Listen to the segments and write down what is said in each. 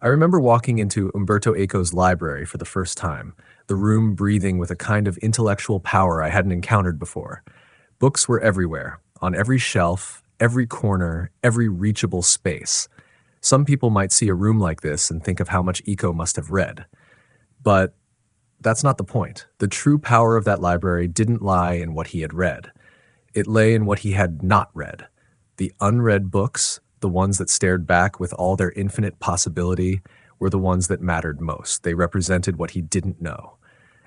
I remember walking into Umberto Eco's library for the first time, the room breathing with a kind of intellectual power I hadn't encountered before. Books were everywhere, on every shelf, every corner, every reachable space. Some people might see a room like this and think of how much Eco must have read. But that's not the point. The true power of that library didn't lie in what he had read. It lay in what he had not read. The unread books, the ones that stared back with all their infinite possibility, were the ones that mattered most. They represented what he didn't know.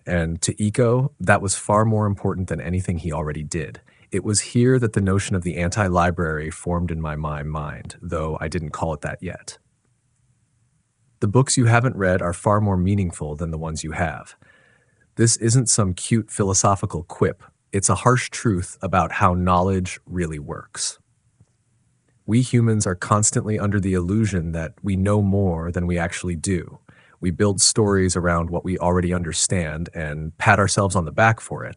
And to Eco, that was far more important than anything he already did. It was here that the notion of the anti-library formed in my mind, though I didn't call it that yet. The books you haven't read are far more meaningful than the ones you have. This isn't some cute philosophical quip. It's a harsh truth about how knowledge really works. We humans are constantly under the illusion that we know more than we actually do. We build stories around what we already understand and pat ourselves on the back for it.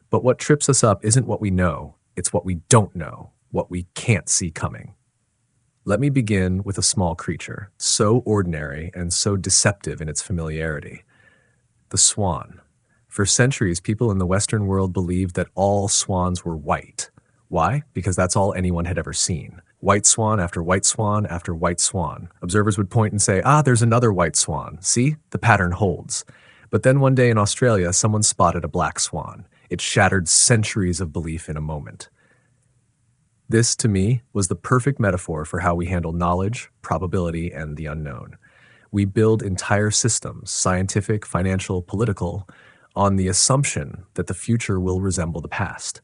But what trips us up isn't what we know, it's what we don't know, what we can't see coming. Let me begin with a small creature, so ordinary and so deceptive in its familiarity. The swan. For centuries, people in the Western world believed that all swans were white. Why? Because that's all anyone had ever seen. White swan after white swan after white swan. Observers would point and say, there's another white swan. See? The pattern holds. But then one day in Australia, someone spotted a black swan. It shattered centuries of belief in a moment. This, to me, was the perfect metaphor for how we handle knowledge, probability, and the unknown. We build entire systems, scientific, financial, political, on the assumption that the future will resemble the past.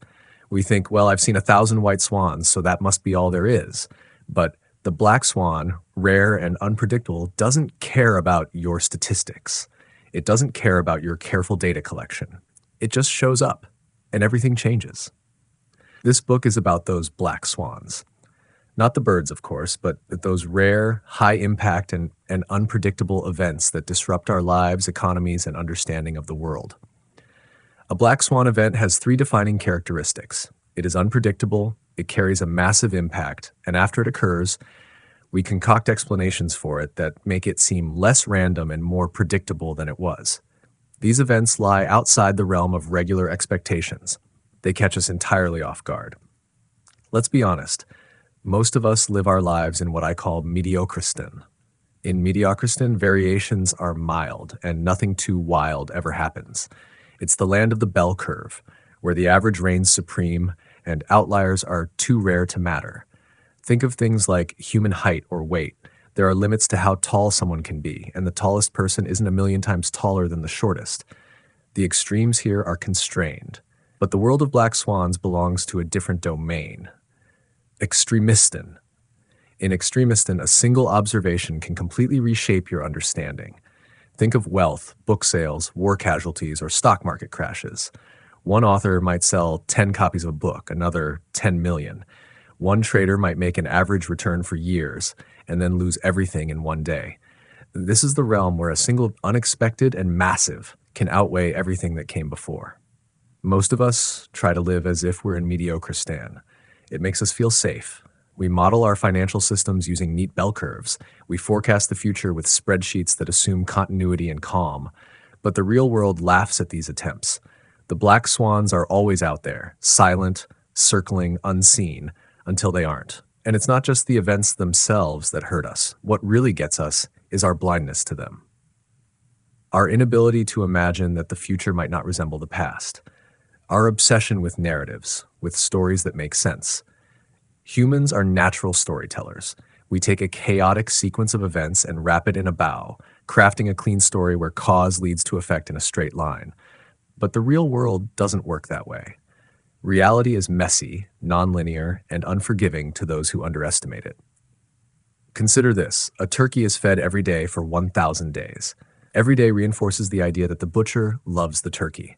We think, well, I've seen 1,000 white swans, so that must be all there is. But the black swan, rare and unpredictable, doesn't care about your statistics. It doesn't care about your careful data collection. It just shows up, and everything changes. This book is about those black swans. Not the birds, of course, but those rare, high-impact and unpredictable events that disrupt our lives, economies, and understanding of the world. A black swan event has 3 defining characteristics. It is unpredictable, it carries a massive impact, and after it occurs, we concoct explanations for it that make it seem less random and more predictable than it was. These events lie outside the realm of regular expectations. They catch us entirely off guard. Let's be honest. Most of us live our lives in what I call mediocristan. In mediocristan, variations are mild, and nothing too wild ever happens. It's the land of the bell curve, where the average reigns supreme and outliers are too rare to matter. Think of things like human height or weight. There are limits to how tall someone can be, and the tallest person isn't a million times taller than the shortest. The extremes here are constrained. But the world of black swans belongs to a different domain. Extremistan. In extremistan, a single observation can completely reshape your understanding. Think of wealth, book sales, war casualties, or stock market crashes. One author might sell 10 copies of a book, another 10 million. One trader might make an average return for years and then lose everything in one day. This is the realm where a single unexpected and massive can outweigh everything that came before. Most of us try to live as if we're in mediocristan. It makes us feel safe. We model our financial systems using neat bell curves. We forecast the future with spreadsheets that assume continuity and calm. But the real world laughs at these attempts. The black swans are always out there, silent, circling, unseen, until they aren't. And it's not just the events themselves that hurt us. What really gets us is our blindness to them. Our inability to imagine that the future might not resemble the past. Our obsession with narratives, with stories that make sense. Humans are natural storytellers. We take a chaotic sequence of events and wrap it in a bow, crafting a clean story where cause leads to effect in a straight line. But the real world doesn't work that way. Reality is messy, nonlinear, and unforgiving to those who underestimate it. Consider this: a turkey is fed every day for 1,000 days. Every day reinforces the idea that the butcher loves the turkey.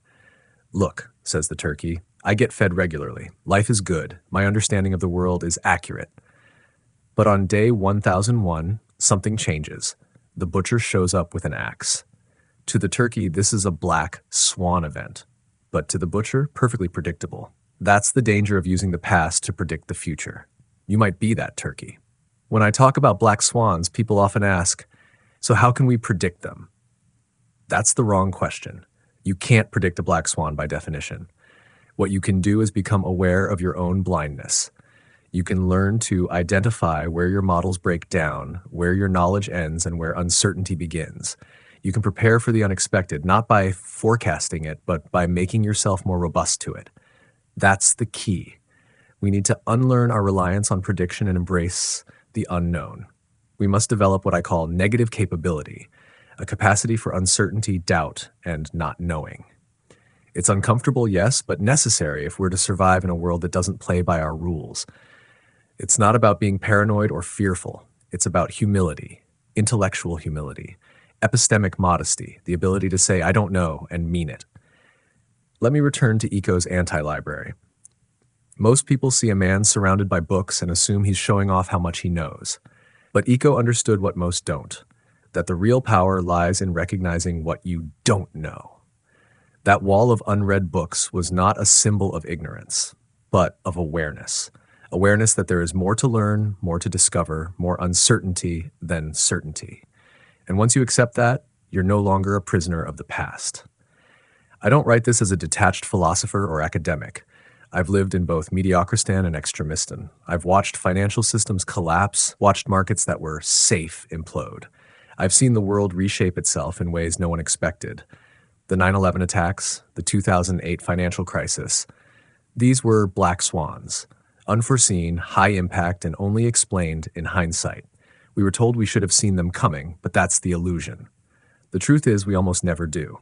"Look," says the turkey, "I get fed regularly. Life is good. My understanding of the world is accurate." But on day 1001, something changes. The butcher shows up with an axe. To the turkey, this is a black swan event. But to the butcher, perfectly predictable. That's the danger of using the past to predict the future. You might be that turkey. When I talk about black swans, people often ask, So how can we predict them? That's the wrong question. You can't predict a black swan by definition. What you can do is become aware of your own blindness. You can learn to identify where your models break down, where your knowledge ends, and where uncertainty begins. You can prepare for the unexpected, not by forecasting it, but by making yourself more robust to it. That's the key. We need to unlearn our reliance on prediction and embrace the unknown. We must develop what I call negative capability, a capacity for uncertainty, doubt, and not knowing. It's uncomfortable, yes, but necessary if we're to survive in a world that doesn't play by our rules. It's not about being paranoid or fearful. It's about humility, intellectual humility, epistemic modesty, the ability to say, I don't know, and mean it. Let me return to Eco's anti-library. Most people see a man surrounded by books and assume he's showing off how much he knows. But Eco understood what most don't, that the real power lies in recognizing what you don't know. That wall of unread books was not a symbol of ignorance, but of awareness. Awareness that there is more to learn, more to discover, more uncertainty than certainty. And once you accept that, you're no longer a prisoner of the past. I don't write this as a detached philosopher or academic. I've lived in both Mediocristan and Extremistan. I've watched financial systems collapse, watched markets that were safe implode. I've seen the world reshape itself in ways no one expected. The 9/11 attacks, the 2008 financial crisis. These were black swans, unforeseen, high impact, and only explained in hindsight. We were told we should have seen them coming, but that's the illusion. The truth is we almost never do.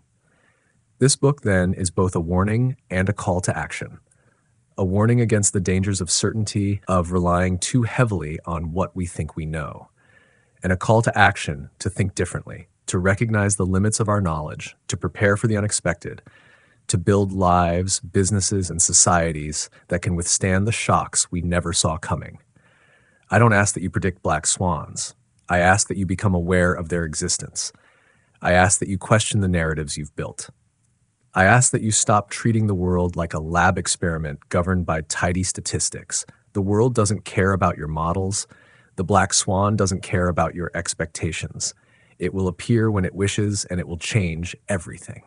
This book, then, is both a warning and a call to action. A warning against the dangers of certainty, of relying too heavily on what we think we know, and a call to action to think differently, to recognize the limits of our knowledge, to prepare for the unexpected, to build lives, businesses, and societies that can withstand the shocks we never saw coming. I don't ask that you predict black swans. I ask that you become aware of their existence. I ask that you question the narratives you've built. I ask that you stop treating the world like a lab experiment governed by tidy statistics. The world doesn't care about your models. The black swan doesn't care about your expectations. It will appear when it wishes, and it will change everything.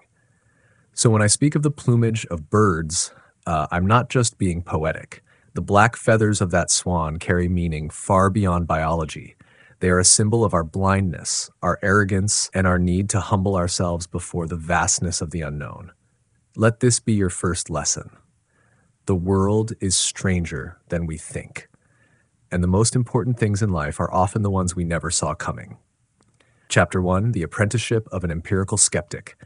So when I speak of the plumage of birds, I'm not just being poetic. The black feathers of that swan carry meaning far beyond biology. They are a symbol of our blindness, our arrogance, and our need to humble ourselves before the vastness of the unknown. Let this be your first lesson. The world is stranger than we think. And the most important things in life are often the ones we never saw coming. Chapter 1, The Apprenticeship of an Empirical Skeptic.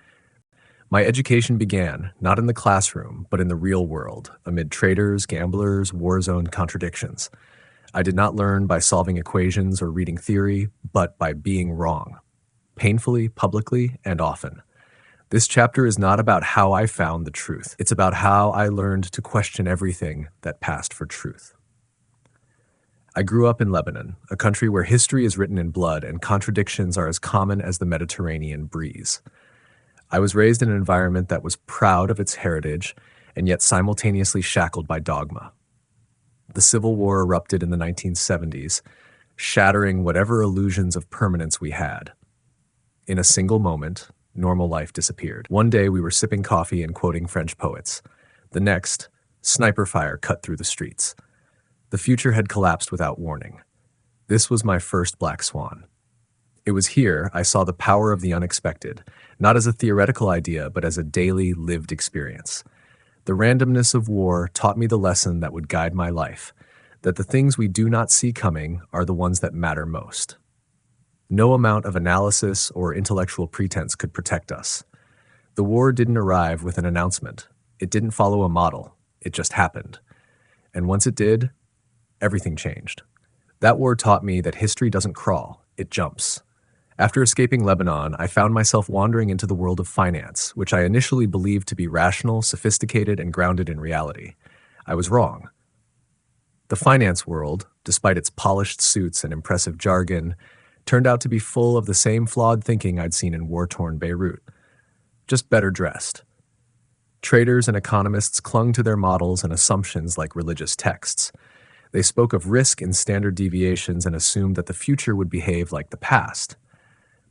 My education began, not in the classroom, but in the real world, amid traders, gamblers, war-zone contradictions. I did not learn by solving equations or reading theory, but by being wrong. Painfully, publicly, and often. This chapter is not about how I found the truth. It's about how I learned to question everything that passed for truth. I grew up in Lebanon, a country where history is written in blood and contradictions are as common as the Mediterranean breeze. I was raised in an environment that was proud of its heritage and yet simultaneously shackled by dogma. The Civil War erupted in the 1970s, shattering whatever illusions of permanence we had. In a single moment, normal life disappeared. One day we were sipping coffee and quoting French poets. The next, sniper fire cut through the streets. The future had collapsed without warning. This was my first black swan. It was here I saw the power of the unexpected, not as a theoretical idea, but as a daily lived experience. The randomness of war taught me the lesson that would guide my life, that the things we do not see coming are the ones that matter most. No amount of analysis or intellectual pretense could protect us. The war didn't arrive with an announcement. It didn't follow a model. It just happened. And once it did, everything changed. That war taught me that history doesn't crawl, it jumps. After escaping Lebanon, I found myself wandering into the world of finance, which I initially believed to be rational, sophisticated, and grounded in reality. I was wrong. The finance world, despite its polished suits and impressive jargon, turned out to be full of the same flawed thinking I'd seen in war-torn Beirut, just better dressed. Traders and economists clung to their models and assumptions like religious texts. They spoke of risk and standard deviations and assumed that the future would behave like the past.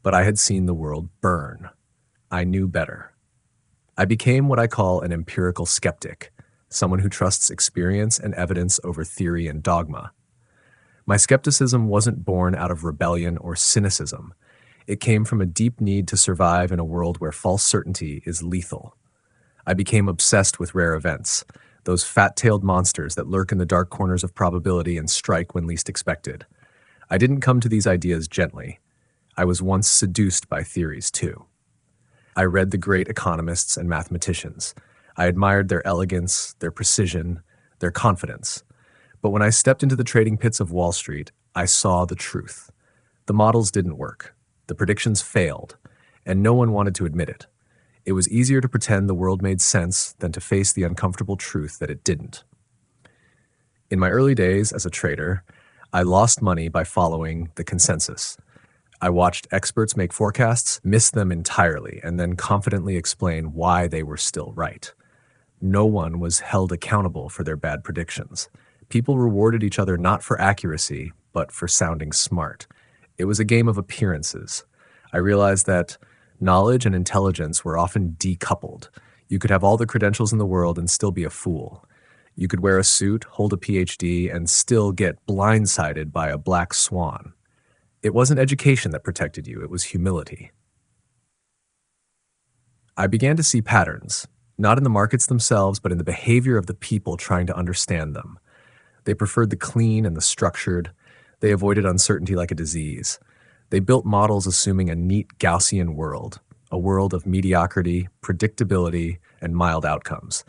but I had seen the world burn. I knew better. I became what I call an empirical skeptic, someone who trusts experience and evidence over theory and dogma. My skepticism wasn't born out of rebellion or cynicism. It came from a deep need to survive in a world where false certainty is lethal. I became obsessed with rare events, those fat-tailed monsters that lurk in the dark corners of probability and strike when least expected. I didn't come to these ideas gently. I was once seduced by theories, too. I read the great economists and mathematicians. I admired their elegance, their precision, their confidence. But when I stepped into the trading pits of Wall Street, I saw the truth. The models didn't work. The predictions failed, and no one wanted to admit it. It was easier to pretend the world made sense than to face the uncomfortable truth that it didn't. In my early days as a trader, I lost money by following the consensus. I watched experts make forecasts, miss them entirely, and then confidently explain why they were still right. No one was held accountable for their bad predictions. People rewarded each other not for accuracy, but for sounding smart. It was a game of appearances. I realized that knowledge and intelligence were often decoupled. You could have all the credentials in the world and still be a fool. You could wear a suit, hold a PhD, and still get blindsided by a black swan. It wasn't education that protected you, it was humility. I began to see patterns, not in the markets themselves, but in the behavior of the people trying to understand them. They preferred the clean and the structured. They avoided uncertainty like a disease. They built models assuming a neat Gaussian world, a world of mediocrity, predictability, and mild outcomes.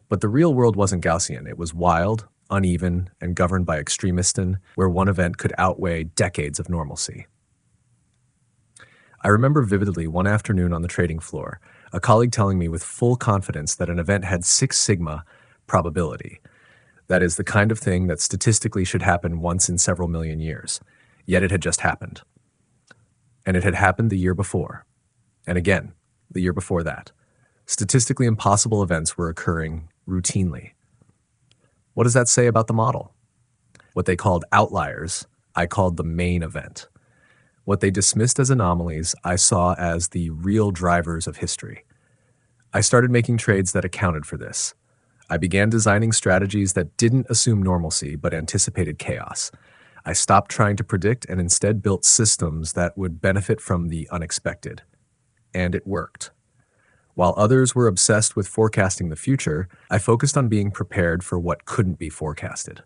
But the real world wasn't Gaussian. It was wild, uneven, and governed by extremism, where one event could outweigh decades of normalcy. I remember vividly one afternoon on the trading floor, a colleague telling me with full confidence that an event had 6 sigma probability. That is the kind of thing that statistically should happen once in several million years. Yet it had just happened. And it had happened the year before. And again, the year before that. Statistically impossible events were occurring routinely. What does that say about the model? What they called outliers, I called the main event. What they dismissed as anomalies, I saw as the real drivers of history. I started making trades that accounted for this. I began designing strategies that didn't assume normalcy but anticipated chaos. I stopped trying to predict and instead built systems that would benefit from the unexpected. And it worked. While others were obsessed with forecasting the future, I focused on being prepared for what couldn't be forecasted.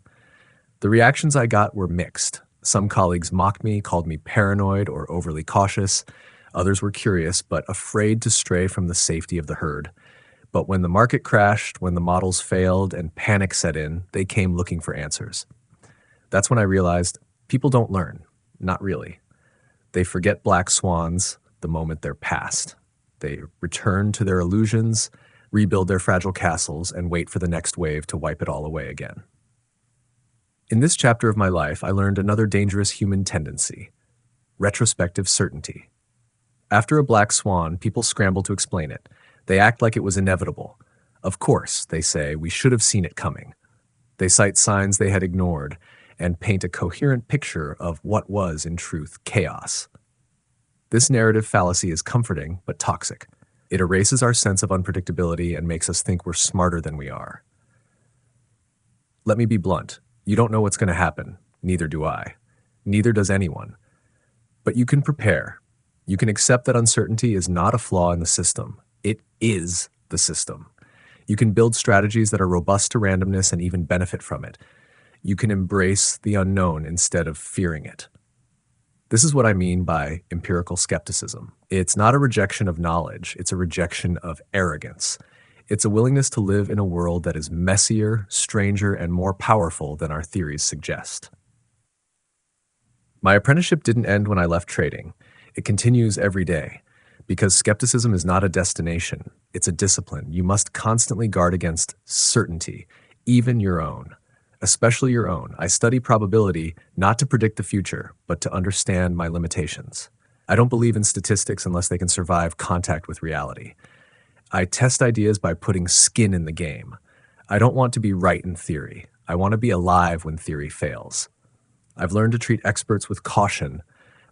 The reactions I got were mixed. Some colleagues mocked me, called me paranoid or overly cautious. Others were curious but afraid to stray from the safety of the herd. But when the market crashed, when the models failed and panic set in, they came looking for answers. That's when I realized people don't learn, not really. They forget black swans the moment they're past. They return to their illusions, rebuild their fragile castles, and wait for the next wave to wipe it all away again. In this chapter of my life, I learned another dangerous human tendency: retrospective certainty. After a black swan, people scramble to explain it. They act like it was inevitable. Of course, they say, we should have seen it coming. They cite signs they had ignored and paint a coherent picture of what was, in truth, chaos. This narrative fallacy is comforting but toxic. It erases our sense of unpredictability and makes us think we're smarter than we are. Let me be blunt. You don't know what's going to happen. Neither do I. Neither does anyone. But you can prepare. You can accept that uncertainty is not a flaw in the system. It is the system. You can build strategies that are robust to randomness and even benefit from it. You can embrace the unknown instead of fearing it. This is what I mean by empirical skepticism. It's not a rejection of knowledge, it's a rejection of arrogance. It's a willingness to live in a world that is messier, stranger, and more powerful than our theories suggest. My apprenticeship didn't end when I left trading. It continues every day. Because skepticism is not a destination, it's a discipline. You must constantly guard against certainty, even your own, especially your own. I study probability not to predict the future, but to understand my limitations. I don't believe in statistics unless they can survive contact with reality. I test ideas by putting skin in the game. I don't want to be right in theory. I want to be alive when theory fails. I've learned to treat experts with caution,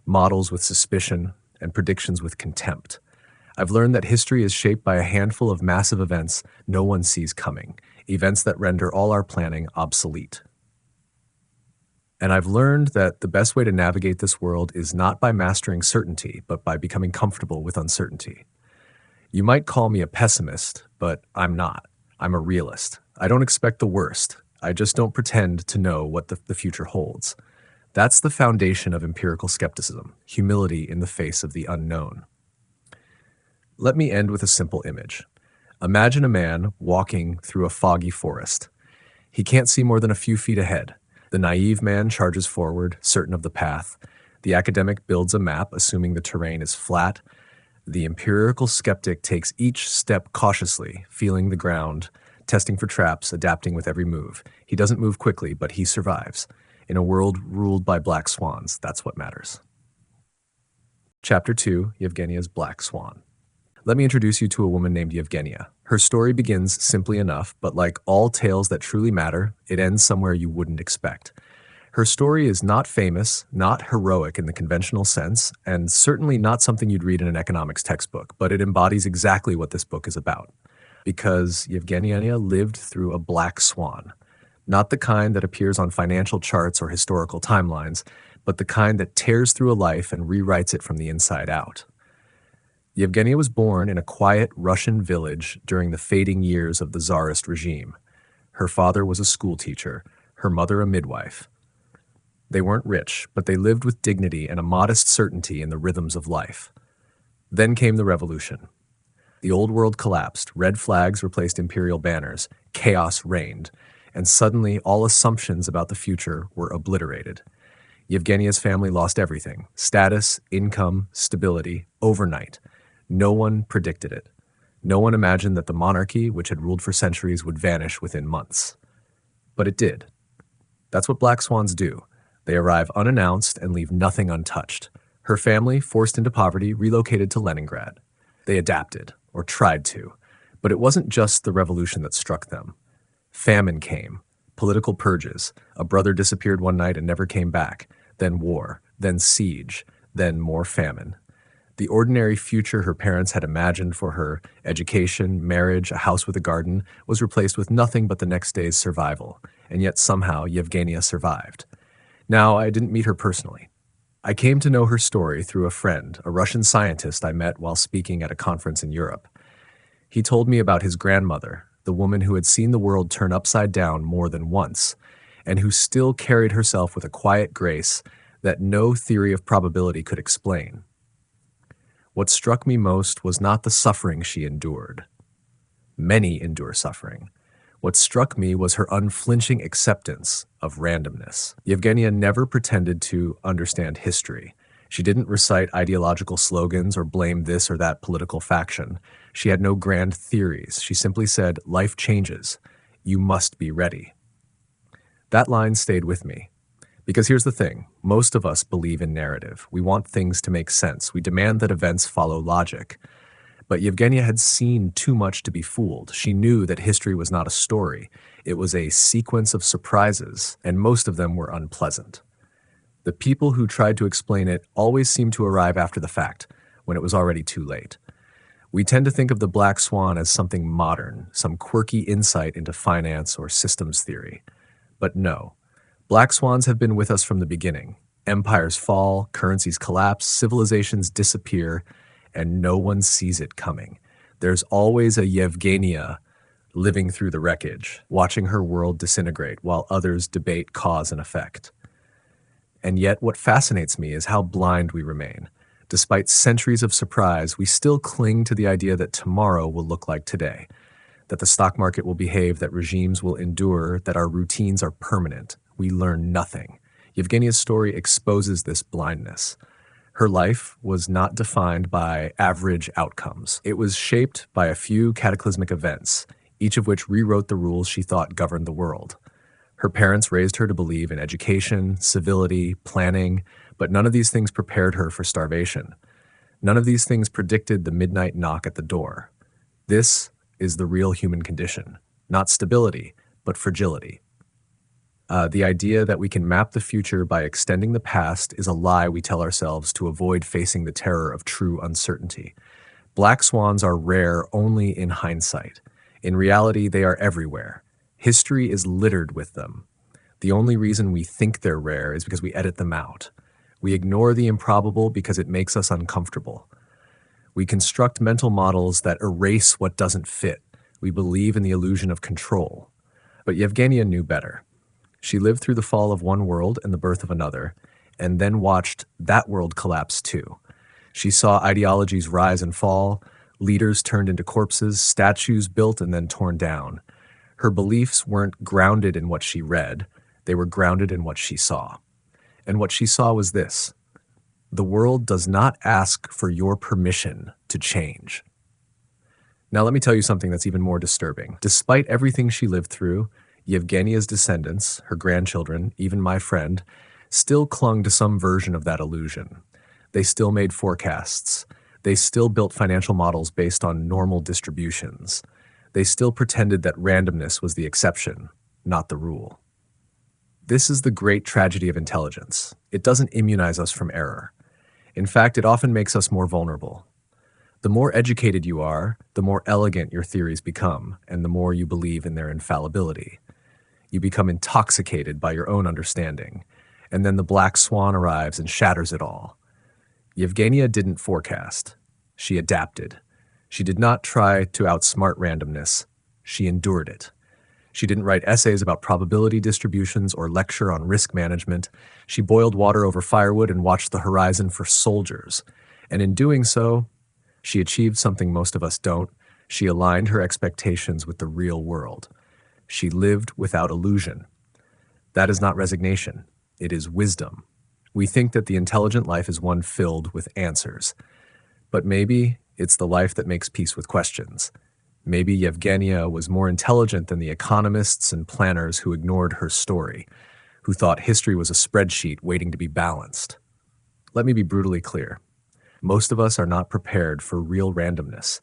models with suspicion, and predictions with contempt. I've learned that history is shaped by a handful of massive events no one sees coming, events that render all our planning obsolete. And I've learned that the best way to navigate this world is not by mastering certainty, but by becoming comfortable with uncertainty. You might call me a pessimist, but I'm not. I'm a realist. I don't expect the worst. I just don't pretend to know what the future holds. That's the foundation of empirical skepticism, humility in the face of the unknown. Let me end with a simple image. Imagine a man walking through a foggy forest. He can't see more than a few feet ahead. The naive man charges forward, certain of the path. The academic builds a map, assuming the terrain is flat. The empirical skeptic takes each step cautiously, feeling the ground, testing for traps, adapting with every move. He doesn't move quickly, but he survives. In a world ruled by black swans, that's what matters. Chapter 2, Yevgenia's Black Swan. Let me introduce you to a woman named Yevgenia. Her story begins simply enough, but like all tales that truly matter, it ends somewhere you wouldn't expect. Her story is not famous, not heroic in the conventional sense, and certainly not something you'd read in an economics textbook, but it embodies exactly what this book is about. Because Yevgenia lived through a black swan. Not the kind that appears on financial charts or historical timelines, but the kind that tears through a life and rewrites it from the inside out. Yevgenia was born in a quiet Russian village during the fading years of the Tsarist regime. Her father was a schoolteacher, her mother a midwife. They weren't rich, but they lived with dignity and a modest certainty in the rhythms of life. Then came the revolution. The old world collapsed, red flags replaced imperial banners, chaos reigned, and suddenly all assumptions about the future were obliterated. Yevgenia's family lost everything: status, income, stability, overnight. No one predicted it. No one imagined that the monarchy, which had ruled for centuries, would vanish within months. But it did. That's what black swans do. They arrive unannounced and leave nothing untouched. Her family, forced into poverty, relocated to Leningrad. They adapted, or tried to. But it wasn't just the revolution that struck them. Famine came, political purges. A brother disappeared one night and never came back. Then war, then siege, then more famine. The ordinary future her parents had imagined for her, education, marriage, a house with a garden, was replaced with nothing but the next day's survival. And yet somehow Yevgenia survived. Now, I didn't meet her personally. I came to know her story through a friend, a Russian scientist I met while speaking at a conference in Europe. He told me about his grandmother, the woman who had seen the world turn upside down more than once, and who still carried herself with a quiet grace that no theory of probability could explain. What struck me most was not the suffering she endured. Many endure suffering. What struck me was her unflinching acceptance of randomness. Yevgenia never pretended to understand history. She didn't recite ideological slogans or blame this or that political faction. She had no grand theories. She simply said, "Life changes. You must be ready." That line stayed with me. Because here's the thing, most of us believe in narrative. We want things to make sense. We demand that events follow logic. But Yevgenia had seen too much to be fooled. She knew that history was not a story. It was a sequence of surprises, and most of them were unpleasant. The people who tried to explain it always seemed to arrive after the fact, when it was already too late. We tend to think of the black swan as something modern, some quirky insight into finance or systems theory. But no. Black swans have been with us from the beginning. Empires fall, currencies collapse, civilizations disappear, and no one sees it coming. There's always a Yevgenia living through the wreckage, watching her world disintegrate while others debate cause and effect. And yet what fascinates me is how blind we remain. Despite centuries of surprise, we still cling to the idea that tomorrow will look like today, that the stock market will behave, that regimes will endure, that our routines are permanent. We learn nothing. Yevgenia's story exposes this blindness. Her life was not defined by average outcomes. It was shaped by a few cataclysmic events, each of which rewrote the rules she thought governed the world. Her parents raised her to believe in education, civility, planning, but none of these things prepared her for starvation. None of these things predicted the midnight knock at the door. This is the real human condition, not stability, but fragility. The idea that we can map the future by extending the past is a lie we tell ourselves to avoid facing the terror of true uncertainty. Black swans are rare only in hindsight. In reality, they are everywhere. History is littered with them. The only reason we think they're rare is because we edit them out. We ignore the improbable because it makes us uncomfortable. We construct mental models that erase what doesn't fit. We believe in the illusion of control. But Yevgenia knew better. She lived through the fall of one world and the birth of another, and then watched that world collapse too. She saw ideologies rise and fall, leaders turned into corpses, statues built and then torn down. Her beliefs weren't grounded in what she read, they were grounded in what she saw. And what she saw was this: the world does not ask for your permission to change. Now let me tell you something that's even more disturbing. Despite everything she lived through, Yevgenia's descendants, her grandchildren, even my friend, still clung to some version of that illusion. They still made forecasts. They still built financial models based on normal distributions. They still pretended that randomness was the exception, not the rule. This is the great tragedy of intelligence. It doesn't immunize us from error. In fact, it often makes us more vulnerable. The more educated you are, the more elegant your theories become, and the more you believe in their infallibility. You become intoxicated by your own understanding, and then the black swan arrives and shatters it all. Yevgenia didn't forecast. She adapted. She did not try to outsmart randomness. She endured it. She didn't write essays about probability distributions or lecture on risk management. She boiled water over firewood and watched the horizon for soldiers. And in doing so, she achieved something most of us don't. She aligned her expectations with the real world. She lived without illusion. That is not resignation. It is wisdom. We think that the intelligent life is one filled with answers. But maybe it's the life that makes peace with questions. Maybe Yevgenia was more intelligent than the economists and planners who ignored her story, who thought history was a spreadsheet waiting to be balanced. Let me be brutally clear. Most of us are not prepared for real randomness.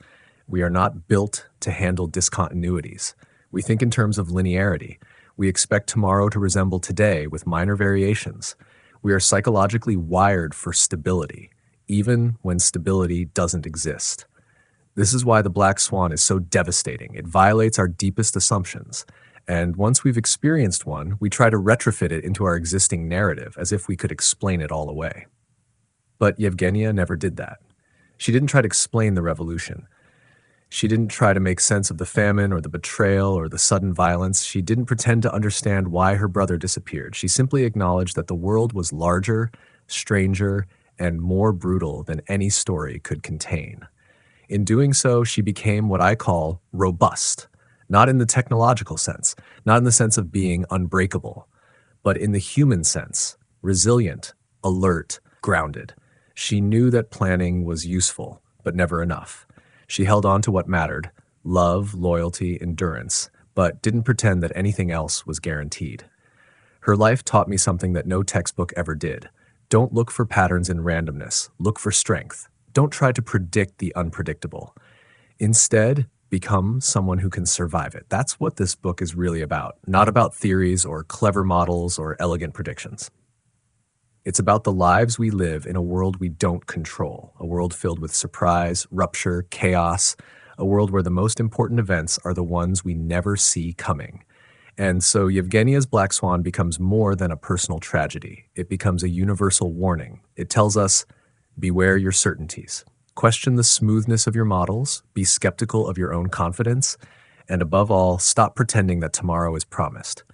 We are not built to handle discontinuities. We think in terms of linearity. We expect tomorrow to resemble today with minor variations. We are psychologically wired for stability, even when stability doesn't exist. This is why the black swan is so devastating. It violates our deepest assumptions. And once we've experienced one, we try to retrofit it into our existing narrative as if we could explain it all away. But Yevgenia never did that. She didn't try to explain the revolution. She didn't try to make sense of the famine or the betrayal or the sudden violence. She didn't pretend to understand why her brother disappeared. She simply acknowledged that the world was larger, stranger, and more brutal than any story could contain. In doing so, she became what I call robust, not in the technological sense, not in the sense of being unbreakable, but in the human sense, resilient, alert, grounded. She knew that planning was useful, but never enough. She held on to what mattered, love, loyalty, endurance, but didn't pretend that anything else was guaranteed. Her life taught me something that no textbook ever did. Don't look for patterns in randomness. Look for strength. Don't try to predict the unpredictable. Instead, become someone who can survive it. That's what this book is really about, not about theories or clever models or elegant predictions. It's about the lives we live in a world we don't control, a world filled with surprise, rupture, chaos, a world where the most important events are the ones we never see coming. And so Yevgenia's Black Swan becomes more than a personal tragedy. It becomes a universal warning. It tells us, beware your certainties. Question the smoothness of your models, be skeptical of your own confidence, and above all, stop pretending that tomorrow is promised.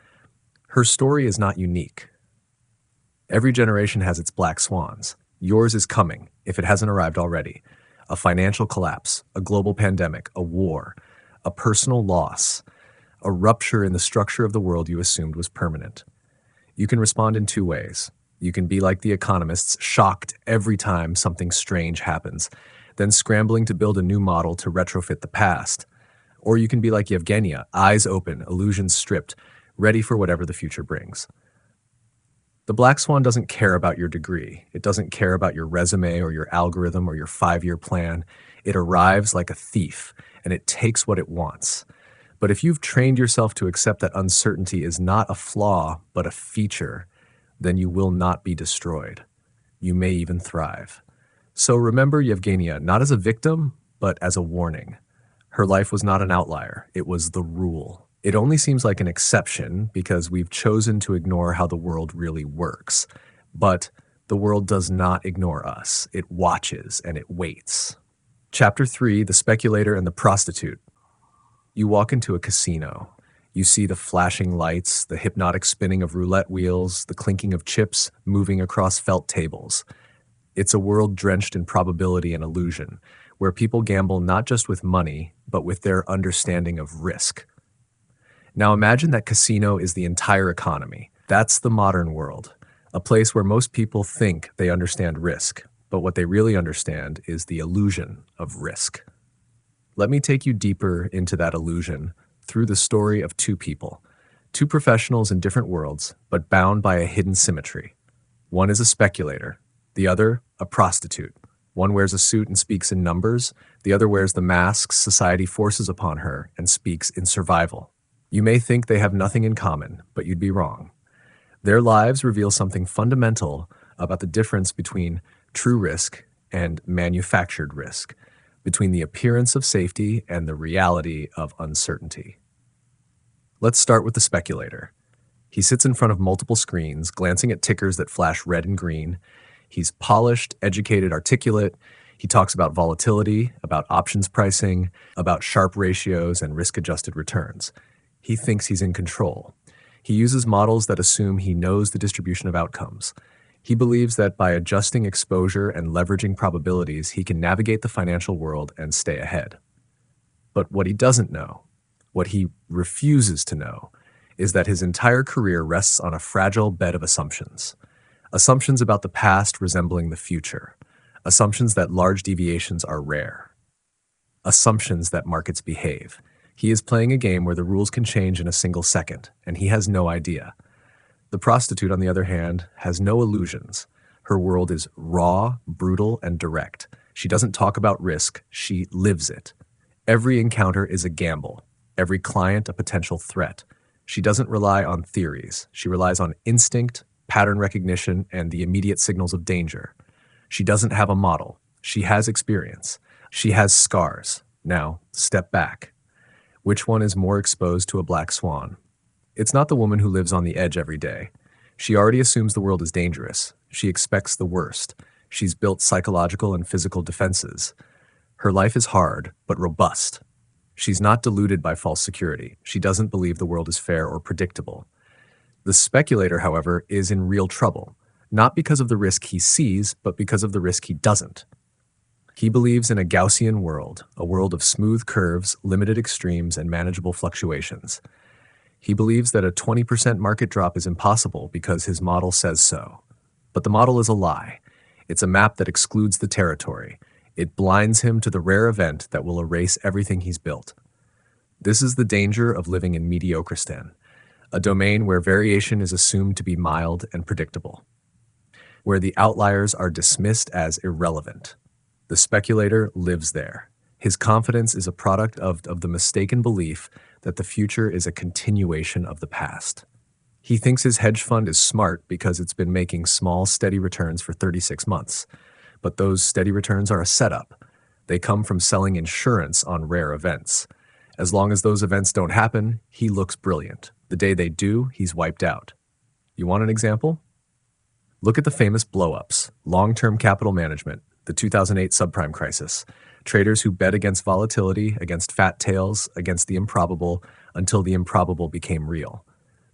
Her story is not unique. Every generation has its black swans. Yours is coming, if it hasn't arrived already. A financial collapse, a global pandemic, a war, a personal loss, a rupture in the structure of the world you assumed was permanent. You can respond in two ways. You can be like the economists, shocked every time something strange happens, then scrambling to build a new model to retrofit the past. Or you can be like Yevgenia, eyes open, illusions stripped, ready for whatever the future brings. The Black Swan doesn't care about your degree. It doesn't care about your resume or your algorithm or your 5-year plan. It arrives like a thief, and it takes what it wants. But if you've trained yourself to accept that uncertainty is not a flaw, but a feature, then you will not be destroyed. You may even thrive. So remember Yevgenia not as a victim, but as a warning. Her life was not an outlier, it was the rule. It only seems like an exception because we've chosen to ignore how the world really works. But the world does not ignore us. It watches and it waits. Chapter 3, The Speculator and the Prostitute. You walk into a casino. You see the flashing lights, the hypnotic spinning of roulette wheels, the clinking of chips moving across felt tables. It's a world drenched in probability and illusion, where people gamble not just with money, but with their understanding of risk. Now imagine that casino is the entire economy. That's the modern world, a place where most people think they understand risk, but what they really understand is the illusion of risk. Let me take you deeper into that illusion through the story of two people, two professionals in different worlds, but bound by a hidden symmetry. One is a speculator, the other a prostitute. One wears a suit and speaks in numbers, the other wears the masks society forces upon her and speaks in survival. You may think they have nothing in common, but you'd be wrong. Their lives reveal something fundamental about the difference between true risk and manufactured risk, between the appearance of safety and the reality of uncertainty. Let's start with the speculator. He sits in front of multiple screens, glancing at tickers that flash red and green. He's polished, educated, articulate. He talks about volatility, about options pricing, about Sharpe ratios and risk-adjusted returns. He thinks he's in control. He uses models that assume he knows the distribution of outcomes. He believes that by adjusting exposure and leveraging probabilities, he can navigate the financial world and stay ahead. But what he doesn't know, what he refuses to know, is that his entire career rests on a fragile bed of assumptions. Assumptions about the past resembling the future. Assumptions that large deviations are rare. Assumptions that markets behave. He is playing a game where the rules can change in a single second, and he has no idea. The prostitute, on the other hand, has no illusions. Her world is raw, brutal, and direct. She doesn't talk about risk, she lives it. Every encounter is a gamble, every client a potential threat. She doesn't rely on theories. She relies on instinct, pattern recognition, and the immediate signals of danger. She doesn't have a model. She has experience. She has scars. Now, step back. Which one is more exposed to a black swan? It's not the woman who lives on the edge every day. She already assumes the world is dangerous. She expects the worst. She's built psychological and physical defenses. Her life is hard, but robust. She's not deluded by false security. She doesn't believe the world is fair or predictable. The speculator, however, is in real trouble, not because of the risk he sees, but because of the risk he doesn't. He believes in a Gaussian world, a world of smooth curves, limited extremes, and manageable fluctuations. He believes that a 20% market drop is impossible because his model says so. But the model is a lie. It's a map that excludes the territory. It blinds him to the rare event that will erase everything he's built. This is the danger of living in Mediocristan, a domain where variation is assumed to be mild and predictable, where the outliers are dismissed as irrelevant. The speculator lives there. His confidence is a product of the mistaken belief that the future is a continuation of the past. He thinks his hedge fund is smart because it's been making small, steady returns for 36 months. But those steady returns are a setup. They come from selling insurance on rare events. As long as those events don't happen, he looks brilliant. The day they do, he's wiped out. You want an example? Look at the famous blow-ups, long-term capital management, the 2008 subprime crisis. Traders who bet against volatility, against fat tails, against the improbable, until the improbable became real.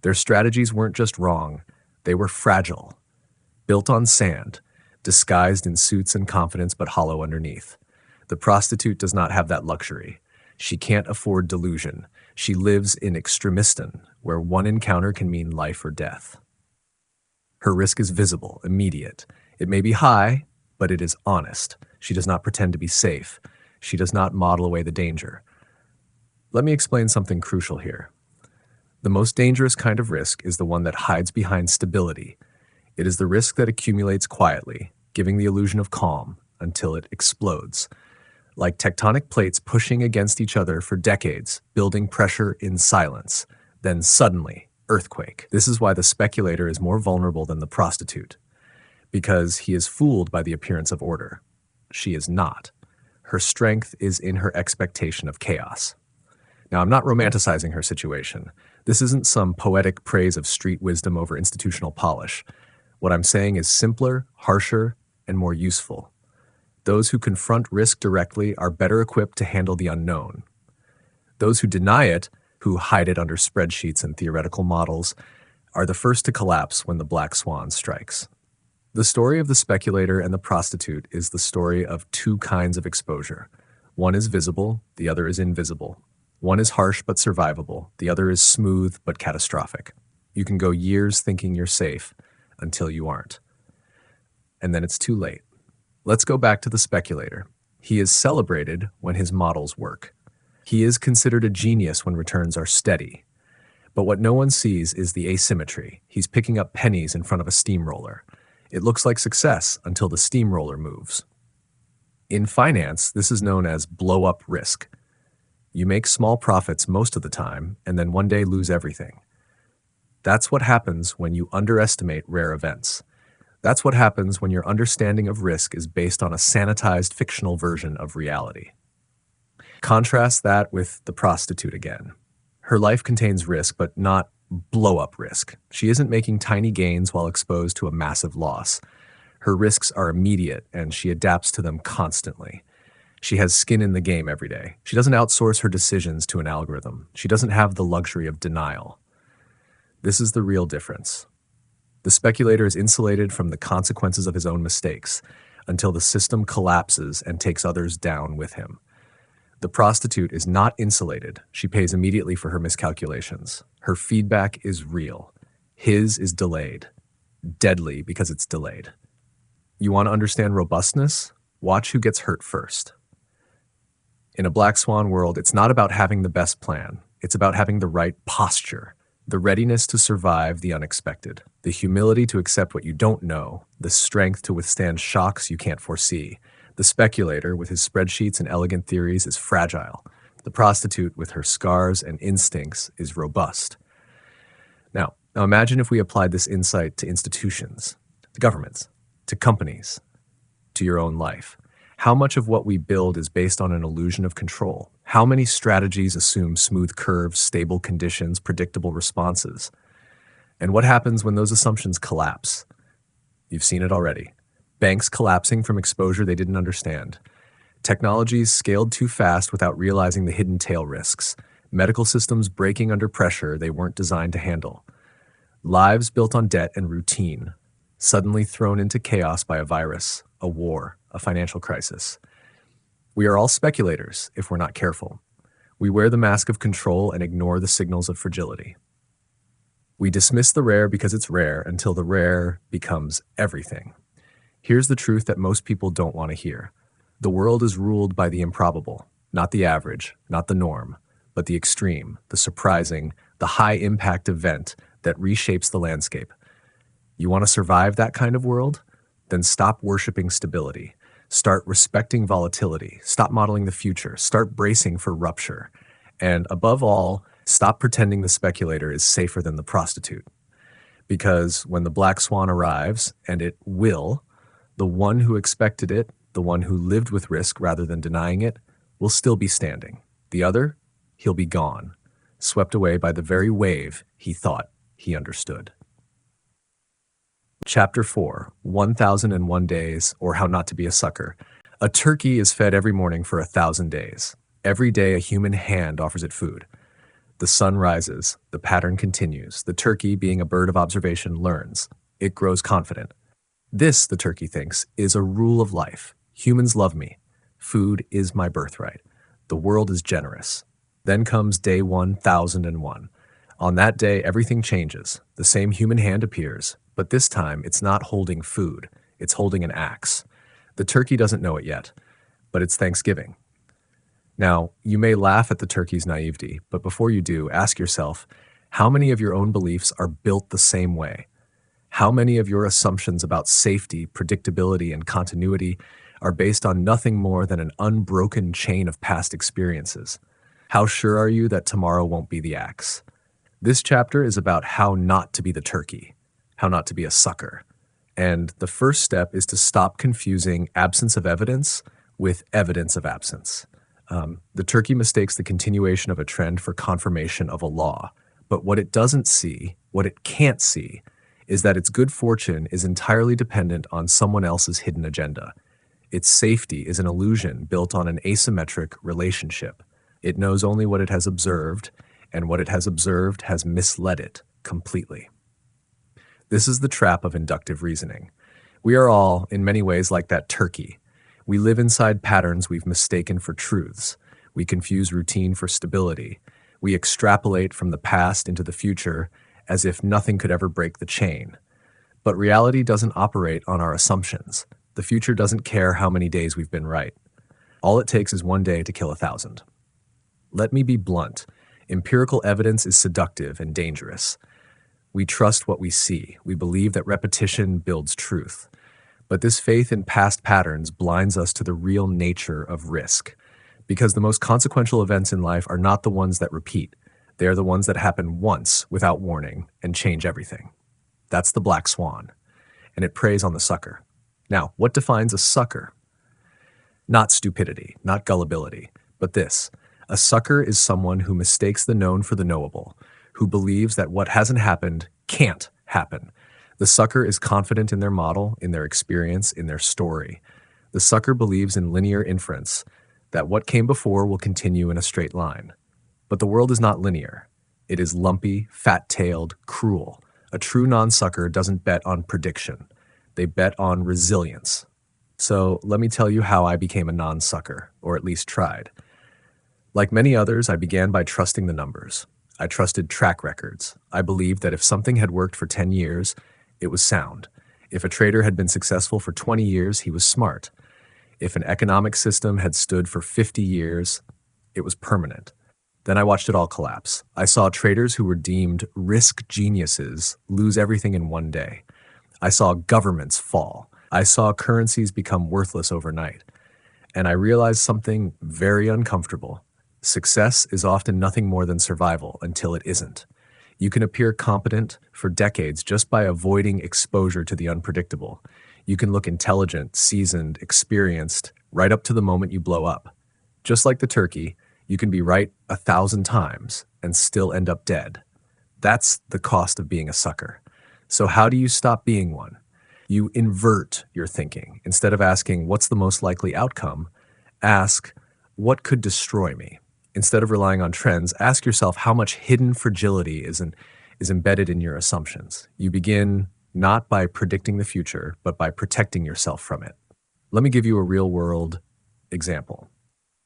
Their strategies weren't just wrong, they were fragile. Built on sand, disguised in suits and confidence but hollow underneath. The prostitute does not have that luxury. She can't afford delusion. She lives in extremistan, where one encounter can mean life or death. Her risk is visible, immediate. It may be high, but it is honest. She does not pretend to be safe. She does not model away the danger. Let me explain something crucial here. The most dangerous kind of risk is the one that hides behind stability. It is the risk that accumulates quietly, giving the illusion of calm until it explodes. like tectonic plates pushing against each other for decades, building pressure in silence. Then suddenly, earthquake. This is why the speculator is more vulnerable than the prostitute, because he is fooled by the appearance of order. She is not. Her strength is in her expectation of chaos. Now, I'm not romanticizing her situation. This isn't some poetic praise of street wisdom over institutional polish. What I'm saying is simpler, harsher, and more useful. Those who confront risk directly are better equipped to handle the unknown. Those who deny it, who hide it under spreadsheets and theoretical models, are the first to collapse when the Black Swan strikes. The story of the speculator and the prostitute is the story of two kinds of exposure. One is visible, the other is invisible. One is harsh but survivable, the other is smooth but catastrophic. You can go years thinking you're safe until you aren't. And then it's too late. Let's go back to the speculator. He is celebrated when his models work. He is considered a genius when returns are steady. But what no one sees is the asymmetry. He's picking up pennies in front of a steamroller. It looks like success until the steamroller moves. In finance, this is known as blow-up risk. You make small profits most of the time, and then one day lose everything. That's what happens when you underestimate rare events. That's what happens when your understanding of risk is based on a sanitized fictional version of reality. Contrast that with the prostitute again. Her life contains risk, but not blow-up risk. She isn't making tiny gains while exposed to a massive loss. Her risks are immediate, and she adapts to them constantly. She has skin in the game every day. She doesn't outsource her decisions to an algorithm. She doesn't have the luxury of denial. This is the real difference. The speculator is insulated from the consequences of his own mistakes until the system collapses and takes others down with him. The prostitute is not insulated. She pays immediately for her miscalculations. Her feedback is real. His is delayed. Deadly because it's delayed. You want to understand robustness? Watch who gets hurt first. In a Black Swan world, it's not about having the best plan. It's about having the right posture, the readiness to survive the unexpected, the humility to accept what you don't know, the strength to withstand shocks you can't foresee. The speculator, with his spreadsheets and elegant theories, is fragile. The prostitute, with her scars and instincts, is robust. Now imagine if we applied this insight to institutions, to governments, to companies, to your own life. How much of what we build is based on an illusion of control? How many strategies assume smooth curves, stable conditions, predictable responses? And what happens when those assumptions collapse? You've seen it already. Banks collapsing from exposure they didn't understand. Technologies scaled too fast without realizing the hidden tail risks. Medical systems breaking under pressure they weren't designed to handle. Lives built on debt and routine, suddenly thrown into chaos by a virus, a war, a financial crisis. We are all speculators if we're not careful. We wear the mask of control and ignore the signals of fragility. We dismiss the rare because it's rare until the rare becomes everything. Here's the truth that most people don't want to hear. The world is ruled by the improbable, not the average, not the norm, but the extreme, the surprising, the high-impact event that reshapes the landscape. You want to survive that kind of world? Then stop worshiping stability. Start respecting volatility. Stop modeling the future. Start bracing for rupture. And above all, stop pretending the speculator is safer than the prostitute. Because when the Black Swan arrives, and it will, the one who expected it, the one who lived with risk rather than denying it, will still be standing. The other, he'll be gone, swept away by the very wave he thought he understood. Chapter 4, 1001 Days, or How Not to Be a Sucker. A turkey is fed every morning for 1,000 days. Every day a human hand offers it food. The sun rises, the pattern continues. The turkey, being a bird of observation, learns. It grows confident. This, the turkey thinks, is a rule of life. Humans love me. Food is my birthright. The world is generous. Then comes day 1001. On that day, everything changes. The same human hand appears, but this time it's not holding food. It's holding an axe. The turkey doesn't know it yet, but it's Thanksgiving. Now, you may laugh at the turkey's naivety, but before you do, ask yourself, how many of your own beliefs are built the same way? How many of your assumptions about safety, predictability, and continuity are based on nothing more than an unbroken chain of past experiences. How sure are you that tomorrow won't be the axe? This chapter is about how not to be the turkey, how not to be a sucker. And the first step is to stop confusing absence of evidence with evidence of absence. The turkey mistakes the continuation of a trend for confirmation of a law. But what it doesn't see, what it can't see, is that its good fortune is entirely dependent on someone else's hidden agenda. Its safety is an illusion built on an asymmetric relationship. It knows only what it has observed, and what it has observed has misled it completely. This is the trap of inductive reasoning. We are all, in many ways, like that turkey. We live inside patterns we've mistaken for truths. We confuse routine for stability. We extrapolate from the past into the future as if nothing could ever break the chain. But reality doesn't operate on our assumptions. The future doesn't care how many days we've been right. All it takes is one day to kill 1,000. Let me be blunt. Empirical evidence is seductive and dangerous. We trust what we see. We believe that repetition builds truth. But this faith in past patterns blinds us to the real nature of risk. Because the most consequential events in life are not the ones that repeat. They are the ones that happen once without warning and change everything. That's the Black Swan. And it preys on the sucker. Now, what defines a sucker? Not stupidity, not gullibility, but this. A sucker is someone who mistakes the known for the knowable, who believes that what hasn't happened can't happen. The sucker is confident in their model, in their experience, in their story. The sucker believes in linear inference, that what came before will continue in a straight line. But the world is not linear. It is lumpy, fat-tailed, cruel. A true non-sucker doesn't bet on prediction. They bet on resilience. So let me tell you how I became a non-sucker, or at least tried. Like many others, I began by trusting the numbers. I trusted track records. I believed that if something had worked for 10 years, it was sound. If a trader had been successful for 20 years, he was smart. If an economic system had stood for 50 years, it was permanent. Then I watched it all collapse. I saw traders who were deemed risk geniuses lose everything in one day. I saw governments fall. I saw currencies become worthless overnight. And I realized something very uncomfortable. Success is often nothing more than survival until it isn't. You can appear competent for decades just by avoiding exposure to the unpredictable. You can look intelligent, seasoned, experienced, right up to the moment you blow up. Just like the turkey, you can be right 1,000 times and still end up dead. That's the cost of being a sucker. So how do you stop being one? You invert your thinking. Instead of asking, what's the most likely outcome? Ask, what could destroy me? Instead of relying on trends, ask yourself how much hidden fragility is embedded in your assumptions. You begin not by predicting the future, but by protecting yourself from it. Let me give you a real-world example.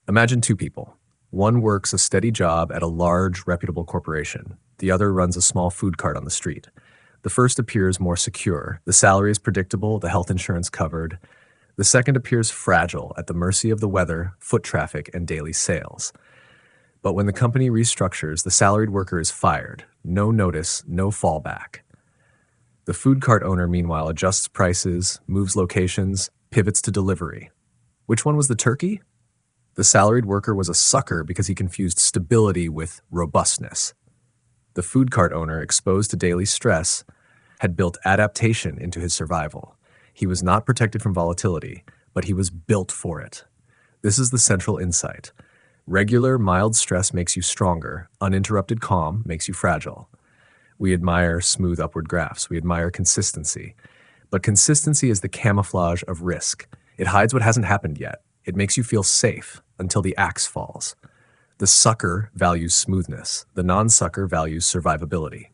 Imagine two people. One works a steady job at a large, reputable corporation. The other runs a small food cart on the street. The first appears more secure. The salary is predictable, the health insurance covered. The second appears fragile, at the mercy of the weather, foot traffic, and daily sales. But when the company restructures, the salaried worker is fired. No notice, no fallback. The food cart owner, meanwhile, adjusts prices, moves locations, pivots to delivery. Which one was the turkey? The salaried worker was a sucker because he confused stability with robustness. The food cart owner, exposed to daily stress, had built adaptation into his survival. He was not protected from volatility, but he was built for it. This is the central insight. Regular, mild stress makes you stronger. Uninterrupted calm makes you fragile. We admire smooth upward graphs. We admire consistency. But consistency is the camouflage of risk. It hides what hasn't happened yet. It makes you feel safe until the axe falls. The sucker values smoothness. The non-sucker values survivability.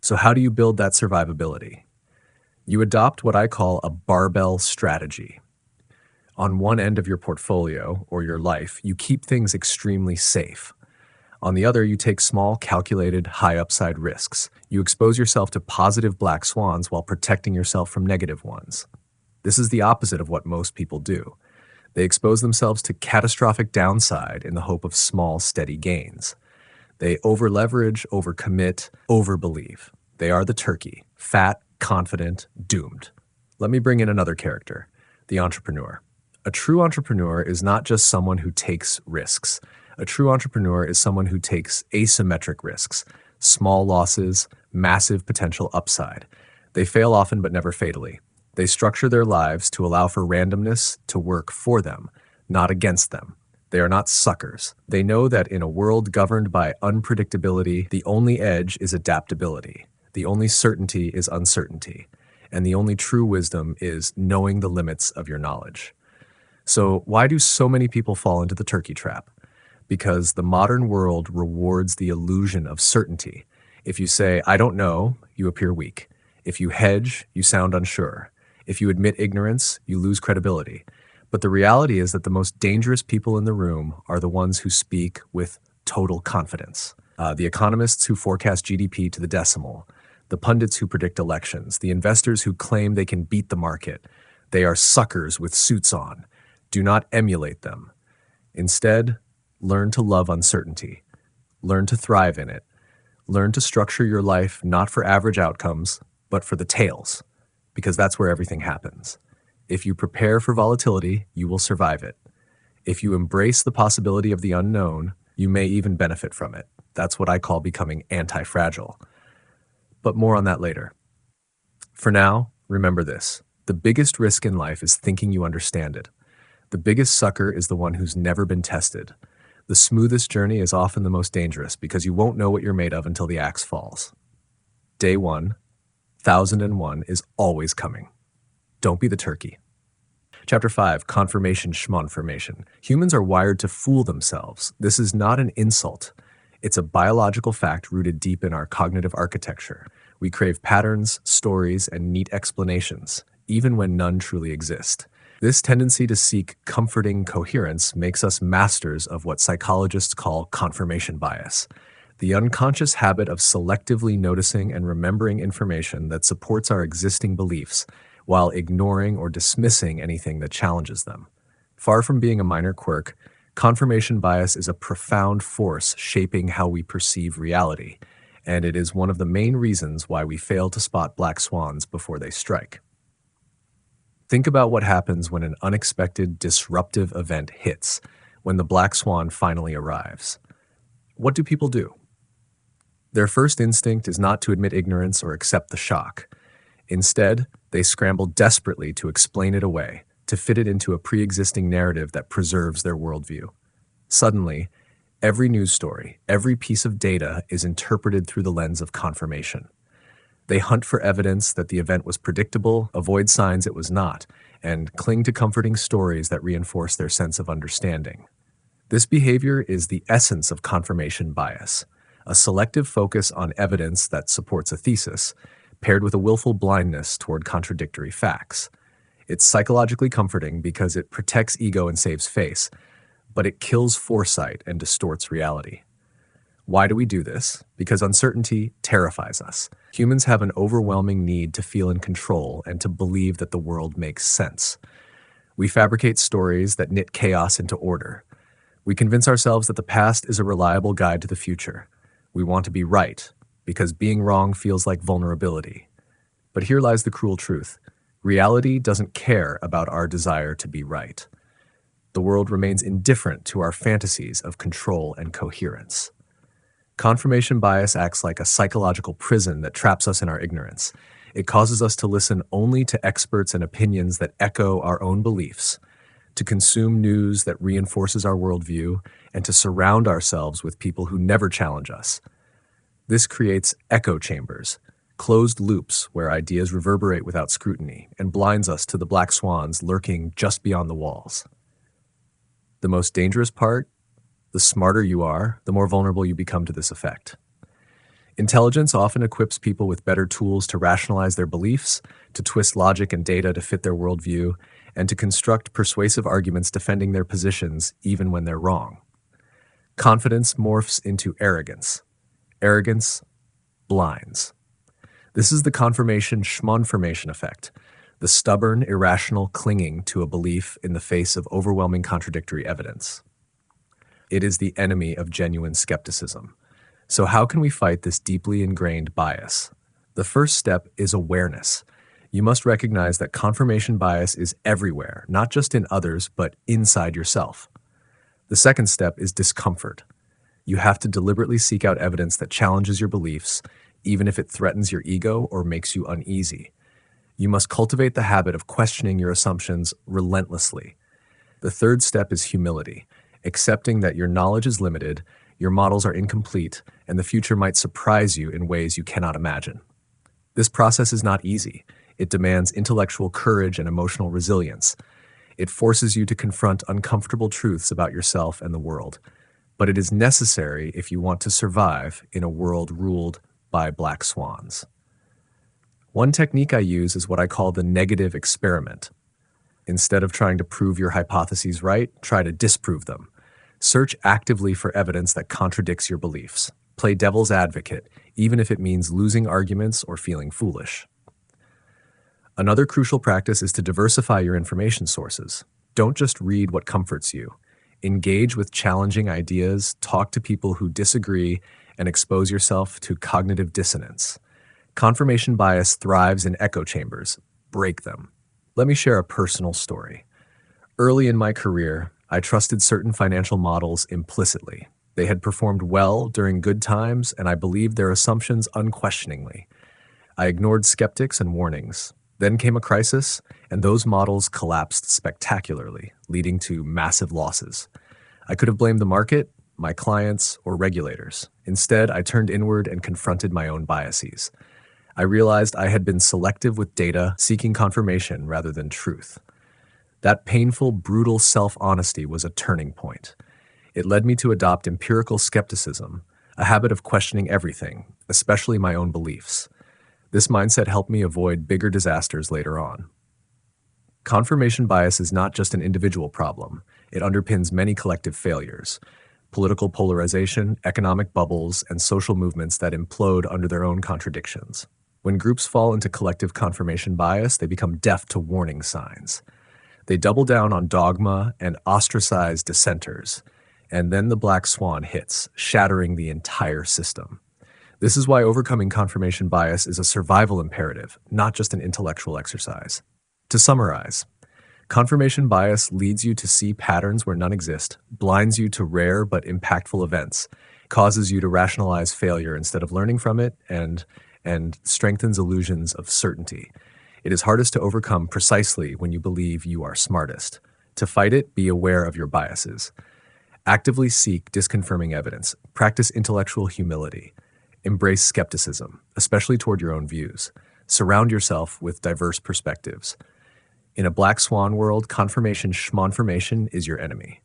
So how do you build that survivability? You adopt what I call a barbell strategy. On one end of your portfolio or your life, you keep things extremely safe. On the other, you take small, calculated, high-upside risks. You expose yourself to positive black swans while protecting yourself from negative ones. This is the opposite of what most people do. They expose themselves to catastrophic downside in the hope of small, steady gains. They over-leverage, over-commit, over-believe. They are the turkey, fat, confident, doomed. Let me bring in another character, the entrepreneur. A true entrepreneur is not just someone who takes risks. A true entrepreneur is someone who takes asymmetric risks, small losses, massive potential upside. They fail often but never fatally. They structure their lives to allow for randomness to work for them, not against them. They are not suckers. They know that in a world governed by unpredictability, the only edge is adaptability. The only certainty is uncertainty. And the only true wisdom is knowing the limits of your knowledge. So, why do so many people fall into the turkey trap? Because the modern world rewards the illusion of certainty. If you say, I don't know, you appear weak. If you hedge, you sound unsure. If you admit ignorance, you lose credibility. But the reality is that the most dangerous people in the room are the ones who speak with total confidence. The economists who forecast GDP to the decimal, the pundits who predict elections, the investors who claim they can beat the market. They are suckers with suits on. Do not emulate them. Instead, learn to love uncertainty. Learn to thrive in it. Learn to structure your life not for average outcomes, but for the tails, because that's where everything happens. If you prepare for volatility, you will survive it. If you embrace the possibility of the unknown, you may even benefit from it. That's what I call becoming anti-fragile. But more on that later. For now, remember this. The biggest risk in life is thinking you understand it. The biggest sucker is the one who's never been tested. The smoothest journey is often the most dangerous because you won't know what you're made of until the axe falls. Day 1, 1001 is always coming. Don't be the turkey. Chapter 5, Confirmation Schmonformation. Humans are wired to fool themselves. This is not an insult. It's a biological fact rooted deep in our cognitive architecture. We crave patterns, stories, and neat explanations, even when none truly exist. This tendency to seek comforting coherence makes us masters of what psychologists call confirmation bias, the unconscious habit of selectively noticing and remembering information that supports our existing beliefs, while ignoring or dismissing anything that challenges them. Far from being a minor quirk, confirmation bias is a profound force shaping how we perceive reality, and it is one of the main reasons why we fail to spot black swans before they strike. Think about what happens when an unexpected, disruptive event hits, when the black swan finally arrives. What do people do? Their first instinct is not to admit ignorance or accept the shock. Instead, they scramble desperately to explain it away, to fit it into a pre-existing narrative that preserves their worldview. Suddenly, every news story, every piece of data is interpreted through the lens of confirmation. They hunt for evidence that the event was predictable, avoid signs it was not, and cling to comforting stories that reinforce their sense of understanding. This behavior is the essence of confirmation bias, a selective focus on evidence that supports a thesis, paired with a willful blindness toward contradictory facts. It's psychologically comforting because it protects ego and saves face, but it kills foresight and distorts reality. Why do we do this? Because uncertainty terrifies us. Humans have an overwhelming need to feel in control and to believe that the world makes sense. We fabricate stories that knit chaos into order. We convince ourselves that the past is a reliable guide to the future. We want to be right, because being wrong feels like vulnerability. But here lies the cruel truth. Reality doesn't care about our desire to be right. The world remains indifferent to our fantasies of control and coherence. Confirmation bias acts like a psychological prison that traps us in our ignorance. It causes us to listen only to experts and opinions that echo our own beliefs, to consume news that reinforces our worldview, and to surround ourselves with people who never challenge us. This creates echo chambers, closed loops where ideas reverberate without scrutiny, and blinds us to the black swans lurking just beyond the walls. The most dangerous part? The smarter you are, the more vulnerable you become to this effect. Intelligence often equips people with better tools to rationalize their beliefs, to twist logic and data to fit their worldview, and to construct persuasive arguments defending their positions even when they're wrong. Confidence morphs into arrogance. Arrogance blinds. This is the confirmation schmonformation effect, the stubborn, irrational clinging to a belief in the face of overwhelming contradictory evidence. It is the enemy of genuine skepticism. So how can we fight this deeply ingrained bias? The first step is awareness. You must recognize that confirmation bias is everywhere, not just in others, but inside yourself. The second step is discomfort. You have to deliberately seek out evidence that challenges your beliefs, even if it threatens your ego or makes you uneasy. You must cultivate the habit of questioning your assumptions relentlessly. The third step is humility, accepting that your knowledge is limited, your models are incomplete, and the future might surprise you in ways you cannot imagine. This process is not easy. It demands intellectual courage and emotional resilience. It forces you to confront uncomfortable truths about yourself and the world. But it is necessary if you want to survive in a world ruled by black swans. One technique I use is what I call the negative experiment. Instead of trying to prove your hypotheses right, try to disprove them. Search actively for evidence that contradicts your beliefs. Play devil's advocate, even if it means losing arguments or feeling foolish. Another crucial practice is to diversify your information sources. Don't just read what comforts you. Engage with challenging ideas, talk to people who disagree, and expose yourself to cognitive dissonance. Confirmation bias thrives in echo chambers. Break them. Let me share a personal story. Early in my career, I trusted certain financial models implicitly. They had performed well during good times, and I believed their assumptions unquestioningly. I ignored skeptics and warnings. Then came a crisis, and those models collapsed spectacularly, leading to massive losses. I could have blamed the market, my clients, or regulators. Instead, I turned inward and confronted my own biases. I realized I had been selective with data, seeking confirmation rather than truth. That painful, brutal self-honesty was a turning point. It led me to adopt empirical skepticism, a habit of questioning everything, especially my own beliefs. This mindset helped me avoid bigger disasters later on. Confirmation bias is not just an individual problem. It underpins many collective failures: political polarization, economic bubbles, and social movements that implode under their own contradictions. When groups fall into collective confirmation bias, they become deaf to warning signs. They double down on dogma and ostracize dissenters, and then the black swan hits, shattering the entire system. This is why overcoming confirmation bias is a survival imperative, not just an intellectual exercise. To summarize, confirmation bias leads you to see patterns where none exist, blinds you to rare but impactful events, causes you to rationalize failure instead of learning from it, and strengthens illusions of certainty. It is hardest to overcome precisely when you believe you are smartest. To fight it, be aware of your biases. Actively seek disconfirming evidence. Practice intellectual humility. Embrace skepticism, especially toward your own views. Surround yourself with diverse perspectives. In a black swan world, confirmation schmonformation is your enemy.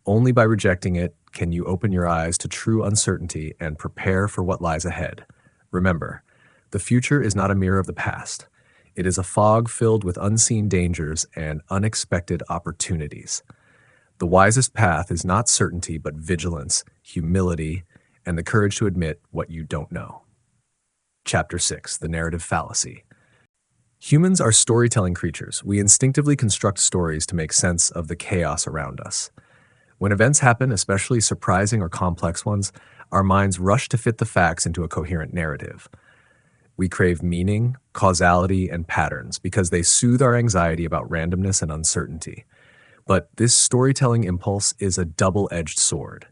Only by rejecting it can you open your eyes to true uncertainty and prepare for what lies ahead. Remember, the future is not a mirror of the past. It is a fog filled with unseen dangers and unexpected opportunities. The wisest path is not certainty, but vigilance, humility, and the courage to admit what you don't know. Chapter 6, The Narrative Fallacy. Humans are storytelling creatures. We instinctively construct stories to make sense of the chaos around us. When events happen, especially surprising or complex ones, our minds rush to fit the facts into a coherent narrative. We crave meaning, causality, and patterns because they soothe our anxiety about randomness and uncertainty. But this storytelling impulse is a double-edged sword.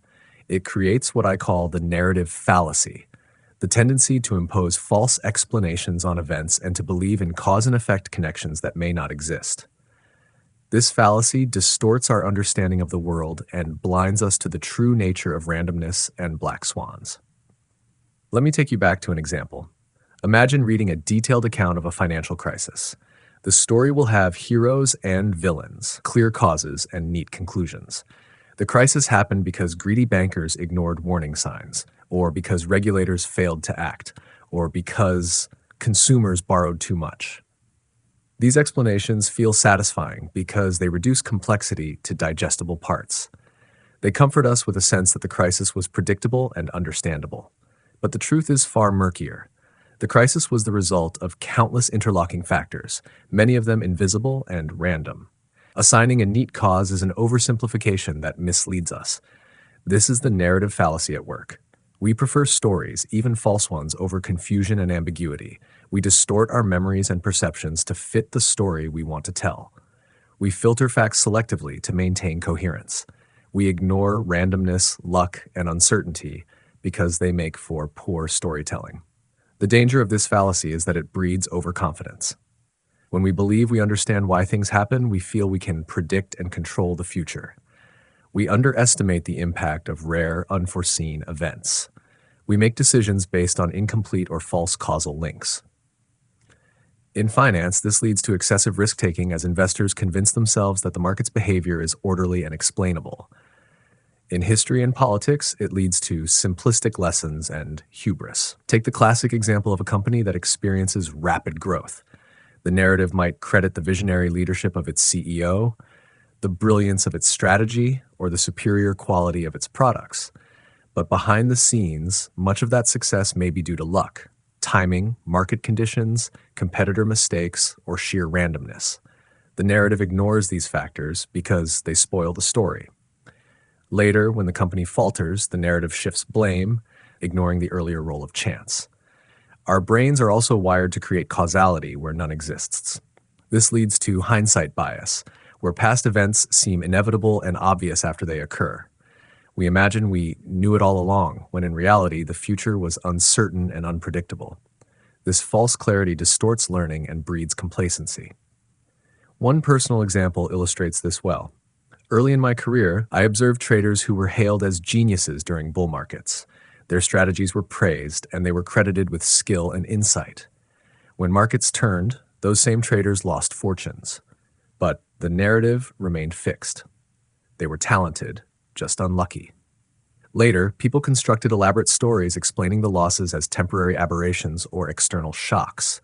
It creates what I call the narrative fallacy, the tendency to impose false explanations on events and to believe in cause and effect connections that may not exist. This fallacy distorts our understanding of the world and blinds us to the true nature of randomness and black swans. Let me take you back to an example. Imagine reading a detailed account of a financial crisis. The story will have heroes and villains, clear causes, and neat conclusions. The crisis happened because greedy bankers ignored warning signs, or because regulators failed to act, or because consumers borrowed too much. These explanations feel satisfying because they reduce complexity to digestible parts. They comfort us with a sense that the crisis was predictable and understandable. But the truth is far murkier. The crisis was the result of countless interlocking factors, many of them invisible and random. Assigning a neat cause is an oversimplification that misleads us. This is the narrative fallacy at work. We prefer stories, even false ones, over confusion and ambiguity. We distort our memories and perceptions to fit the story we want to tell. We filter facts selectively to maintain coherence. We ignore randomness, luck, and uncertainty because they make for poor storytelling. The danger of this fallacy is that it breeds overconfidence. When we believe we understand why things happen, we feel we can predict and control the future. We underestimate the impact of rare, unforeseen events. We make decisions based on incomplete or false causal links. In finance, this leads to excessive risk-taking as investors convince themselves that the market's behavior is orderly and explainable. In history and politics, it leads to simplistic lessons and hubris. Take the classic example of a company that experiences rapid growth. The narrative might credit the visionary leadership of its CEO, the brilliance of its strategy, or the superior quality of its products. But behind the scenes, much of that success may be due to luck, timing, market conditions, competitor mistakes, or sheer randomness. The narrative ignores these factors because they spoil the story. Later, when the company falters, the narrative shifts blame, ignoring the earlier role of chance. Our brains are also wired to create causality where none exists. This leads to hindsight bias, where past events seem inevitable and obvious after they occur. We imagine we knew it all along, when in reality, the future was uncertain and unpredictable. This false clarity distorts learning and breeds complacency. One personal example illustrates this well. Early in my career, I observed traders who were hailed as geniuses during bull markets. Their strategies were praised, and they were credited with skill and insight. When markets turned, those same traders lost fortunes. But the narrative remained fixed. They were talented, just unlucky. Later, people constructed elaborate stories explaining the losses as temporary aberrations or external shocks.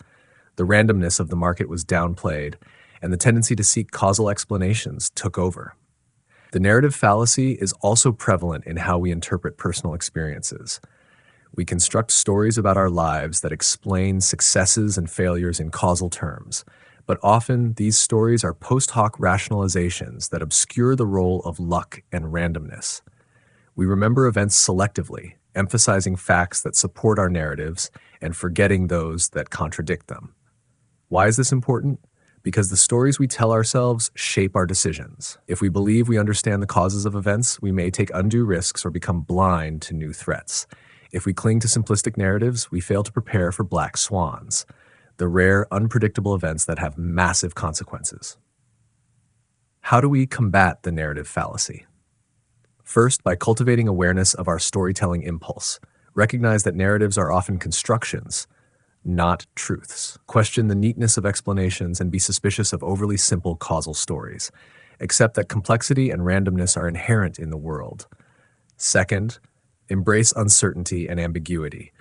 The randomness of the market was downplayed, and the tendency to seek causal explanations took over. The narrative fallacy is also prevalent in how we interpret personal experiences. We construct stories about our lives that explain successes and failures in causal terms, but often these stories are post hoc rationalizations that obscure the role of luck and randomness. We remember events selectively, emphasizing facts that support our narratives and forgetting those that contradict them. Why is this important? Because the stories we tell ourselves shape our decisions. If we believe we understand the causes of events, we may take undue risks or become blind to new threats. If we cling to simplistic narratives, we fail to prepare for Black Swans, the rare, unpredictable events that have massive consequences. How do we combat the narrative fallacy? First, by cultivating awareness of our storytelling impulse. Recognize that narratives are often constructions, not truths. Question the neatness of explanations and be suspicious of overly simple causal stories. Accept that complexity and randomness are inherent in the world. Second, embrace uncertainty and ambiguity.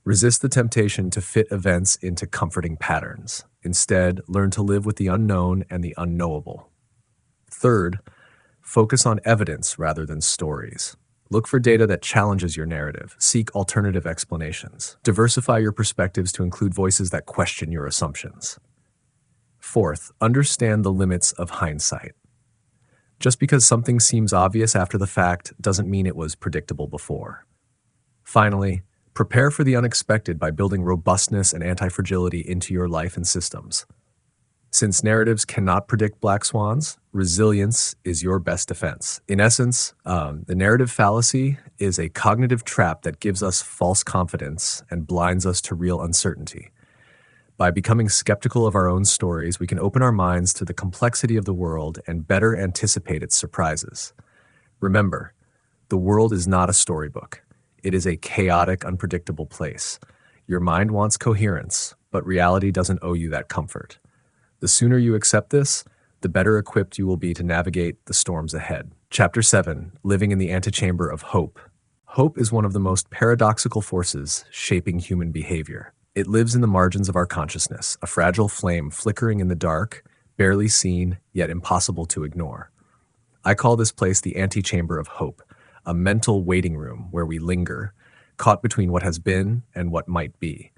Resist the temptation to fit events into comforting patterns. Instead, learn to live with the unknown and the unknowable. Third, focus on evidence rather than stories. Look for data that challenges your narrative. Seek alternative explanations. Diversify your perspectives to include voices that question your assumptions. Fourth, understand the limits of hindsight. Just because something seems obvious after the fact doesn't mean it was predictable before. Finally, prepare for the unexpected by building robustness and anti-fragility into your life and systems. Since narratives cannot predict black swans, resilience is your best defense. In essence, the narrative fallacy is a cognitive trap that gives us false confidence and blinds us to real uncertainty. By becoming skeptical of our own stories, we can open our minds to the complexity of the world and better anticipate its surprises. Remember, the world is not a storybook. It is a chaotic, unpredictable place. Your mind wants coherence, but reality doesn't owe you that comfort. The sooner you accept this, the better equipped you will be to navigate the storms ahead. Chapter 7, Living in the Antechamber of Hope. Hope is one of the most paradoxical forces shaping human behavior. It lives in the margins of our consciousness, a fragile flame flickering in the dark, barely seen, yet impossible to ignore. I call this place the antechamber of hope, a mental waiting room where we linger, caught between what has been and what might be.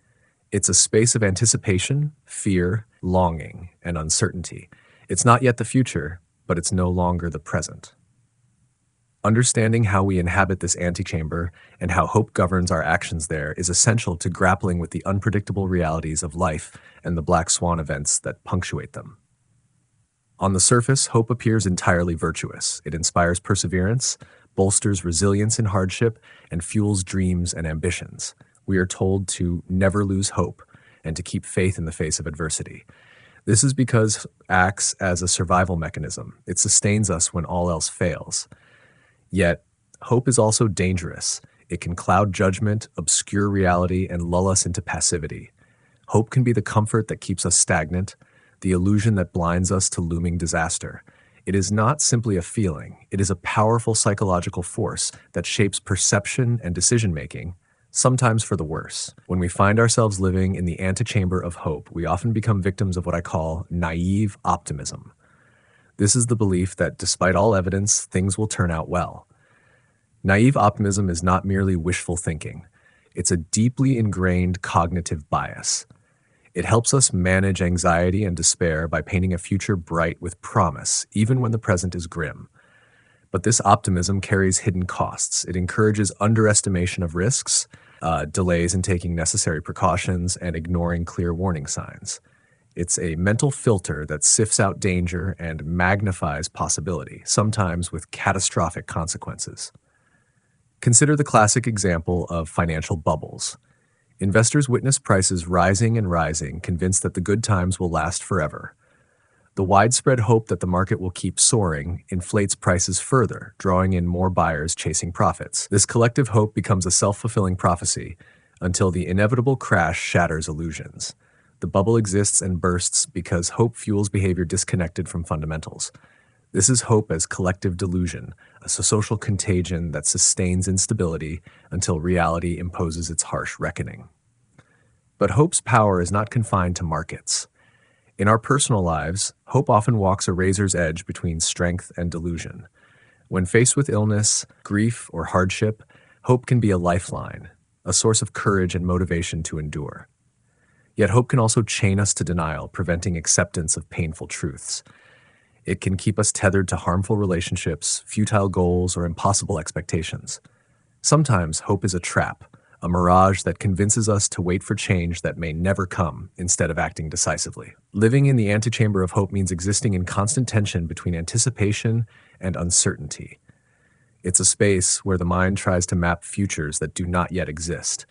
It's a space of anticipation, fear, longing, and uncertainty. It's not yet the future, but it's no longer the present. Understanding how we inhabit this antechamber and how hope governs our actions there is essential to grappling with the unpredictable realities of life and the Black Swan events that punctuate them. On the surface, hope appears entirely virtuous. It inspires perseverance, bolsters resilience in hardship, and fuels dreams and ambitions. We are told to never lose hope and to keep faith in the face of adversity. This is because it acts as a survival mechanism. It sustains us when all else fails. Yet, hope is also dangerous. It can cloud judgment, obscure reality, and lull us into passivity. Hope can be the comfort that keeps us stagnant, the illusion that blinds us to looming disaster. It is not simply a feeling. It is a powerful psychological force that shapes perception and decision-making, sometimes for the worse. When we find ourselves living in the antechamber of hope, we often become victims of what I call naive optimism. This is the belief that despite all evidence, things will turn out well. Naive optimism is not merely wishful thinking. It's a deeply ingrained cognitive bias. It helps us manage anxiety and despair by painting a future bright with promise, even when the present is grim. But this optimism carries hidden costs. It encourages underestimation of risks, delays in taking necessary precautions, and ignoring clear warning signs. It's a mental filter that sifts out danger and magnifies possibility, sometimes with catastrophic consequences. Consider the classic example of financial bubbles. Investors witness prices rising and rising, convinced that the good times will last forever. The widespread hope that the market will keep soaring inflates prices further, drawing in more buyers chasing profits. This collective hope becomes a self-fulfilling prophecy until the inevitable crash shatters illusions. The bubble exists and bursts because hope fuels behavior disconnected from fundamentals. This is hope as collective delusion, a social contagion that sustains instability until reality imposes its harsh reckoning. But hope's power is not confined to markets. In our personal lives, hope often walks a razor's edge between strength and delusion. When faced with illness, grief, or hardship, hope can be a lifeline, a source of courage and motivation to endure. Yet hope can also chain us to denial, preventing acceptance of painful truths. It can keep us tethered to harmful relationships, futile goals, or impossible expectations. Sometimes hope is a trap, a mirage that convinces us to wait for change that may never come instead of acting decisively. Living in the antechamber of hope means existing in constant tension between anticipation and uncertainty. It's a space where the mind tries to map futures that do not yet exist.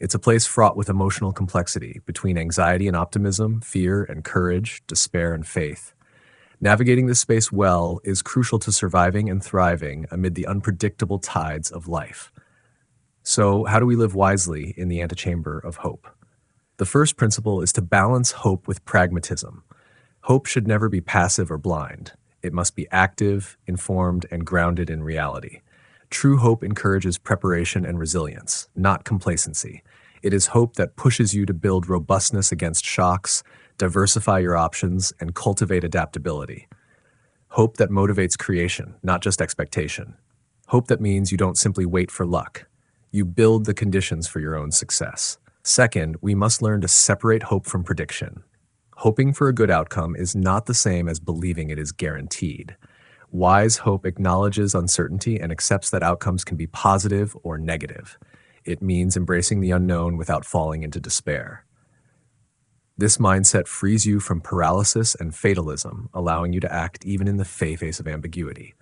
It's a place fraught with emotional complexity between anxiety and optimism, fear and courage, despair and faith. Navigating this space well is crucial to surviving and thriving amid the unpredictable tides of life. So, how do we live wisely in the antechamber of hope? The first principle is to balance hope with pragmatism. Hope should never be passive or blind. It must be active, informed, and grounded in reality. True hope encourages preparation and resilience, not complacency. It is hope that pushes you to build robustness against shocks, diversify your options, and cultivate adaptability. Hope that motivates creation, not just expectation. Hope that means you don't simply wait for luck. You build the conditions for your own success. Second, we must learn to separate hope from prediction. Hoping for a good outcome is not the same as believing it is guaranteed. Wise hope acknowledges uncertainty and accepts that outcomes can be positive or negative. It means embracing the unknown without falling into despair. This mindset frees you from paralysis and fatalism, allowing you to act even in the face of ambiguity.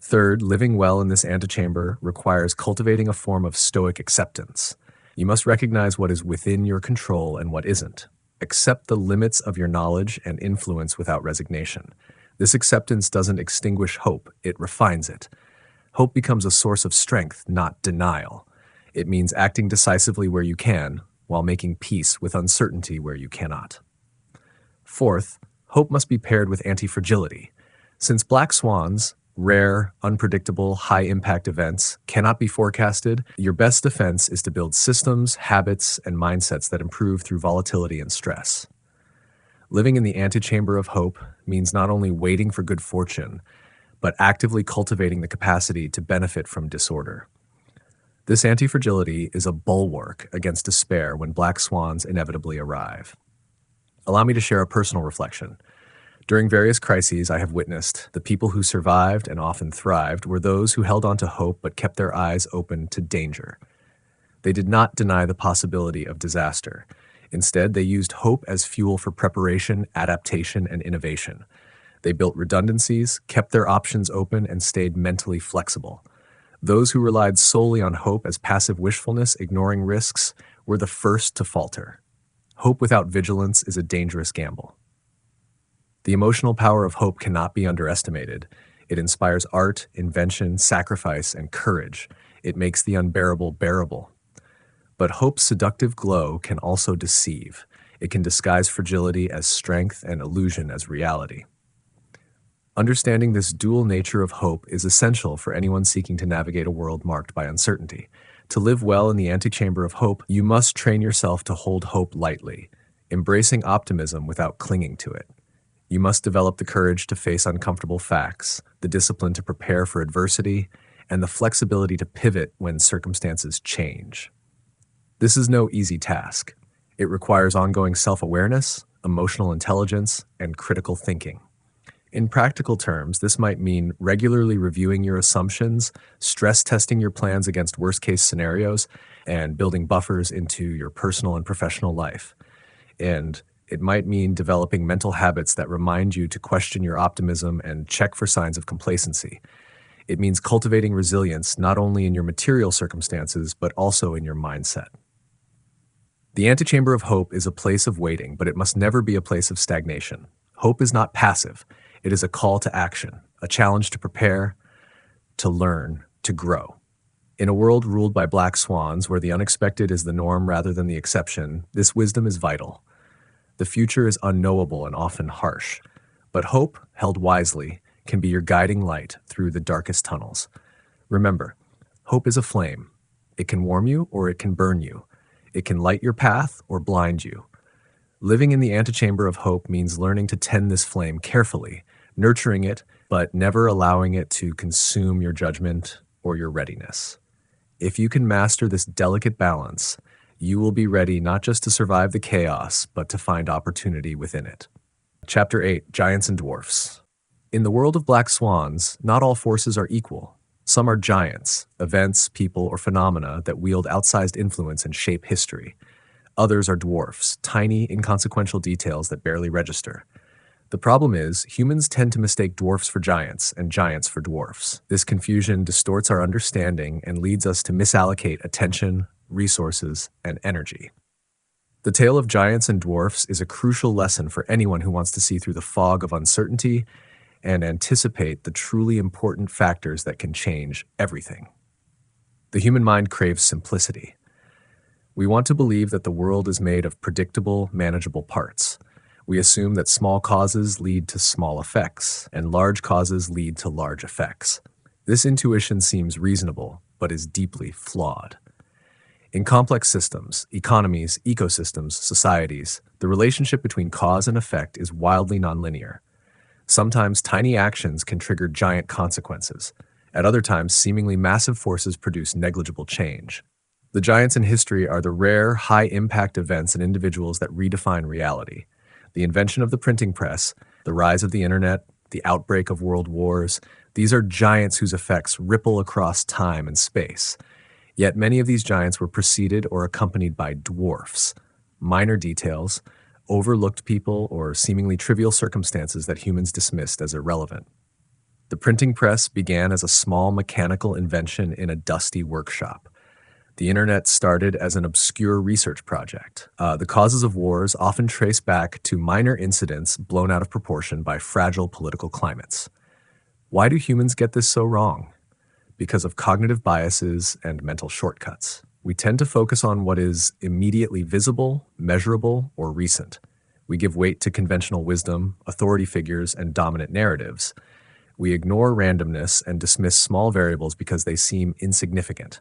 Third, living well in this antechamber requires cultivating a form of stoic acceptance. You must recognize what is within your control and what isn't. Accept the limits of your knowledge and influence without resignation. This acceptance doesn't extinguish hope, it refines it. Hope becomes a source of strength, not denial. It means acting decisively where you can, while making peace with uncertainty where you cannot. Fourth, hope must be paired with anti-fragility. Since black swans, rare, unpredictable, high-impact events, cannot be forecasted, your best defense is to build systems, habits, and mindsets that improve through volatility and stress. Living in the antechamber of hope means not only waiting for good fortune, but actively cultivating the capacity to benefit from disorder. This anti-fragility is a bulwark against despair when black swans inevitably arrive. Allow me to share a personal reflection. During various crises I have witnessed, the people who survived and often thrived were those who held on to hope but kept their eyes open to danger. They did not deny the possibility of disaster. Instead, they used hope as fuel for preparation, adaptation, and innovation. They built redundancies, kept their options open, and stayed mentally flexible. Those who relied solely on hope as passive wishfulness, ignoring risks, were the first to falter. Hope without vigilance is a dangerous gamble. The emotional power of hope cannot be underestimated. It inspires art, invention, sacrifice, and courage. It makes the unbearable bearable. But hope's seductive glow can also deceive. It can disguise fragility as strength and illusion as reality. Understanding this dual nature of hope is essential for anyone seeking to navigate a world marked by uncertainty. To live well in the antechamber of hope, you must train yourself to hold hope lightly, embracing optimism without clinging to it. You must develop the courage to face uncomfortable facts, the discipline to prepare for adversity, and the flexibility to pivot when circumstances change. This is no easy task. It requires ongoing self-awareness, emotional intelligence, and critical thinking. In practical terms, this might mean regularly reviewing your assumptions, stress testing your plans against worst-case scenarios, and building buffers into your personal and professional life. And it might mean developing mental habits that remind you to question your optimism and check for signs of complacency. It means cultivating resilience not only in your material circumstances, but also in your mindset. The antechamber of hope is a place of waiting, but it must never be a place of stagnation. Hope is not passive. It is a call to action, a challenge to prepare, to learn, to grow. In a world ruled by black swans, where the unexpected is the norm rather than the exception, this wisdom is vital. The future is unknowable and often harsh, but hope, held wisely, can be your guiding light through the darkest tunnels. Remember, hope is a flame. It can warm you or it can burn you. It can light your path or blind you. Living in the antechamber of hope means learning to tend this flame carefully, nurturing it, but never allowing it to consume your judgment or your readiness. If you can master this delicate balance, you will be ready not just to survive the chaos, but to find opportunity within it. Chapter 8, Giants and Dwarfs. In the world of black swans, not all forces are equal. Some are giants, events, people, or phenomena that wield outsized influence and shape history. Others are dwarfs, tiny, inconsequential details that barely register. The problem is, humans tend to mistake dwarfs for giants and giants for dwarfs. This confusion distorts our understanding and leads us to misallocate attention, resources, and energy. The tale of giants and dwarfs is a crucial lesson for anyone who wants to see through the fog of uncertainty and anticipate the truly important factors that can change everything. The human mind craves simplicity. We want to believe that the world is made of predictable, manageable parts. We assume that small causes lead to small effects, and large causes lead to large effects. This intuition seems reasonable, but is deeply flawed. In complex systems, economies, ecosystems, societies, the relationship between cause and effect is wildly nonlinear. Sometimes tiny actions can trigger giant consequences. At other times, seemingly massive forces produce negligible change. The giants in history are the rare, high-impact events and individuals that redefine reality. The invention of the printing press, the rise of the internet, the outbreak of world wars, these are giants whose effects ripple across time and space. Yet many of these giants were preceded or accompanied by dwarfs, minor details, overlooked people, or seemingly trivial circumstances that humans dismissed as irrelevant. The printing press began as a small mechanical invention in a dusty workshop. The internet started as an obscure research project. The causes of wars often trace back to minor incidents blown out of proportion by fragile political climates. Why do humans get this so wrong? Because of cognitive biases and mental shortcuts. We tend to focus on what is immediately visible, measurable, or recent. We give weight to conventional wisdom, authority figures, and dominant narratives. We ignore randomness and dismiss small variables because they seem insignificant.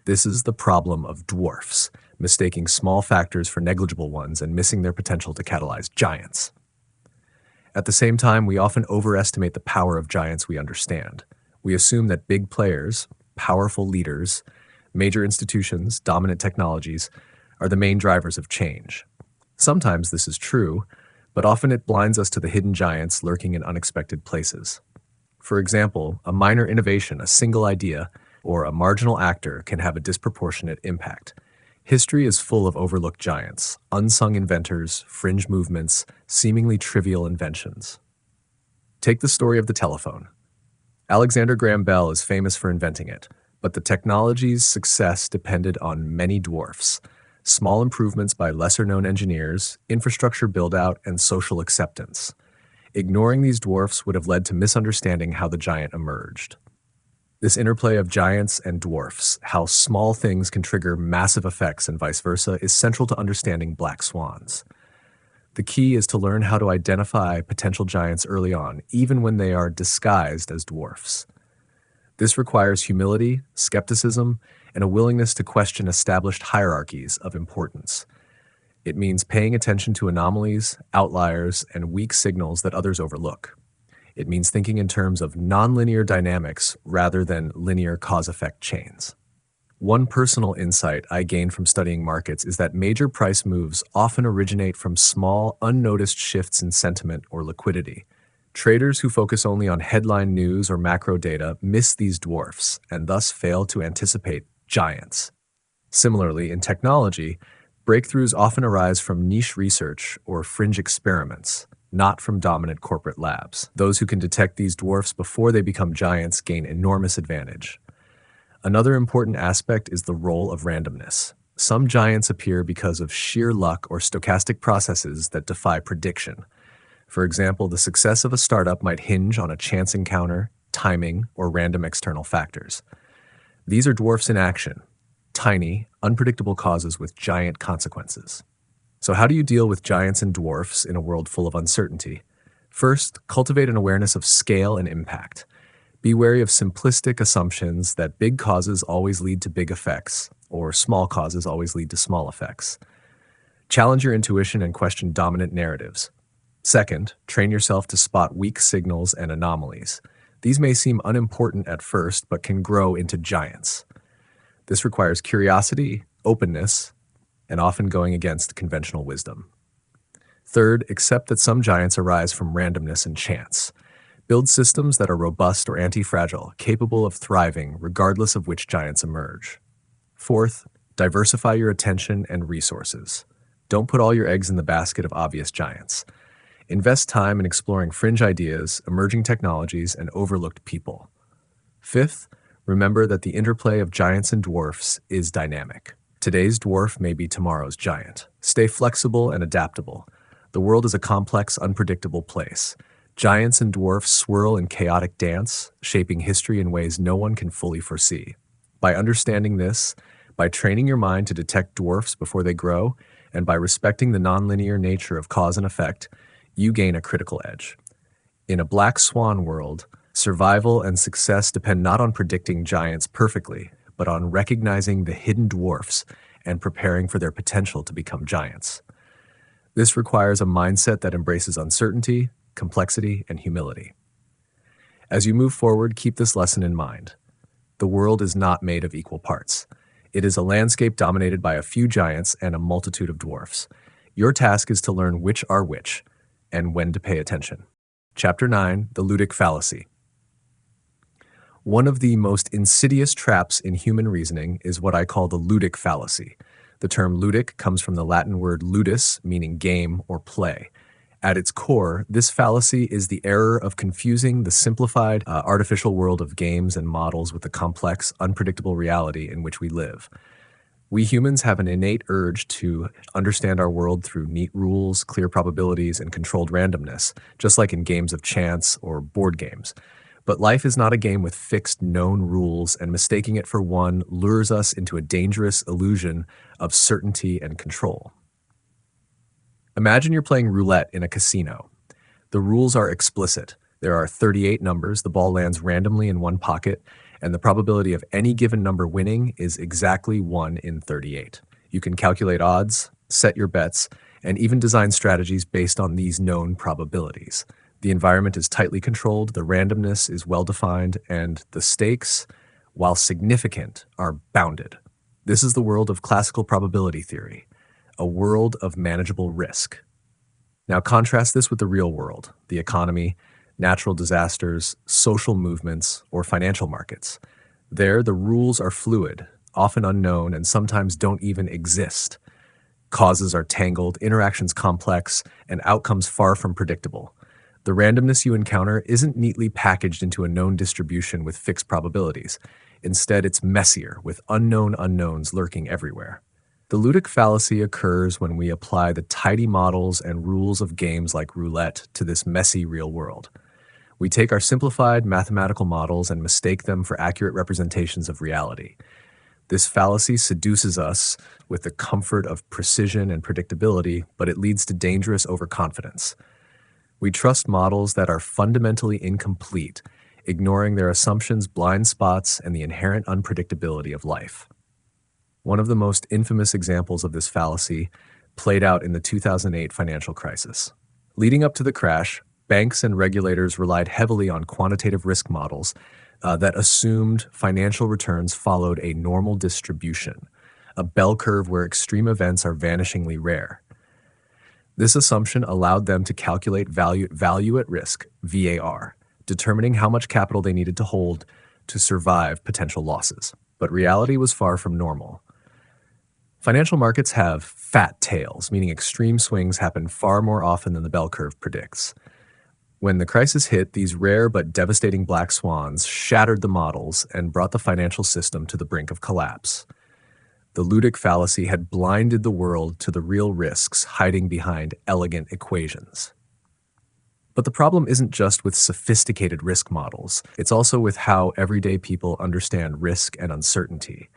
This is the problem of dwarfs, mistaking small factors for negligible ones and missing their potential to catalyze giants. At the same time, we often overestimate the power of giants we understand. We assume that big players, powerful leaders, major institutions, dominant technologies are the main drivers of change. Sometimes this is true, but often it blinds us to the hidden giants lurking in unexpected places. For example, a minor innovation, a single idea, or a marginal actor can have a disproportionate impact. History is full of overlooked giants, unsung inventors, fringe movements, seemingly trivial inventions. Take the story of the telephone. Alexander Graham Bell is famous for inventing it, but the technology's success depended on many dwarfs, small improvements by lesser-known engineers, infrastructure build-out, and social acceptance. Ignoring these dwarfs would have led to misunderstanding how the giant emerged. This interplay of giants and dwarfs, how small things can trigger massive effects and vice versa, is central to understanding black swans. The key is to learn how to identify potential giants early on, even when they are disguised as dwarfs. This requires humility, skepticism, and a willingness to question established hierarchies of importance. It means paying attention to anomalies, outliers, and weak signals that others overlook. It means thinking in terms of nonlinear dynamics rather than linear cause-effect chains. One personal insight I gained from studying markets is that major price moves often originate from small, unnoticed shifts in sentiment or liquidity. Traders who focus only on headline news or macro data miss these dwarfs and thus fail to anticipate giants. Similarly, in technology, breakthroughs often arise from niche research or fringe experiments, not from dominant corporate labs. Those who can detect these dwarfs before they become giants gain enormous advantage. Another important aspect is the role of randomness. Some giants appear because of sheer luck or stochastic processes that defy prediction. For example, the success of a startup might hinge on a chance encounter, timing, or random external factors. These are dwarfs in action, tiny, unpredictable causes with giant consequences. So how do you deal with giants and dwarfs in a world full of uncertainty? First, cultivate an awareness of scale and impact. Be wary of simplistic assumptions that big causes always lead to big effects, or small causes always lead to small effects. Challenge your intuition and question dominant narratives. Second, train yourself to spot weak signals and anomalies. These may seem unimportant at first, but can grow into giants. This requires curiosity, openness, and often going against conventional wisdom. Third, accept that some giants arise from randomness and chance. Build systems that are robust or anti-fragile, capable of thriving regardless of which giants emerge. Fourth, diversify your attention and resources. Don't put all your eggs in the basket of obvious giants. Invest time in exploring fringe ideas, emerging technologies, and overlooked people. Fifth, remember that the interplay of giants and dwarfs is dynamic. Today's dwarf may be tomorrow's giant. Stay flexible and adaptable. The world is a complex, unpredictable place. Giants and dwarfs swirl in chaotic dance, shaping history in ways no one can fully foresee. By understanding this, by training your mind to detect dwarfs before they grow, and by respecting the nonlinear nature of cause and effect, you gain a critical edge. In a black swan world, survival and success depend not on predicting giants perfectly, but on recognizing the hidden dwarfs and preparing for their potential to become giants. This requires a mindset that embraces uncertainty, complexity, and humility. As you move forward, keep this lesson in mind. The world is not made of equal parts. It is a landscape dominated by a few giants and a multitude of dwarfs. Your task is to learn which are which and when to pay attention. Chapter 9, The Ludic Fallacy. One of the most insidious traps in human reasoning is what I call the ludic fallacy. The term ludic comes from the Latin word ludus, meaning game or play. At its core, this fallacy is the error of confusing the simplified, artificial world of games and models with the complex, unpredictable reality in which we live. We humans have an innate urge to understand our world through neat rules, clear probabilities, and controlled randomness, just like in games of chance or board games. But life is not a game with fixed, known rules, and mistaking it for one lures us into a dangerous illusion of certainty and control. Imagine you're playing roulette in a casino. The rules are explicit. There are 38 numbers, the ball lands randomly in one pocket, and the probability of any given number winning is exactly 1 in 38. You can calculate odds, set your bets, and even design strategies based on these known probabilities. The environment is tightly controlled, the randomness is well-defined, and the stakes, while significant, are bounded. This is the world of classical probability theory, a world of manageable risk. Now, contrast this with the real world, the economy, natural disasters, social movements, or financial markets. There, the rules are fluid, often unknown, and sometimes don't even exist. Causes are tangled, interactions complex, and outcomes far from predictable. The randomness you encounter isn't neatly packaged into a known distribution with fixed probabilities. Instead, it's messier, with unknown unknowns lurking everywhere. The ludic fallacy occurs when we apply the tidy models and rules of games like roulette to this messy real world. We take our simplified mathematical models and mistake them for accurate representations of reality. This fallacy seduces us with the comfort of precision and predictability, but it leads to dangerous overconfidence. We trust models that are fundamentally incomplete, ignoring their assumptions, blind spots, and the inherent unpredictability of life. One of the most infamous examples of this fallacy played out in the 2008 financial crisis. Leading up to the crash, banks and regulators relied heavily on quantitative risk models that assumed financial returns followed a normal distribution, a bell curve where extreme events are vanishingly rare. This assumption allowed them to calculate value at risk, VAR, determining how much capital they needed to hold to survive potential losses. But reality was far from normal. Financial markets have fat tails, meaning extreme swings happen far more often than the bell curve predicts. When the crisis hit, these rare but devastating black swans shattered the models and brought the financial system to the brink of collapse. The ludic fallacy had blinded the world to the real risks hiding behind elegant equations. But the problem isn't just with sophisticated risk models, it's also with how everyday people understand risk and uncertainty.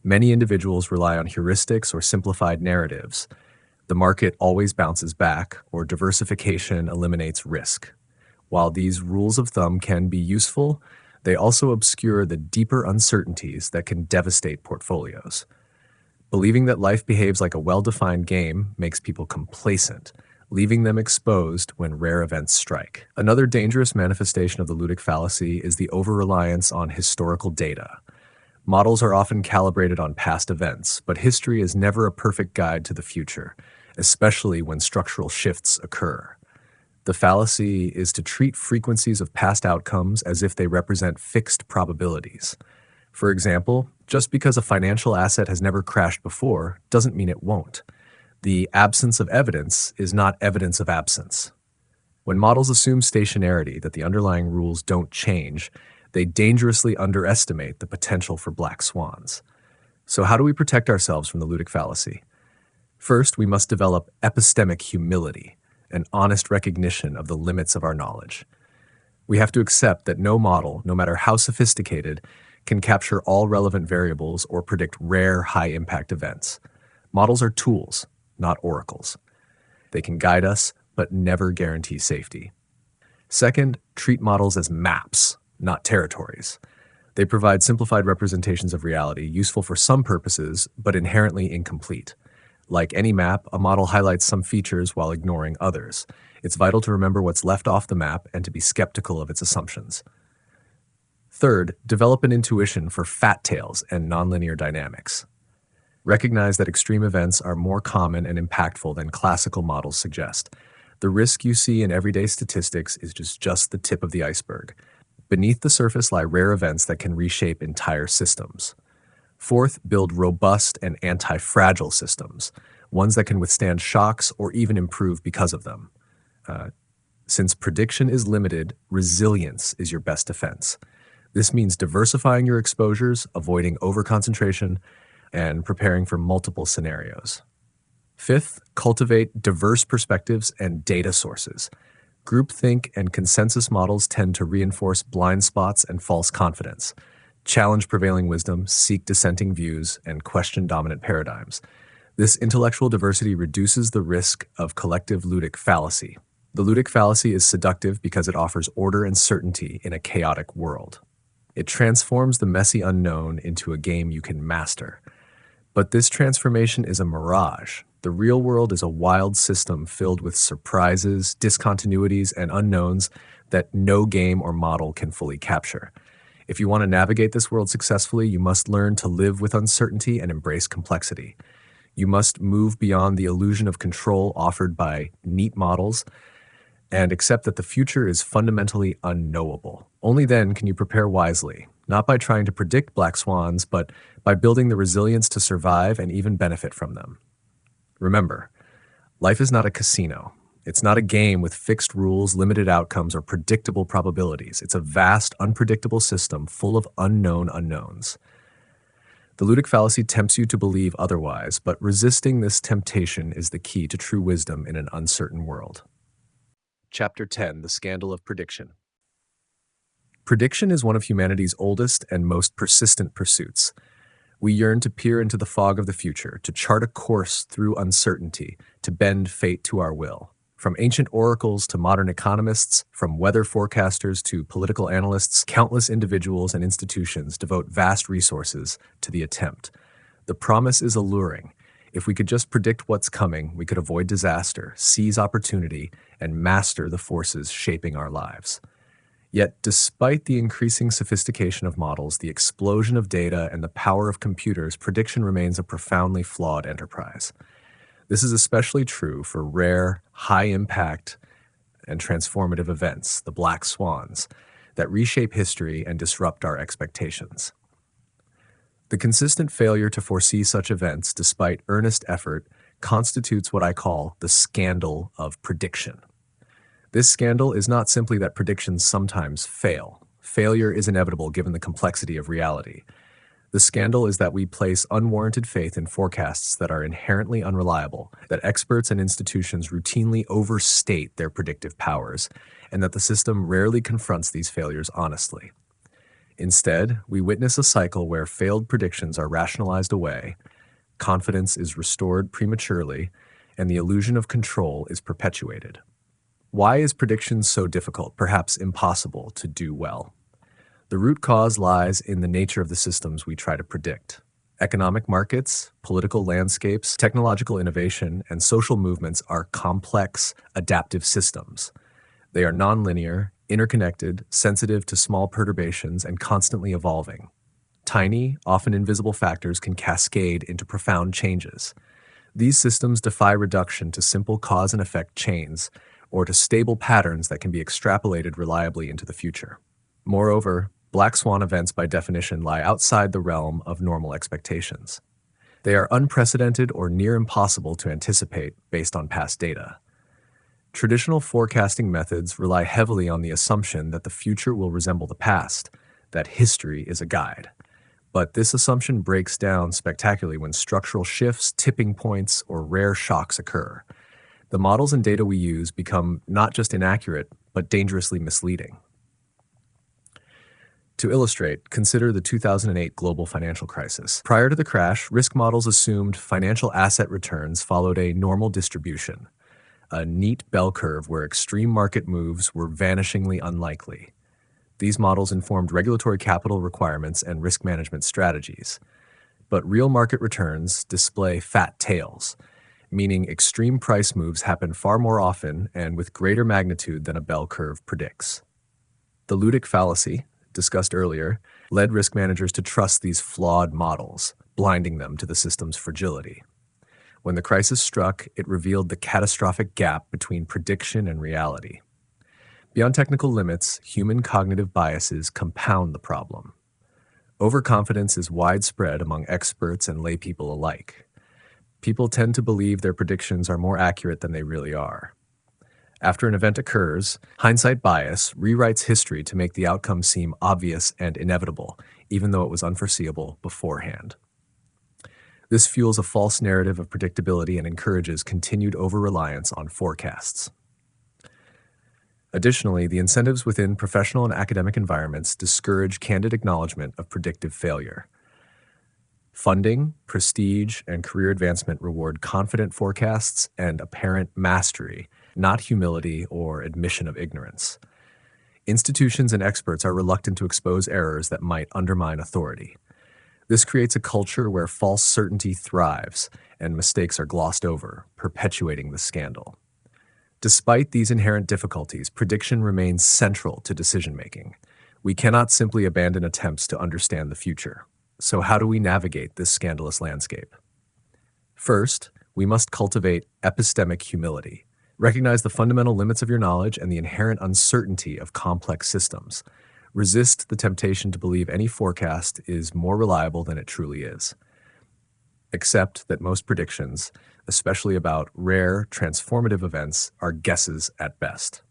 Many individuals rely on heuristics or simplified narratives. The market always bounces back, or diversification eliminates risk. While these rules of thumb can be useful, they also obscure the deeper uncertainties that can devastate portfolios. Believing that life behaves like a well-defined game makes people complacent, leaving them exposed when rare events strike. Another dangerous manifestation of the ludic fallacy is the over-reliance on historical data. Models are often calibrated on past events, but history is never a perfect guide to the future, especially when structural shifts occur. The fallacy is to treat frequencies of past outcomes as if they represent fixed probabilities. For example, just because a financial asset has never crashed before doesn't mean it won't. The absence of evidence is not evidence of absence. When models assume stationarity, that the underlying rules don't change, they dangerously underestimate the potential for black swans. So how do we protect ourselves from the ludic fallacy? First, we must develop epistemic humility, an honest recognition of the limits of our knowledge. We have to accept that no model, no matter how sophisticated, can capture all relevant variables or predict rare, high-impact events. Models are tools, not oracles. They can guide us, but never guarantee safety. Second, treat models as maps, not territories. They provide simplified representations of reality, useful for some purposes, but inherently incomplete. Like any map, a model highlights some features while ignoring others. It's vital to remember what's left off the map and to be skeptical of its assumptions. Third, develop an intuition for fat tails and nonlinear dynamics. Recognize that extreme events are more common and impactful than classical models suggest. The risk you see in everyday statistics is just the tip of the iceberg. Beneath the surface lie rare events that can reshape entire systems. Fourth, build robust and anti-fragile systems, ones that can withstand shocks or even improve because of them. Since prediction is limited, resilience is your best defense. This means diversifying your exposures, avoiding overconcentration, and preparing for multiple scenarios. Fifth, cultivate diverse perspectives and data sources. Groupthink and consensus models tend to reinforce blind spots and false confidence. Challenge prevailing wisdom, seek dissenting views, and question dominant paradigms. This intellectual diversity reduces the risk of collective ludic fallacy. The ludic fallacy is seductive because it offers order and certainty in a chaotic world. It transforms the messy unknown into a game you can master. But this transformation is a mirage. The real world is a wild system filled with surprises, discontinuities, and unknowns that no game or model can fully capture. If you want to navigate this world successfully, you must learn to live with uncertainty and embrace complexity. You must move beyond the illusion of control offered by neat models and accept that the future is fundamentally unknowable. Only then can you prepare wisely, not by trying to predict black swans, but by building the resilience to survive and even benefit from them. Remember, life is not a casino. It's not a game with fixed rules, limited outcomes, or predictable probabilities. It's a vast, unpredictable system full of unknown unknowns. The ludic fallacy tempts you to believe otherwise, but resisting this temptation is the key to true wisdom in an uncertain world. Chapter 10: The Scandal of Prediction. Prediction is one of humanity's oldest and most persistent pursuits. We yearn to peer into the fog of the future, to chart a course through uncertainty, to bend fate to our will. From ancient oracles to modern economists, from weather forecasters to political analysts, countless individuals and institutions devote vast resources to the attempt. The promise is alluring. If we could just predict what's coming, we could avoid disaster, seize opportunity, and master the forces shaping our lives. Yet, despite the increasing sophistication of models, the explosion of data, and the power of computers, prediction remains a profoundly flawed enterprise. This is especially true for rare, high-impact, and transformative events, the Black Swans, that reshape history and disrupt our expectations. The consistent failure to foresee such events, despite earnest effort, constitutes what I call the scandal of prediction. This scandal is not simply that predictions sometimes fail. Failure is inevitable given the complexity of reality. The scandal is that we place unwarranted faith in forecasts that are inherently unreliable, that experts and institutions routinely overstate their predictive powers, and that the system rarely confronts these failures honestly. Instead, we witness a cycle where failed predictions are rationalized away, confidence is restored prematurely, and the illusion of control is perpetuated. Why is prediction so difficult, perhaps impossible, to do well? The root cause lies in the nature of the systems we try to predict. Economic markets, political landscapes, technological innovation, and social movements are complex, adaptive systems. They are nonlinear, interconnected, sensitive to small perturbations, and constantly evolving. Tiny, often invisible factors can cascade into profound changes. These systems defy reduction to simple cause and effect chains, or to stable patterns that can be extrapolated reliably into the future. Moreover, Black Swan events by definition lie outside the realm of normal expectations. They are unprecedented or near impossible to anticipate based on past data. Traditional forecasting methods rely heavily on the assumption that the future will resemble the past, that history is a guide. But this assumption breaks down spectacularly when structural shifts, tipping points, or rare shocks occur. The models and data we use become not just inaccurate, but dangerously misleading. To illustrate, consider the 2008 global financial crisis. Prior to the crash, risk models assumed financial asset returns followed a normal distribution, a neat bell curve where extreme market moves were vanishingly unlikely. These models informed regulatory capital requirements and risk management strategies. But real market returns display fat tails, meaning extreme price moves happen far more often and with greater magnitude than a bell curve predicts. The ludic fallacy, discussed earlier, led risk managers to trust these flawed models, blinding them to the system's fragility. When the crisis struck, it revealed the catastrophic gap between prediction and reality. Beyond technical limits, human cognitive biases compound the problem. Overconfidence is widespread among experts and laypeople alike. People tend to believe their predictions are more accurate than they really are. After an event occurs, hindsight bias rewrites history to make the outcome seem obvious and inevitable, even though it was unforeseeable beforehand. This fuels a false narrative of predictability and encourages continued over-reliance on forecasts. Additionally, the incentives within professional and academic environments discourage candid acknowledgement of predictive failure. Funding, prestige, and career advancement reward confident forecasts and apparent mastery, not humility or admission of ignorance. Institutions and experts are reluctant to expose errors that might undermine authority. This creates a culture where false certainty thrives and mistakes are glossed over, perpetuating the scandal. Despite these inherent difficulties, prediction remains central to decision-making. We cannot simply abandon attempts to understand the future. So how do we navigate this scandalous landscape? First, we must cultivate epistemic humility. Recognize the fundamental limits of your knowledge and the inherent uncertainty of complex systems. Resist the temptation to believe any forecast is more reliable than it truly is. Accept that most predictions, especially about rare, transformative events, are guesses at best.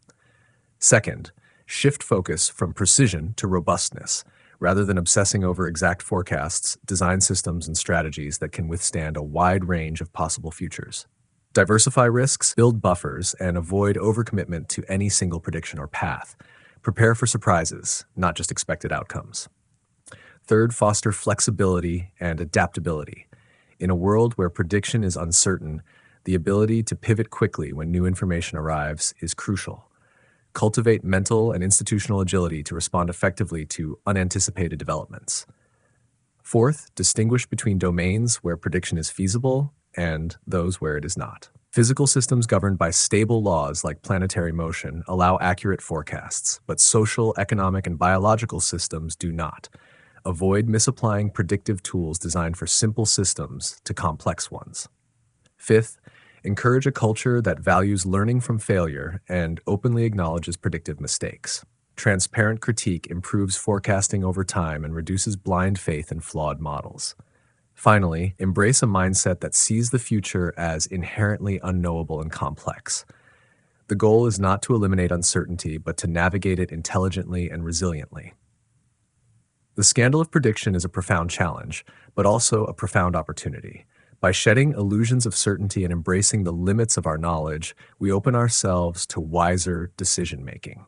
Second, shift focus from precision to robustness. Rather than obsessing over exact forecasts, design systems and strategies that can withstand a wide range of possible futures. Diversify risks, build buffers, and avoid overcommitment to any single prediction or path. Prepare for surprises, not just expected outcomes. Third, foster flexibility and adaptability. In a world where prediction is uncertain, the ability to pivot quickly when new information arrives is crucial. Cultivate mental and institutional agility to respond effectively to unanticipated developments. Fourth, distinguish between domains where prediction is feasible and those where it is not. Physical systems governed by stable laws like planetary motion allow accurate forecasts, but social, economic, and biological systems do not. Avoid misapplying predictive tools designed for simple systems to complex ones. Fifth, encourage a culture that values learning from failure and openly acknowledges predictive mistakes. Transparent critique improves forecasting over time and reduces blind faith in flawed models. Finally, embrace a mindset that sees the future as inherently unknowable and complex. The goal is not to eliminate uncertainty, but to navigate it intelligently and resiliently. The scandal of prediction is a profound challenge, but also a profound opportunity. By shedding illusions of certainty and embracing the limits of our knowledge, we open ourselves to wiser decision-making.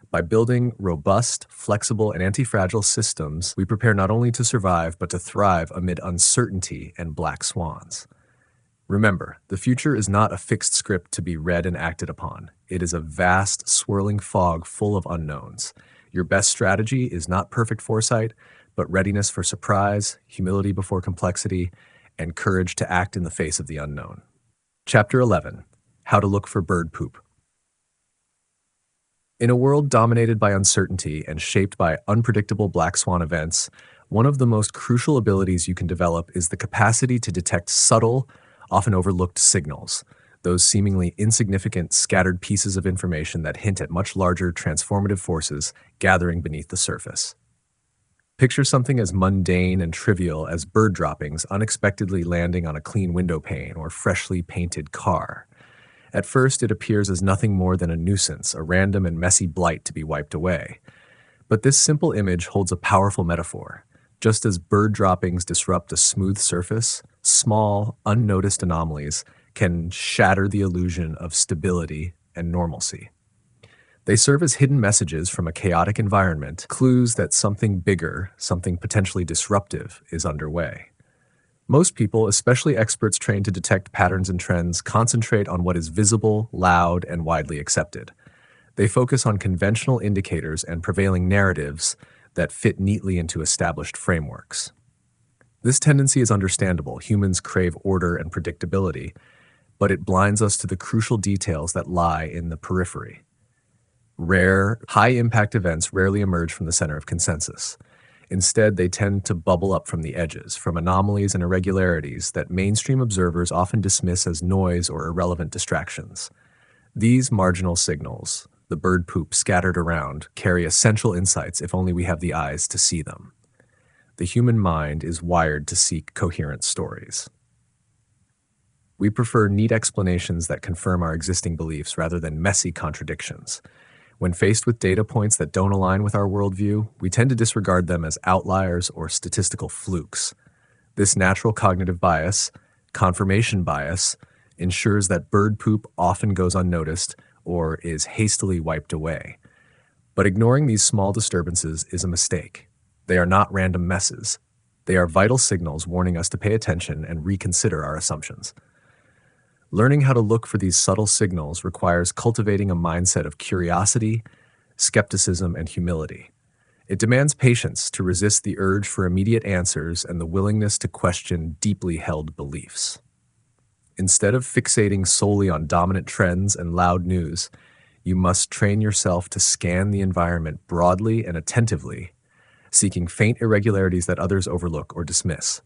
By building robust, flexible, and anti-fragile systems, we prepare not only to survive, but to thrive amid uncertainty and black swans. Remember, the future is not a fixed script to be read and acted upon. It is a vast, swirling fog full of unknowns. Your best strategy is not perfect foresight, but readiness for surprise, humility before complexity, and courage to act in the face of the unknown. Chapter 11: How to Look for Bird Poop. In a world dominated by uncertainty and shaped by unpredictable black swan events, one of the most crucial abilities you can develop is the capacity to detect subtle, often overlooked signals, those seemingly insignificant, scattered pieces of information that hint at much larger, transformative forces gathering beneath the surface. Picture something as mundane and trivial as bird droppings unexpectedly landing on a clean window pane or freshly painted car. At first, it appears as nothing more than a nuisance, a random and messy blight to be wiped away. But this simple image holds a powerful metaphor. Just as bird droppings disrupt a smooth surface, small, unnoticed anomalies can shatter the illusion of stability and normalcy. They serve as hidden messages from a chaotic environment, clues that something bigger, something potentially disruptive, is underway. Most people, especially experts trained to detect patterns and trends, concentrate on what is visible, loud, and widely accepted. They focus on conventional indicators and prevailing narratives that fit neatly into established frameworks. This tendency is understandable. Humans crave order and predictability, but it blinds us to the crucial details that lie in the periphery. Rare, high-impact events rarely emerge from the center of consensus. Instead, they tend to bubble up from the edges, from anomalies and irregularities that mainstream observers often dismiss as noise or irrelevant distractions. These marginal signals, the bird poop scattered around, carry essential insights if only we have the eyes to see them. The human mind is wired to seek coherent stories. We prefer neat explanations that confirm our existing beliefs rather than messy contradictions. When faced with data points that don't align with our worldview, we tend to disregard them as outliers or statistical flukes. This natural cognitive bias, confirmation bias, ensures that bird poop often goes unnoticed or is hastily wiped away. But ignoring these small disturbances is a mistake. They are not random messes. They are vital signals warning us to pay attention and reconsider our assumptions. Learning how to look for these subtle signals requires cultivating a mindset of curiosity, skepticism, and humility. It demands patience to resist the urge for immediate answers and the willingness to question deeply held beliefs. Instead of fixating solely on dominant trends and loud news, you must train yourself to scan the environment broadly and attentively, seeking faint irregularities that others overlook or dismiss.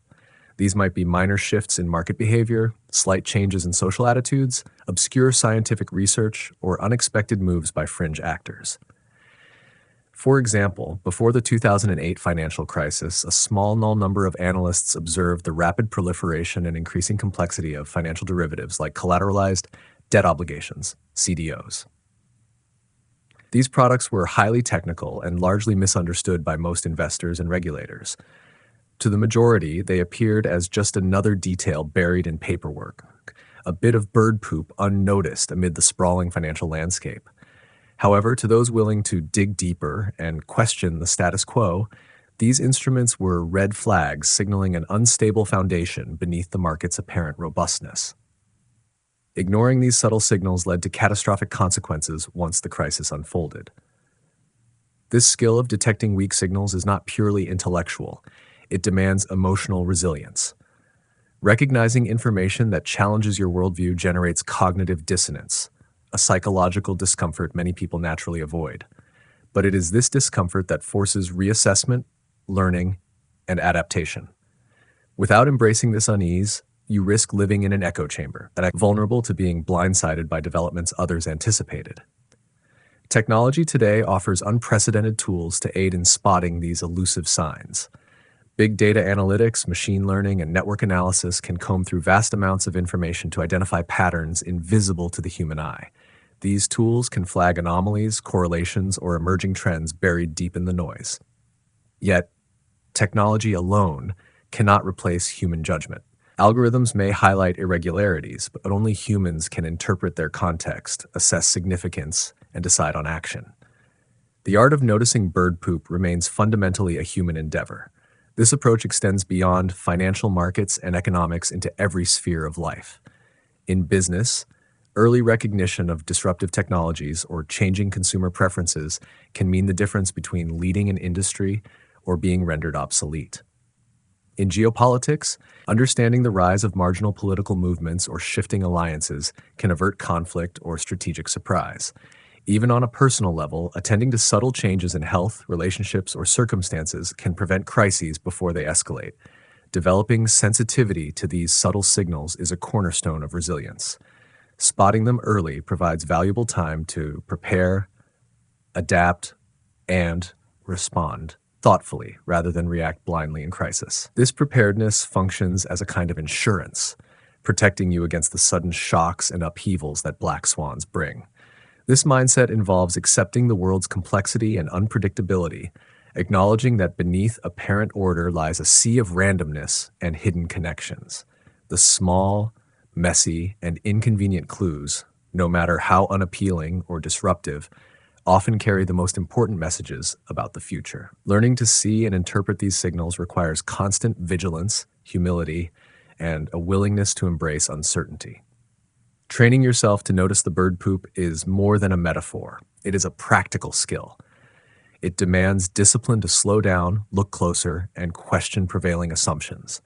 These might be minor shifts in market behavior, slight changes in social attitudes, obscure scientific research, or unexpected moves by fringe actors. For example, before the 2008 financial crisis, a small number of analysts observed the rapid proliferation and increasing complexity of financial derivatives like collateralized debt obligations, CDOs. These products were highly technical and largely misunderstood by most investors and regulators. To the majority, they appeared as just another detail buried in paperwork, a bit of bird poop unnoticed amid the sprawling financial landscape. However, to those willing to dig deeper and question the status quo, these instruments were red flags signaling an unstable foundation beneath the market's apparent robustness. Ignoring these subtle signals led to catastrophic consequences once the crisis unfolded. This skill of detecting weak signals is not purely intellectual. It demands emotional resilience. Recognizing information that challenges your worldview generates cognitive dissonance, a psychological discomfort many people naturally avoid. But it is this discomfort that forces reassessment, learning, and adaptation. Without embracing this unease, you risk living in an echo chamber that is vulnerable to being blindsided by developments others anticipated. Technology today offers unprecedented tools to aid in spotting these elusive signs. Big data analytics, machine learning, and network analysis can comb through vast amounts of information to identify patterns invisible to the human eye. These tools can flag anomalies, correlations, or emerging trends buried deep in the noise. Yet, technology alone cannot replace human judgment. Algorithms may highlight irregularities, but only humans can interpret their context, assess significance, and decide on action. The art of noticing bird poop remains fundamentally a human endeavor. This approach extends beyond financial markets and economics into every sphere of life. In business, early recognition of disruptive technologies or changing consumer preferences can mean the difference between leading an industry or being rendered obsolete. In geopolitics, understanding the rise of marginal political movements or shifting alliances can avert conflict or strategic surprise. Even on a personal level, attending to subtle changes in health, relationships, or circumstances can prevent crises before they escalate. Developing sensitivity to these subtle signals is a cornerstone of resilience. Spotting them early provides valuable time to prepare, adapt, and respond thoughtfully rather than react blindly in crisis. This preparedness functions as a kind of insurance, protecting you against the sudden shocks and upheavals that black swans bring. This mindset involves accepting the world's complexity and unpredictability, acknowledging that beneath apparent order lies a sea of randomness and hidden connections. The small, messy, and inconvenient clues, no matter how unappealing or disruptive, often carry the most important messages about the future. Learning to see and interpret these signals requires constant vigilance, humility, and a willingness to embrace uncertainty. Training yourself to notice the bird poop is more than a metaphor. It is a practical skill. It demands discipline to slow down, look closer, and question prevailing assumptions.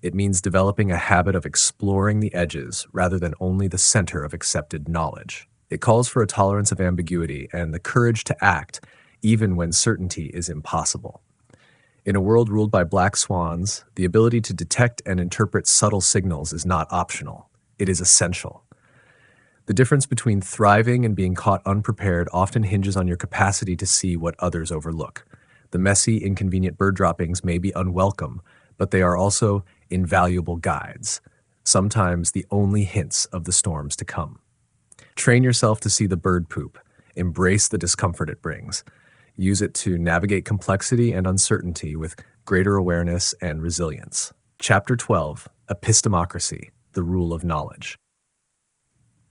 It means developing a habit of exploring the edges rather than only the center of accepted knowledge. It calls for a tolerance of ambiguity and the courage to act, even when certainty is impossible. In a world ruled by black swans, the ability to detect and interpret subtle signals is not optional. It is essential. The difference between thriving and being caught unprepared often hinges on your capacity to see what others overlook. The messy, inconvenient bird droppings may be unwelcome, but they are also invaluable guides, sometimes the only hints of the storms to come. Train yourself to see the bird poop. Embrace the discomfort it brings. Use it to navigate complexity and uncertainty with greater awareness and resilience. Chapter 12, Epistemocracy, the Rule of Knowledge.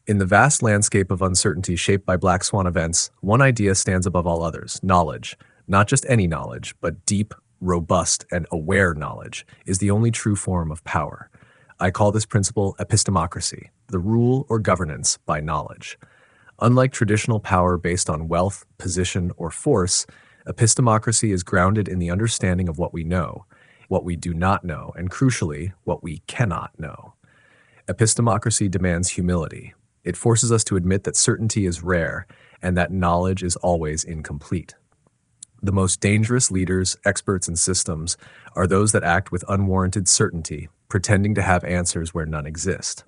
In the vast landscape of uncertainty shaped by black swan events, one idea stands above all others: knowledge. Not just any knowledge, but deep, robust, and aware knowledge is the only true form of power. I call this principle epistemocracy, the rule or governance by knowledge. Unlike traditional power based on wealth, position, or force, epistemocracy is grounded in the understanding of what we know, what we do not know, and crucially, what we cannot know. Epistemocracy demands humility. It forces us to admit that certainty is rare and that knowledge is always incomplete. The most dangerous leaders, experts, and systems are those that act with unwarranted certainty, pretending to have answers where none exist.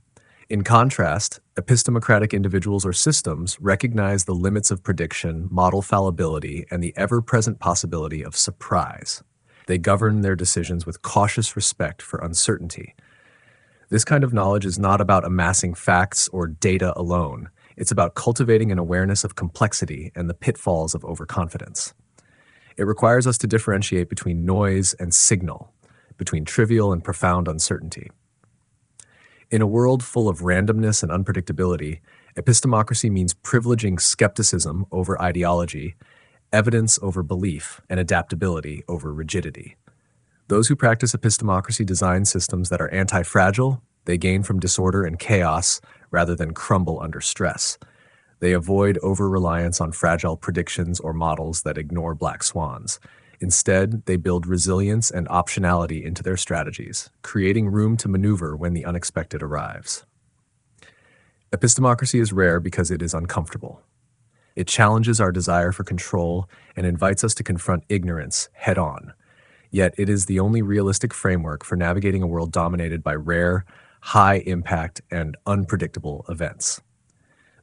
In contrast, epistemocratic individuals or systems recognize the limits of prediction, model fallibility, and the ever-present possibility of surprise. They govern their decisions with cautious respect for uncertainty. This kind of knowledge is not about amassing facts or data alone. It's about cultivating an awareness of complexity and the pitfalls of overconfidence. It requires us to differentiate between noise and signal, between trivial and profound uncertainty. In a world full of randomness and unpredictability, epistemocracy means privileging skepticism over ideology, evidence over belief, and adaptability over rigidity. Those who practice epistemocracy design systems that are anti-fragile. They gain from disorder and chaos rather than crumble under stress. They avoid over-reliance on fragile predictions or models that ignore black swans. Instead, they build resilience and optionality into their strategies, creating room to maneuver when the unexpected arrives. Epistemocracy is rare because it is uncomfortable. It challenges our desire for control and invites us to confront ignorance head-on. Yet it is the only realistic framework for navigating a world dominated by rare, high-impact, and unpredictable events.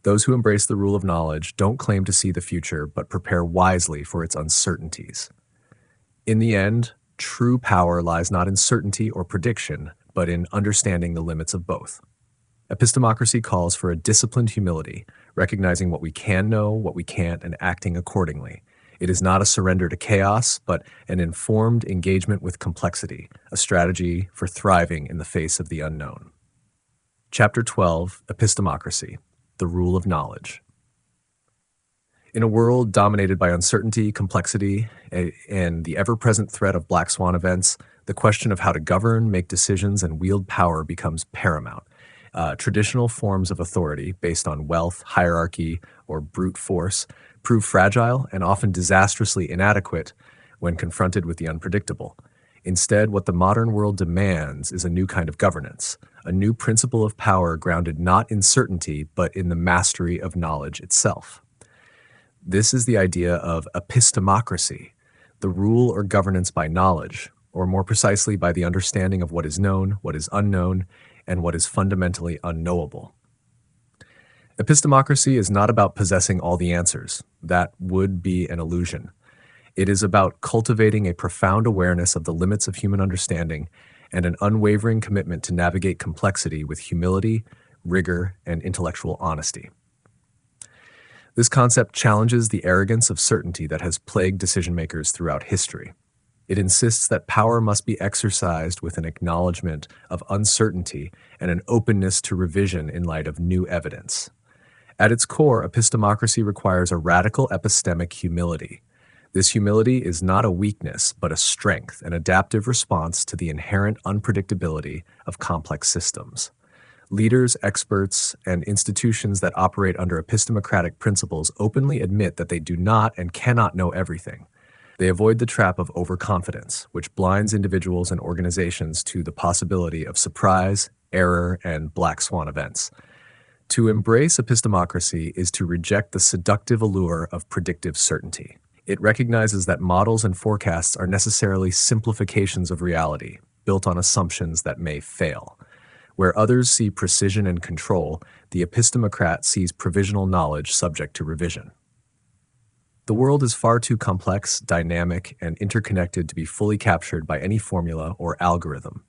Those who embrace the rule of knowledge don't claim to see the future, but prepare wisely for its uncertainties. In the end, true power lies not in certainty or prediction, but in understanding the limits of both. Epistemocracy calls for a disciplined humility, recognizing what we can know, what we can't, and acting accordingly. It is not a surrender to chaos, but an informed engagement with complexity, a strategy for thriving in the face of the unknown. Chapter 12, Epistemocracy, the Rule of Knowledge. In a world dominated by uncertainty, complexity, and the ever-present threat of Black Swan events, the question of how to govern, make decisions, and wield power becomes paramount. Traditional forms of authority, based on wealth, hierarchy, or brute force, prove fragile and often disastrously inadequate when confronted with the unpredictable. Instead, what the modern world demands is a new kind of governance, a new principle of power grounded not in certainty, but in the mastery of knowledge itself. This is the idea of epistemocracy, the rule or governance by knowledge, or more precisely by the understanding of what is known, what is unknown, and what is fundamentally unknowable. Epistemocracy is not about possessing all the answers. That would be an illusion. It is about cultivating a profound awareness of the limits of human understanding and an unwavering commitment to navigate complexity with humility, rigor, and intellectual honesty. This concept challenges the arrogance of certainty that has plagued decision-makers throughout history. It insists that power must be exercised with an acknowledgement of uncertainty and an openness to revision in light of new evidence. At its core, epistemocracy requires a radical epistemic humility. This humility is not a weakness, but a strength, an adaptive response to the inherent unpredictability of complex systems. Leaders, experts, and institutions that operate under epistemocratic principles openly admit that they do not and cannot know everything. They avoid the trap of overconfidence, which blinds individuals and organizations to the possibility of surprise, error, and black swan events. To embrace epistemocracy is to reject the seductive allure of predictive certainty. It recognizes that models and forecasts are necessarily simplifications of reality, built on assumptions that may fail. Where others see precision and control, the epistemocrat sees provisional knowledge subject to revision. The world is far too complex, dynamic, and interconnected to be fully captured by any formula or algorithm.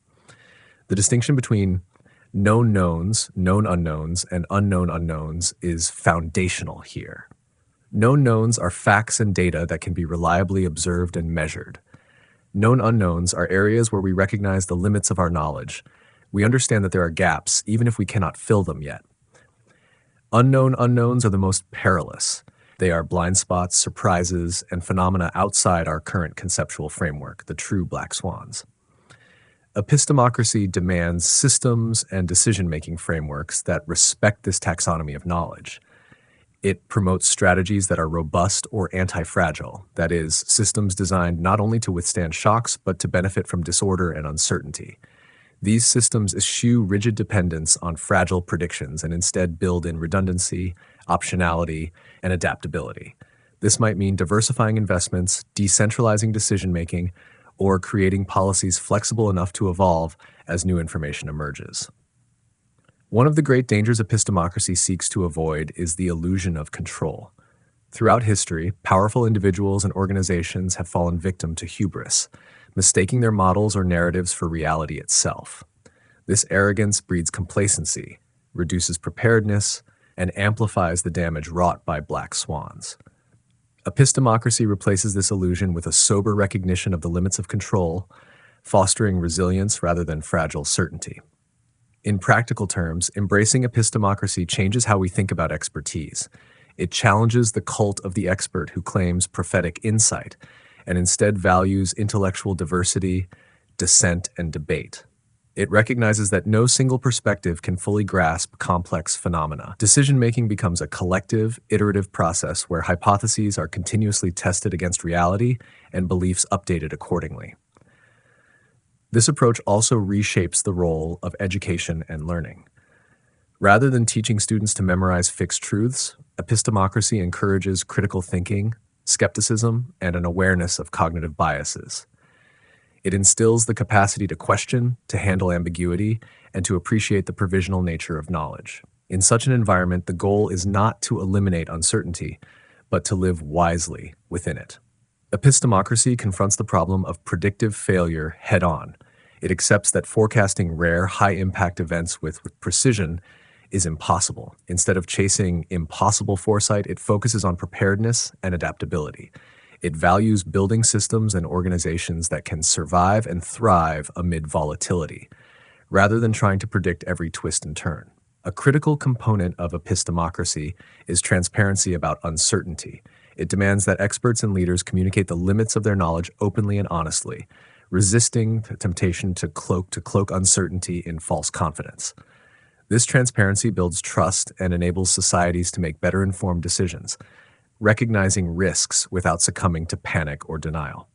The distinction between known knowns, known unknowns, and unknown unknowns is foundational here. Known knowns are facts and data that can be reliably observed and measured. Known unknowns are areas where we recognize the limits of our knowledge. We understand that there are gaps, even if we cannot fill them yet. Unknown unknowns are the most perilous. They are blind spots, surprises, and phenomena outside our current conceptual framework, the true black swans. Epistemocracy demands systems and decision-making frameworks that respect this taxonomy of knowledge. It promotes strategies that are robust or anti-fragile, that is, systems designed not only to withstand shocks, but to benefit from disorder and uncertainty. These systems eschew rigid dependence on fragile predictions and instead build in redundancy, optionality, and adaptability. This might mean diversifying investments, decentralizing decision-making, or creating policies flexible enough to evolve as new information emerges. One of the great dangers epistemocracy seeks to avoid is the illusion of control. Throughout history, powerful individuals and organizations have fallen victim to hubris, mistaking their models or narratives for reality itself. This arrogance breeds complacency, reduces preparedness, and amplifies the damage wrought by black swans. Epistemocracy replaces this illusion with a sober recognition of the limits of control, fostering resilience rather than fragile certainty. In practical terms, embracing epistemocracy changes how we think about expertise. It challenges the cult of the expert who claims prophetic insight and instead values intellectual diversity, dissent, and debate. It recognizes that no single perspective can fully grasp complex phenomena. Decision-making becomes a collective, iterative process where hypotheses are continuously tested against reality and beliefs updated accordingly. This approach also reshapes the role of education and learning. Rather than teaching students to memorize fixed truths, epistemocracy encourages critical thinking, skepticism, and an awareness of cognitive biases. It instills the capacity to question, to handle ambiguity, and to appreciate the provisional nature of knowledge. In such an environment, the goal is not to eliminate uncertainty, but to live wisely within it. Epistemocracy confronts the problem of predictive failure head-on. It accepts that forecasting rare, high-impact events with precision is impossible. Instead of chasing impossible foresight, it focuses on preparedness and adaptability. It values building systems and organizations that can survive and thrive amid volatility, rather than trying to predict every twist and turn. A critical component of epistemocracy is transparency about uncertainty. It demands that experts and leaders communicate the limits of their knowledge openly and honestly, resisting the temptation to cloak uncertainty in false confidence. This transparency builds trust and enables societies to make better informed decisions, recognizing risks without succumbing to panic or denial.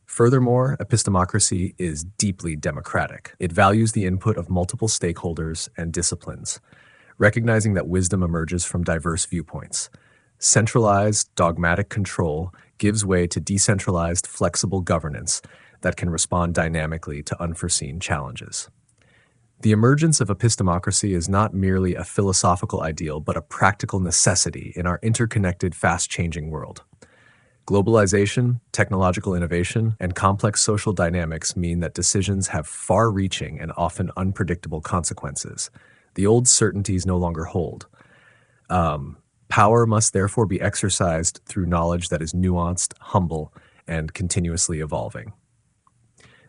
Furthermore, epistemocracy is deeply democratic. It values the input of multiple stakeholders and disciplines, recognizing that wisdom emerges from diverse viewpoints. Centralized, dogmatic control gives way to decentralized, flexible governance that can respond dynamically to unforeseen challenges. The emergence of epistemocracy is not merely a philosophical ideal, but a practical necessity in our interconnected, fast-changing world. Globalization, technological innovation, and complex social dynamics mean that decisions have far-reaching and often unpredictable consequences. The old certainties no longer hold. Power must therefore be exercised through knowledge that is nuanced, humble, and continuously evolving.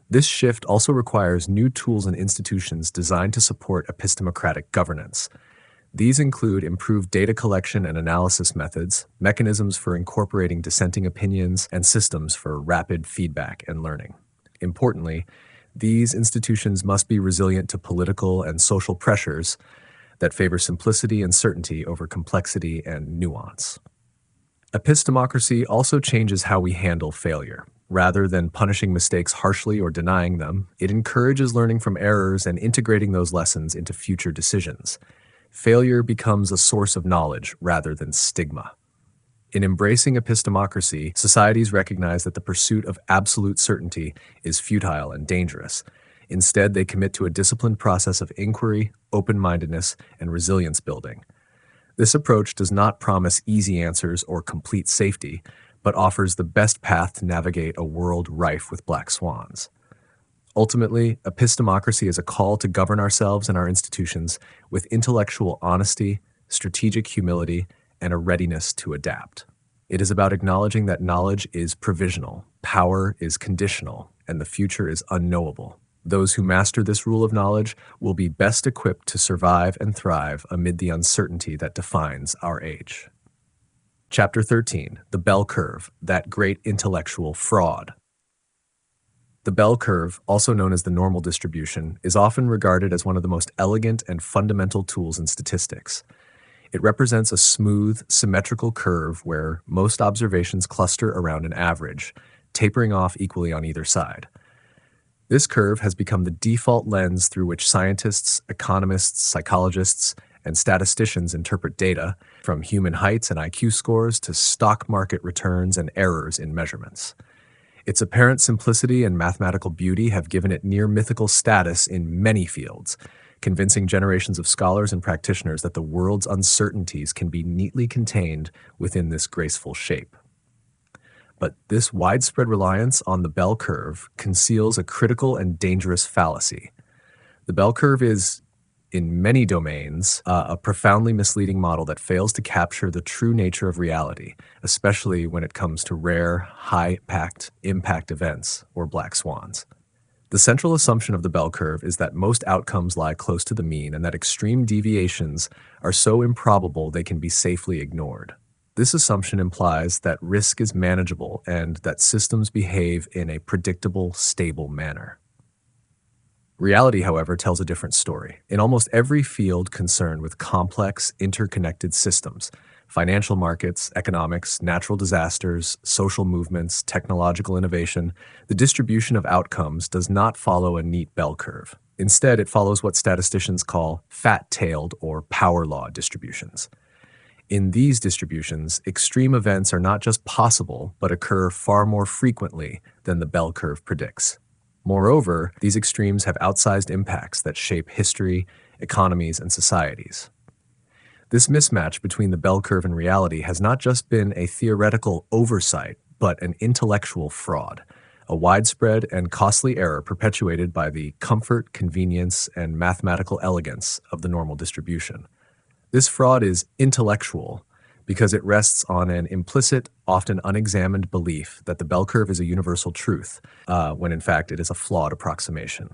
This shift also requires new tools and institutions designed to support epistemocratic governance. These include improved data collection and analysis methods, mechanisms for incorporating dissenting opinions, and systems for rapid feedback and learning. Importantly, these institutions must be resilient to political and social pressures that favor simplicity and certainty over complexity and nuance. Epistemocracy also changes how we handle failure. Rather than punishing mistakes harshly or denying them, it encourages learning from errors and integrating those lessons into future decisions. Failure becomes a source of knowledge rather than stigma. In embracing epistemocracy, societies recognize that the pursuit of absolute certainty is futile and dangerous. Instead, they commit to a disciplined process of inquiry, open-mindedness, and resilience building. This approach does not promise easy answers or complete safety, but offers the best path to navigate a world rife with black swans. Ultimately, epistemocracy is a call to govern ourselves and our institutions with intellectual honesty, strategic humility, and a readiness to adapt. It is about acknowledging that knowledge is provisional, power is conditional, and the future is unknowable. Those who master this rule of knowledge will be best equipped to survive and thrive amid the uncertainty that defines our age. Chapter 13, The Bell Curve, That Great Intellectual Fraud. The bell curve, also known as the normal distribution, is often regarded as one of the most elegant and fundamental tools in statistics. It represents a smooth, symmetrical curve where most observations cluster around an average, tapering off equally on either side. This curve has become the default lens through which scientists, economists, psychologists, and statisticians interpret data, from human heights and IQ scores to stock market returns and errors in measurements. Its apparent simplicity and mathematical beauty have given it near mythical status in many fields, convincing generations of scholars and practitioners that the world's uncertainties can be neatly contained within this graceful shape. But this widespread reliance on the bell curve conceals a critical and dangerous fallacy. The bell curve is, in many domains, a profoundly misleading model that fails to capture the true nature of reality, especially when it comes to rare, high-impact events, or black swans. The central assumption of the bell curve is that most outcomes lie close to the mean and that extreme deviations are so improbable they can be safely ignored. This assumption implies that risk is manageable and that systems behave in a predictable, stable manner. Reality, however, tells a different story. In almost every field concerned with complex, interconnected systems, financial markets, economics, natural disasters, social movements, technological innovation, the distribution of outcomes does not follow a neat bell curve. Instead, it follows what statisticians call fat-tailed or power law distributions. In these distributions, extreme events are not just possible, but occur far more frequently than the bell curve predicts. Moreover, these extremes have outsized impacts that shape history, economies, and societies. This mismatch between the bell curve and reality has not just been a theoretical oversight, but an intellectual fraud, a widespread and costly error perpetuated by the comfort, convenience, and mathematical elegance of the normal distribution. This fraud is intellectual because it rests on an implicit, often unexamined belief that the bell curve is a universal truth, when in fact it is a flawed approximation.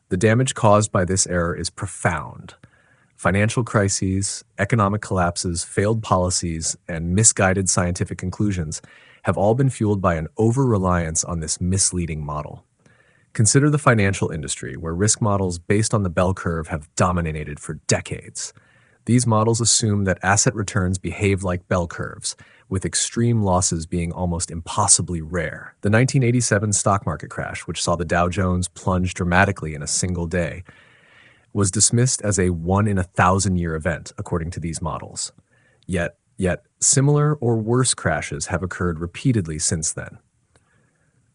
The damage caused by this error is profound. Financial crises, economic collapses, failed policies, and misguided scientific conclusions have all been fueled by an over-reliance on this misleading model. Consider the financial industry, where risk models based on the bell curve have dominated for decades. These models assume that asset returns behave like bell curves, with extreme losses being almost impossibly rare. The 1987 stock market crash, which saw the Dow Jones plunge dramatically in a single day, was dismissed as a 1-in-1,000-year event, according to these models. Yet similar or worse crashes have occurred repeatedly since then.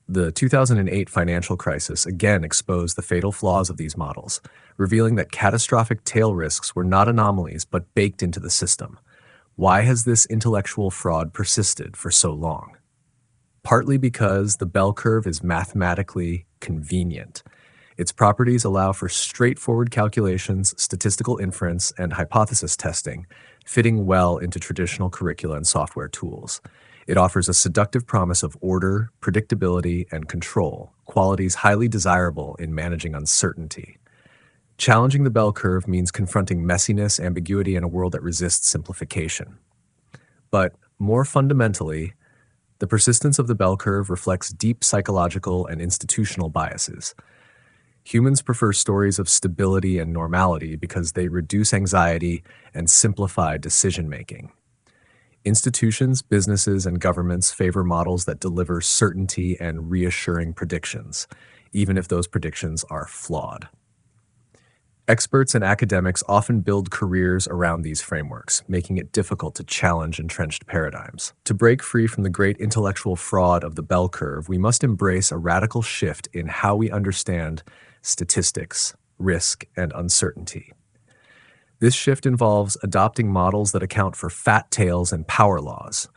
The 2008 financial crisis again exposed the fatal flaws of these models, revealing that catastrophic tail risks were not anomalies but baked into the system. Why has this intellectual fraud persisted for so long? Partly because the bell curve is mathematically convenient. Its properties allow for straightforward calculations, statistical inference, and hypothesis testing, fitting well into traditional curricula and software tools. It offers a seductive promise of order, predictability, and control, qualities highly desirable in managing uncertainty. Challenging the bell curve means confronting messiness, ambiguity, and a world that resists simplification. But more fundamentally, the persistence of the bell curve reflects deep psychological and institutional biases. Humans prefer stories of stability and normality because they reduce anxiety and simplify decision-making. Institutions, businesses, and governments favor models that deliver certainty and reassuring predictions, even if those predictions are flawed. Experts and academics often build careers around these frameworks, making it difficult to challenge entrenched paradigms. To break free from the great intellectual fraud of the bell curve, we must embrace a radical shift in how we understand statistics, risk, and uncertainty. This shift involves adopting models that account for fat tails and power laws,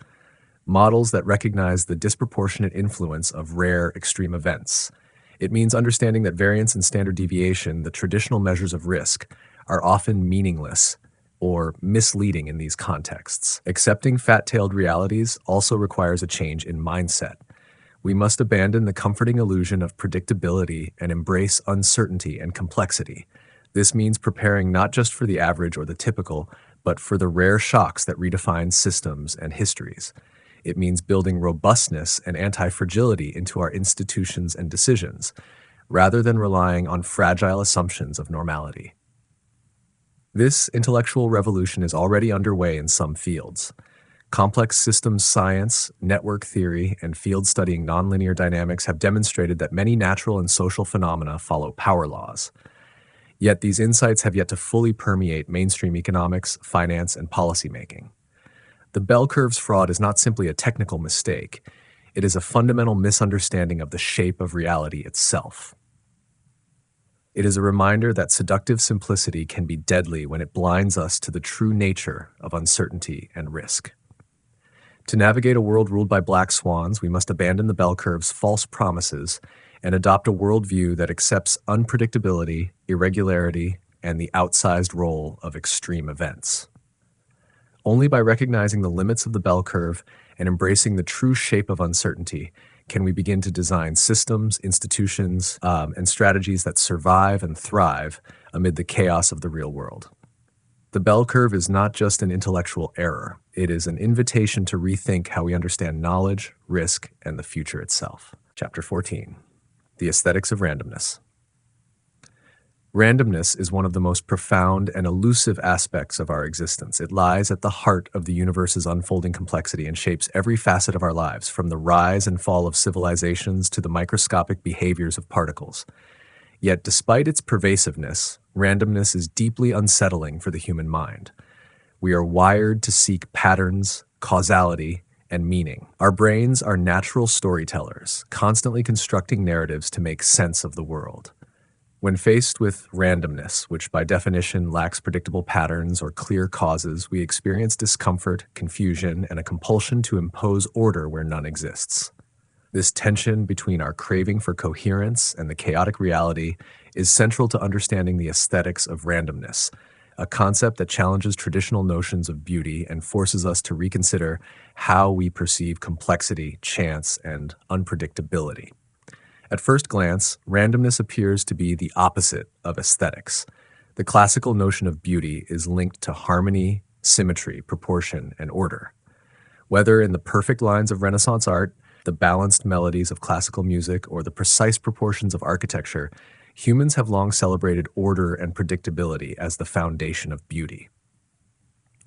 models that recognize the disproportionate influence of rare extreme events. It means understanding that variance and standard deviation, the traditional measures of risk, are often meaningless or misleading in these contexts. Accepting fat-tailed realities also requires a change in mindset. We must abandon the comforting illusion of predictability and embrace uncertainty and complexity. This means preparing not just for the average or the typical, but for the rare shocks that redefine systems and histories. It means building robustness and anti-fragility into our institutions and decisions, rather than relying on fragile assumptions of normality. This intellectual revolution is already underway in some fields. Complex systems science, network theory, and field studying nonlinear dynamics have demonstrated that many natural and social phenomena follow power laws. Yet these insights have yet to fully permeate mainstream economics, finance, and policymaking. The bell curve's fraud is not simply a technical mistake, it is a fundamental misunderstanding of the shape of reality itself. It is a reminder that seductive simplicity can be deadly when it blinds us to the true nature of uncertainty and risk. To navigate a world ruled by black swans, we must abandon the bell curve's false promises and adopt a worldview that accepts unpredictability, irregularity, and the outsized role of extreme events. Only by recognizing the limits of the bell curve and embracing the true shape of uncertainty can we begin to design systems, institutions, and strategies that survive and thrive amid the chaos of the real world. The bell curve is not just an intellectual error. It is an invitation to rethink how we understand knowledge, risk, and the future itself. Chapter 14. The Aesthetics of Randomness. Randomness is one of the most profound and elusive aspects of our existence. It lies at the heart of the universe's unfolding complexity and shapes every facet of our lives, from the rise and fall of civilizations to the microscopic behaviors of particles. Yet, despite its pervasiveness, randomness is deeply unsettling for the human mind. We are wired to seek patterns, causality, and meaning. Our brains are natural storytellers, constantly constructing narratives to make sense of the world. When faced with randomness, which by definition lacks predictable patterns or clear causes, we experience discomfort, confusion, and a compulsion to impose order where none exists. This tension between our craving for coherence and the chaotic reality is central to understanding the aesthetics of randomness, a concept that challenges traditional notions of beauty and forces us to reconsider how we perceive complexity, chance, and unpredictability. At first glance, randomness appears to be the opposite of aesthetics. The classical notion of beauty is linked to harmony, symmetry, proportion, and order. Whether in the perfect lines of Renaissance art, the balanced melodies of classical music, or the precise proportions of architecture, humans have long celebrated order and predictability as the foundation of beauty.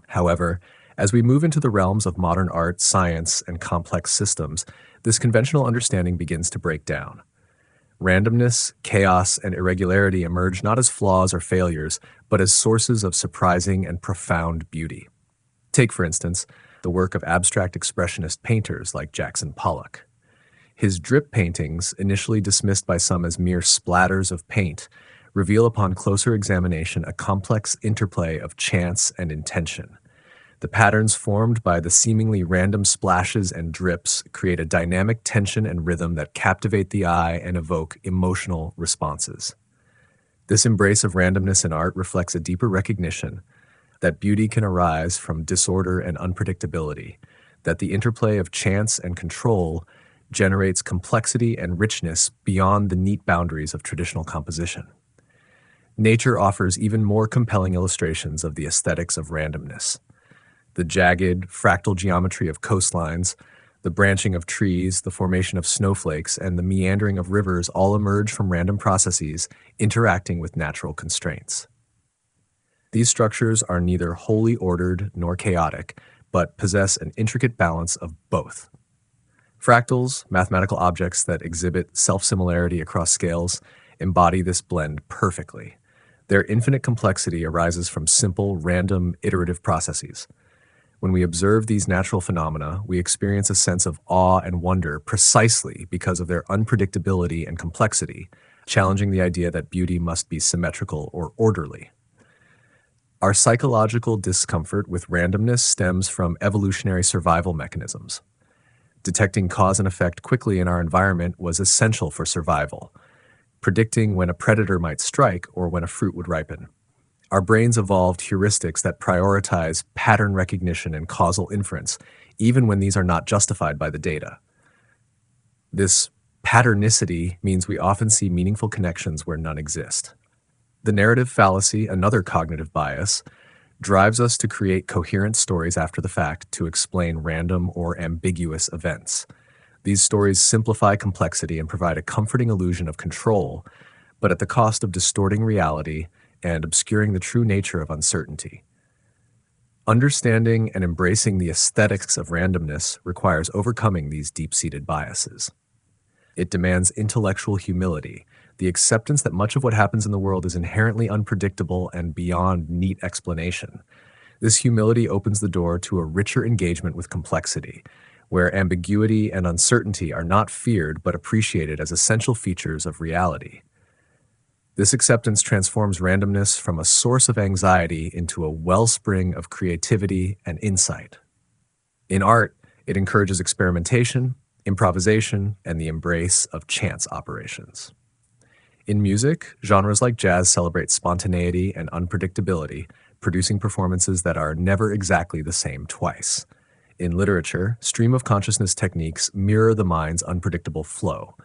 However, as we move into the realms of modern art, science, and complex systems, this conventional understanding begins to break down. Randomness, chaos, and irregularity emerge not as flaws or failures, but as sources of surprising and profound beauty. Take, for instance, the work of abstract expressionist painters like Jackson Pollock. His drip paintings, initially dismissed by some as mere splatters of paint, reveal upon closer examination a complex interplay of chance and intention. The patterns formed by the seemingly random splashes and drips create a dynamic tension and rhythm that captivate the eye and evoke emotional responses. This embrace of randomness in art reflects a deeper recognition that beauty can arise from disorder and unpredictability, that the interplay of chance and control generates complexity and richness beyond the neat boundaries of traditional composition. Nature offers even more compelling illustrations of the aesthetics of randomness. The jagged, fractal geometry of coastlines, the branching of trees, the formation of snowflakes, and the meandering of rivers all emerge from random processes interacting with natural constraints. These structures are neither wholly ordered nor chaotic, but possess an intricate balance of both. Fractals, mathematical objects that exhibit self-similarity across scales, embody this blend perfectly. Their infinite complexity arises from simple, random, iterative processes. When we observe these natural phenomena, we experience a sense of awe and wonder precisely because of their unpredictability and complexity, challenging the idea that beauty must be symmetrical or orderly. Our psychological discomfort with randomness stems from evolutionary survival mechanisms. Detecting cause and effect quickly in our environment was essential for survival, predicting when a predator might strike or when a fruit would ripen. Our brains evolved heuristics that prioritize pattern recognition and causal inference, even when these are not justified by the data. This patternicity means we often see meaningful connections where none exist. The narrative fallacy, another cognitive bias, drives us to create coherent stories after the fact to explain random or ambiguous events. These stories simplify complexity and provide a comforting illusion of control, but at the cost of distorting reality and obscuring the true nature of uncertainty. Understanding and embracing the aesthetics of randomness requires overcoming these deep-seated biases. It demands intellectual humility, the acceptance that much of what happens in the world is inherently unpredictable and beyond neat explanation. This humility opens the door to a richer engagement with complexity, where ambiguity and uncertainty are not feared but appreciated as essential features of reality. This acceptance transforms randomness from a source of anxiety into a wellspring of creativity and insight. In art, it encourages experimentation, improvisation, and the embrace of chance operations. In music, genres like jazz celebrate spontaneity and unpredictability, producing performances that are never exactly the same twice. In literature, stream of consciousness techniques mirror the mind's unpredictable flow.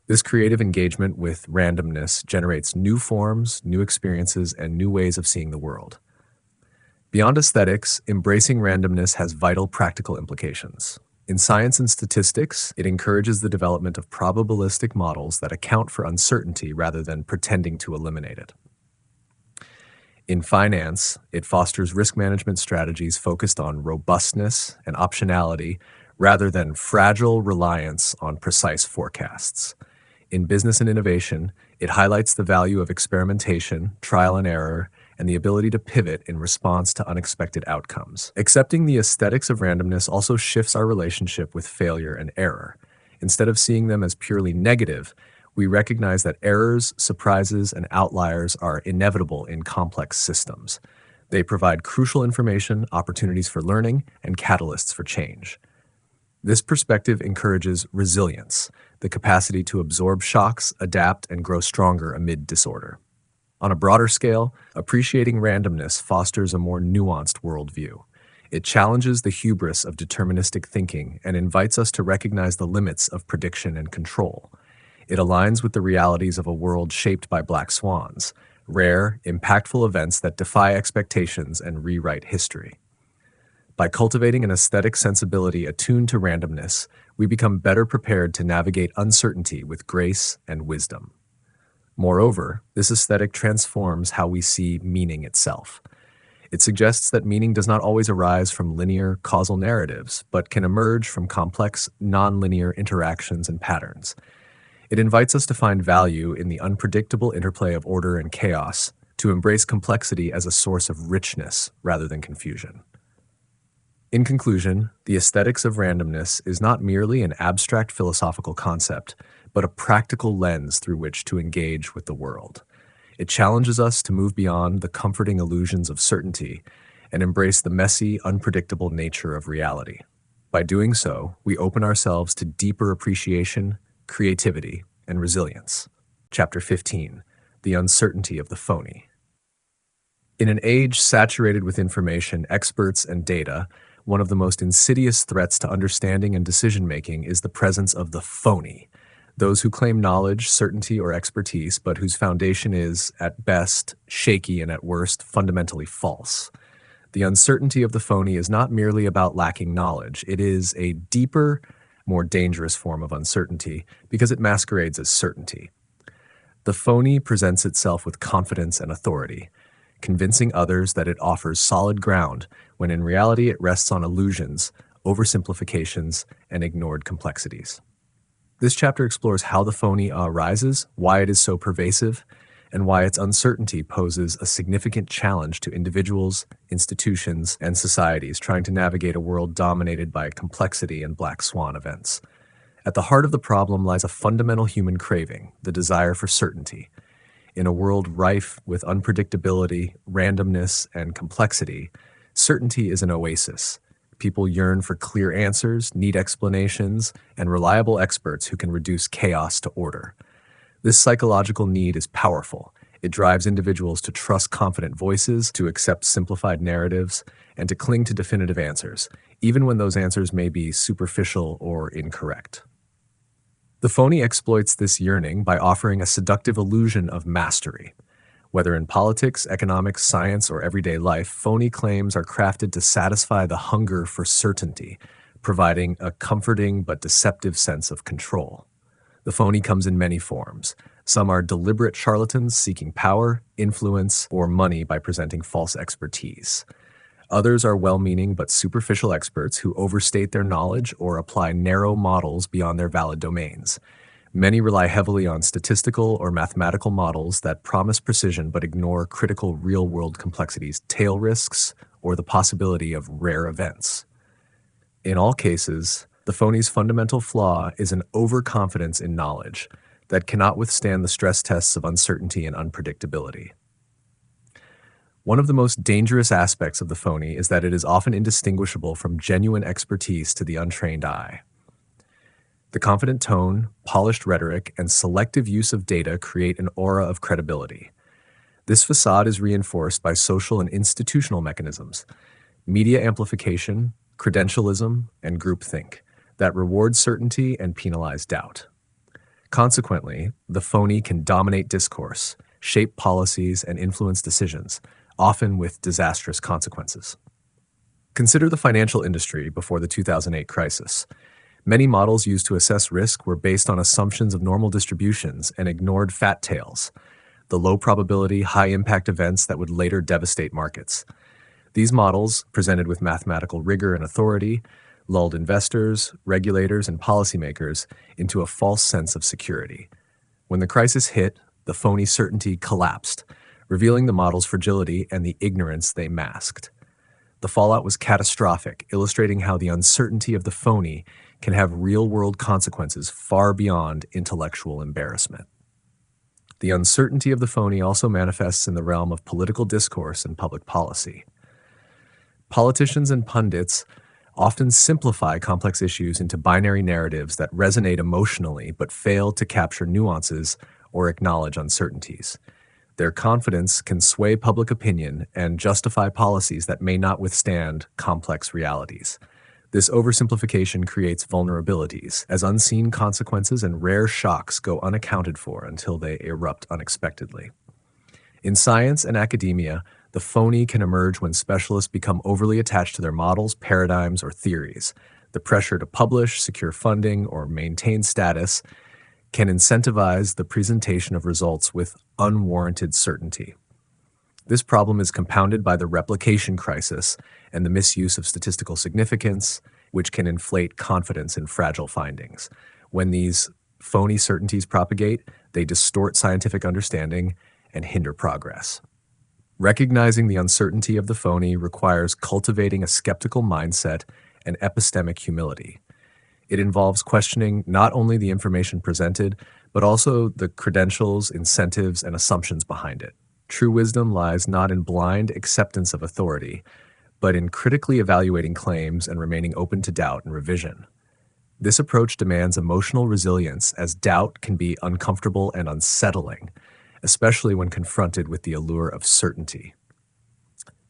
This creative engagement with randomness generates new forms, new experiences, and new ways of seeing the world. Beyond aesthetics, embracing randomness has vital practical implications. In science and statistics, it encourages the development of probabilistic models that account for uncertainty rather than pretending to eliminate it. In finance, it fosters risk management strategies focused on robustness and optionality rather than fragile reliance on precise forecasts. In business and innovation, it highlights the value of experimentation, trial and error, and the ability to pivot in response to unexpected outcomes. Accepting the aesthetics of randomness also shifts our relationship with failure and error. Instead of seeing them as purely negative, we recognize that errors, surprises, and outliers are inevitable in complex systems. They provide crucial information, opportunities for learning, and catalysts for change. This perspective encourages resilience, the capacity to absorb shocks, adapt, and grow stronger amid disorder. On a broader scale, appreciating randomness fosters a more nuanced worldview. It challenges the hubris of deterministic thinking and invites us to recognize the limits of prediction and control. It aligns with the realities of a world shaped by black swans, rare, impactful events that defy expectations and rewrite history. By cultivating an aesthetic sensibility attuned to randomness, we become better prepared to navigate uncertainty with grace and wisdom. Moreover, this aesthetic transforms how we see meaning itself. It suggests that meaning does not always arise from linear, causal narratives, but can emerge from complex, nonlinear interactions and patterns. It invites us to find value in the unpredictable interplay of order and chaos, to embrace complexity as a source of richness rather than confusion. In conclusion, the aesthetics of randomness is not merely an abstract philosophical concept, but a practical lens through which to engage with the world. It challenges us to move beyond the comforting illusions of certainty and embrace the messy, unpredictable nature of reality. By doing so, we open ourselves to deeper appreciation, creativity, and resilience. Chapter 15: The Uncertainty of the Phony. In an age saturated with information, experts, and data, one of the most insidious threats to understanding and decision-making is the presence of the phony, those who claim knowledge, certainty, or expertise, but whose foundation is, at best, shaky and at worst, fundamentally false. The uncertainty of the phony is not merely about lacking knowledge. It is a deeper, more dangerous form of uncertainty because it masquerades as certainty. The phony presents itself with confidence and authority, convincing others that it offers solid ground when in reality it rests on illusions, oversimplifications, and ignored complexities. This chapter explores how the phony arises, why it is so pervasive, and why its uncertainty poses a significant challenge to individuals, institutions, and societies trying to navigate a world dominated by complexity and black swan events. At the heart of the problem lies a fundamental human craving, the desire for certainty. In a world rife with unpredictability, randomness, and complexity, certainty is an oasis. People yearn for clear answers, neat explanations, and reliable experts who can reduce chaos to order. This psychological need is powerful. It drives individuals to trust confident voices, to accept simplified narratives, and to cling to definitive answers, even when those answers may be superficial or incorrect. The phony exploits this yearning by offering a seductive illusion of mastery. Whether in politics, economics, science, or everyday life, phony claims are crafted to satisfy the hunger for certainty, providing a comforting but deceptive sense of control. The phony comes in many forms. Some are deliberate charlatans seeking power, influence, or money by presenting false expertise. Others are well-meaning but superficial experts who overstate their knowledge or apply narrow models beyond their valid domains. Many rely heavily on statistical or mathematical models that promise precision but ignore critical real-world complexities, tail risks, or the possibility of rare events. In all cases, the phony's fundamental flaw is an overconfidence in knowledge that cannot withstand the stress tests of uncertainty and unpredictability. One of the most dangerous aspects of the phony is that it is often indistinguishable from genuine expertise to the untrained eye. The confident tone, polished rhetoric, and selective use of data create an aura of credibility. This facade is reinforced by social and institutional mechanisms, media amplification, credentialism, and groupthink that reward certainty and penalize doubt. Consequently, the phony can dominate discourse, shape policies, and influence decisions, often with disastrous consequences. Consider the financial industry before the 2008 crisis. Many models used to assess risk were based on assumptions of normal distributions and ignored fat tails, the low-probability, high-impact events that would later devastate markets. These models, presented with mathematical rigor and authority, lulled investors, regulators, and policymakers into a false sense of security. When the crisis hit, the phony certainty collapsed, revealing the model's fragility and the ignorance they masked. The fallout was catastrophic, illustrating how the uncertainty of the phony can have real-world consequences far beyond intellectual embarrassment. The uncertainty of the phony also manifests in the realm of political discourse and public policy. Politicians and pundits often simplify complex issues into binary narratives that resonate emotionally but fail to capture nuances or acknowledge uncertainties. Their confidence can sway public opinion and justify policies that may not withstand complex realities. This oversimplification creates vulnerabilities, as unseen consequences and rare shocks go unaccounted for until they erupt unexpectedly. In science and academia, the phony can emerge when specialists become overly attached to their models, paradigms, or theories. The pressure to publish, secure funding, or maintain status can incentivize the presentation of results with unwarranted certainty. This problem is compounded by the replication crisis and the misuse of statistical significance, which can inflate confidence in fragile findings. When these phony certainties propagate, they distort scientific understanding and hinder progress. Recognizing the uncertainty of the phony requires cultivating a skeptical mindset and epistemic humility. It involves questioning not only the information presented, but also the credentials, incentives, and assumptions behind it. True wisdom lies not in blind acceptance of authority, but in critically evaluating claims and remaining open to doubt and revision. This approach demands emotional resilience, as doubt can be uncomfortable and unsettling, especially when confronted with the allure of certainty.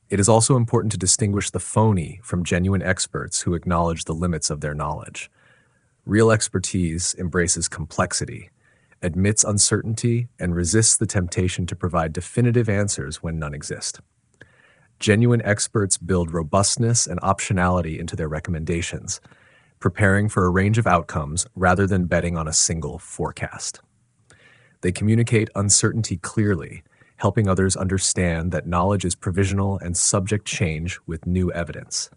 It is also important to distinguish the phony from genuine experts who acknowledge the limits of their knowledge. Real expertise embraces complexity, admits uncertainty, and resists the temptation to provide definitive answers when none exist. Genuine experts build robustness and optionality into their recommendations, preparing for a range of outcomes rather than betting on a single forecast. They communicate uncertainty clearly, helping others understand that knowledge is provisional and subject to change with new evidence.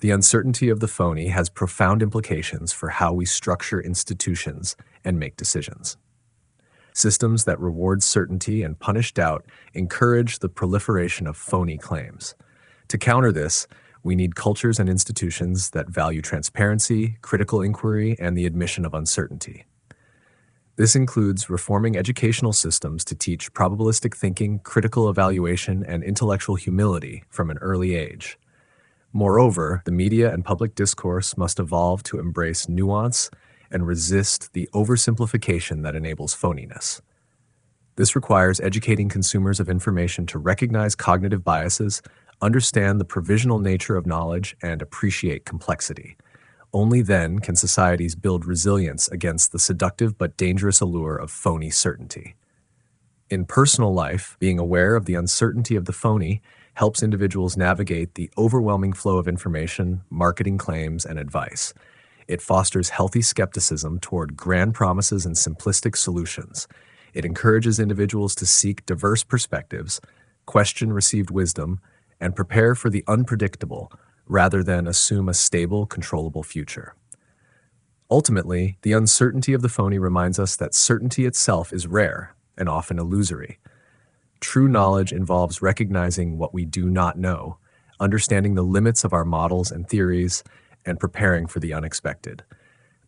The uncertainty of the phony has profound implications for how we structure institutions and make decisions. Systems that reward certainty and punish doubt encourage the proliferation of phony claims. To counter this, we need cultures and institutions that value transparency, critical inquiry, and the admission of uncertainty. This includes reforming educational systems to teach probabilistic thinking, critical evaluation, and intellectual humility from an early age. Moreover, the media and public discourse must evolve to embrace nuance and resist the oversimplification that enables phoniness. This requires educating consumers of information to recognize cognitive biases, understand the provisional nature of knowledge, and appreciate complexity. Only then can societies build resilience against the seductive but dangerous allure of phony certainty. In personal life, being aware of the uncertainty of the phony helps individuals navigate the overwhelming flow of information, marketing claims, and advice. It fosters healthy skepticism toward grand promises and simplistic solutions. It encourages individuals to seek diverse perspectives, question received wisdom, and prepare for the unpredictable rather than assume a stable, controllable future. Ultimately, the uncertainty of the phony reminds us that certainty itself is rare and often illusory. True knowledge involves recognizing what we do not know, understanding the limits of our models and theories, and preparing for the unexpected.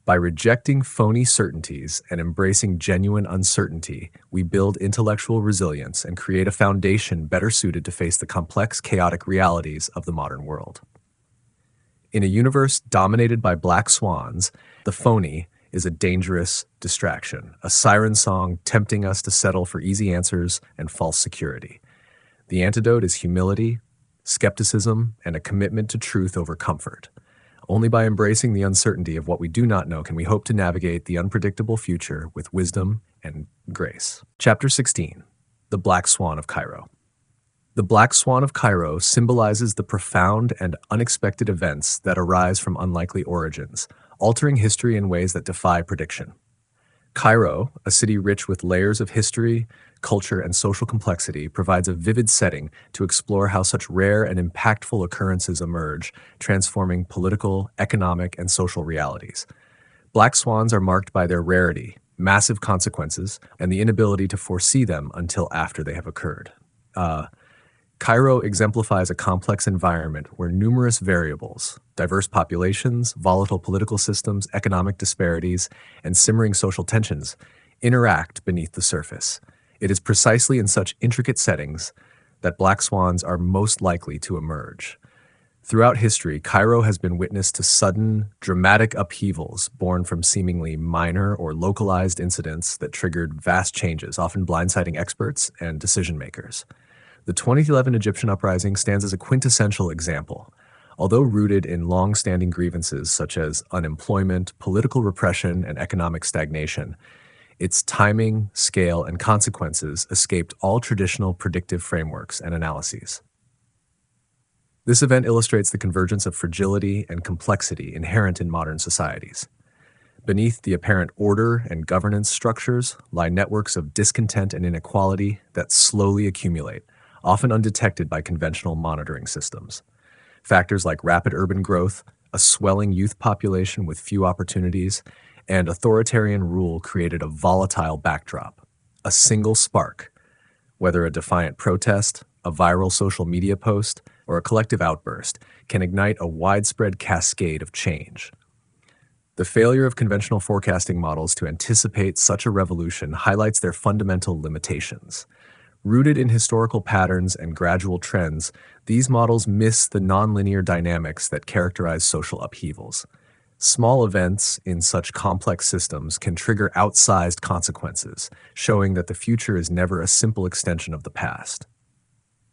By rejecting phony certainties and embracing genuine uncertainty, we build intellectual resilience and create a foundation better suited to face the complex, chaotic realities of the modern world. In a universe dominated by black swans, the phony is a dangerous distraction, a siren song tempting us to settle for easy answers and false security. The antidote is humility, skepticism, and a commitment to truth over comfort. Only by embracing the uncertainty of what we do not know can we hope to navigate the unpredictable future with wisdom and grace. Chapter 16: The Black Swan of Cairo. The Black Swan of Cairo symbolizes the profound and unexpected events that arise from unlikely origins, altering history in ways that defy prediction. Cairo, a city rich with layers of history, culture, and social complexity, provides a vivid setting to explore how such rare and impactful occurrences emerge, transforming political, economic, and social realities. Black swans are marked by their rarity, massive consequences, and the inability to foresee them until after they have occurred. Cairo exemplifies a complex environment where numerous variables, diverse populations, volatile political systems, economic disparities, and simmering social tensions interact beneath the surface. It is precisely in such intricate settings that black swans are most likely to emerge. Throughout history, Cairo has been witness to sudden, dramatic upheavals born from seemingly minor or localized incidents that triggered vast changes, often blindsiding experts and decision-makers. The 2011 Egyptian uprising stands as a quintessential example. Although rooted in long-standing grievances such as unemployment, political repression, and economic stagnation, its timing, scale, and consequences escaped all traditional predictive frameworks and analyses. This event illustrates the convergence of fragility and complexity inherent in modern societies. Beneath the apparent order and governance structures lie networks of discontent and inequality that slowly accumulate, often undetected by conventional monitoring systems. Factors like rapid urban growth, a swelling youth population with few opportunities, and authoritarian rule created a volatile backdrop. A single spark, whether a defiant protest, a viral social media post, or a collective outburst, can ignite a widespread cascade of change. The failure of conventional forecasting models to anticipate such a revolution highlights their fundamental limitations. Rooted in historical patterns and gradual trends, these models miss the nonlinear dynamics that characterize social upheavals. Small events in such complex systems can trigger outsized consequences, showing that the future is never a simple extension of the past.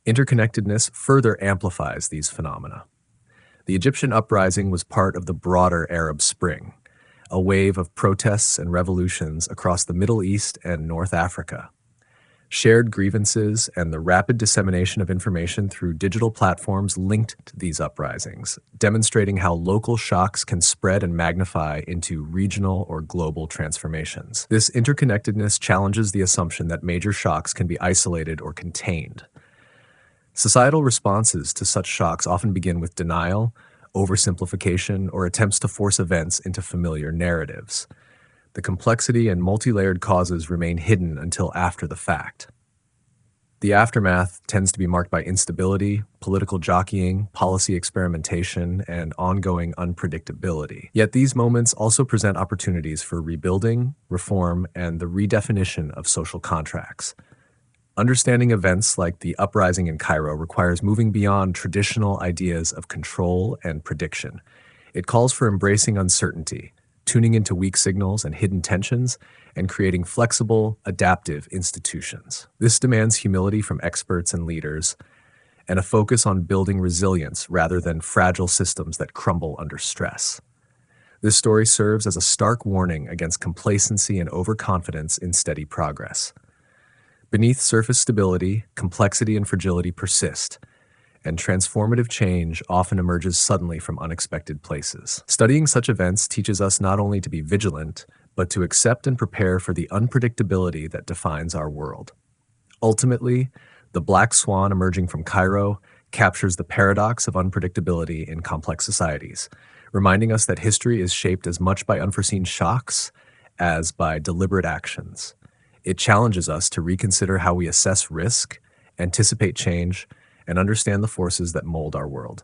Interconnectedness further amplifies these phenomena. The Egyptian uprising was part of the broader Arab Spring, a wave of protests and revolutions across the Middle East and North Africa. Shared grievances and the rapid dissemination of information through digital platforms linked to these uprisings, demonstrating how local shocks can spread and magnify into regional or global transformations. This interconnectedness challenges the assumption that major shocks can be isolated or contained. Societal responses to such shocks often begin with denial, oversimplification, or attempts to force events into familiar narratives. The complexity and multi-layered causes remain hidden until after the fact. The aftermath tends to be marked by instability, political jockeying, policy experimentation, and ongoing unpredictability. Yet these moments also present opportunities for rebuilding, reform, and the redefinition of social contracts. Understanding events like the uprising in Cairo requires moving beyond traditional ideas of control and prediction. It calls for embracing uncertainty, tuning into weak signals and hidden tensions, and creating flexible, adaptive institutions. This demands humility from experts and leaders, and a focus on building resilience rather than fragile systems that crumble under stress. This story serves as a stark warning against complacency and overconfidence in steady progress. Beneath surface stability, complexity and fragility persist, and transformative change often emerges suddenly from unexpected places. Studying such events teaches us not only to be vigilant, but to accept and prepare for the unpredictability that defines our world. Ultimately, the black swan emerging from Cairo captures the paradox of unpredictability in complex societies, reminding us that history is shaped as much by unforeseen shocks as by deliberate actions. It challenges us to reconsider how we assess risk, anticipate change, and understand the forces that mold our world.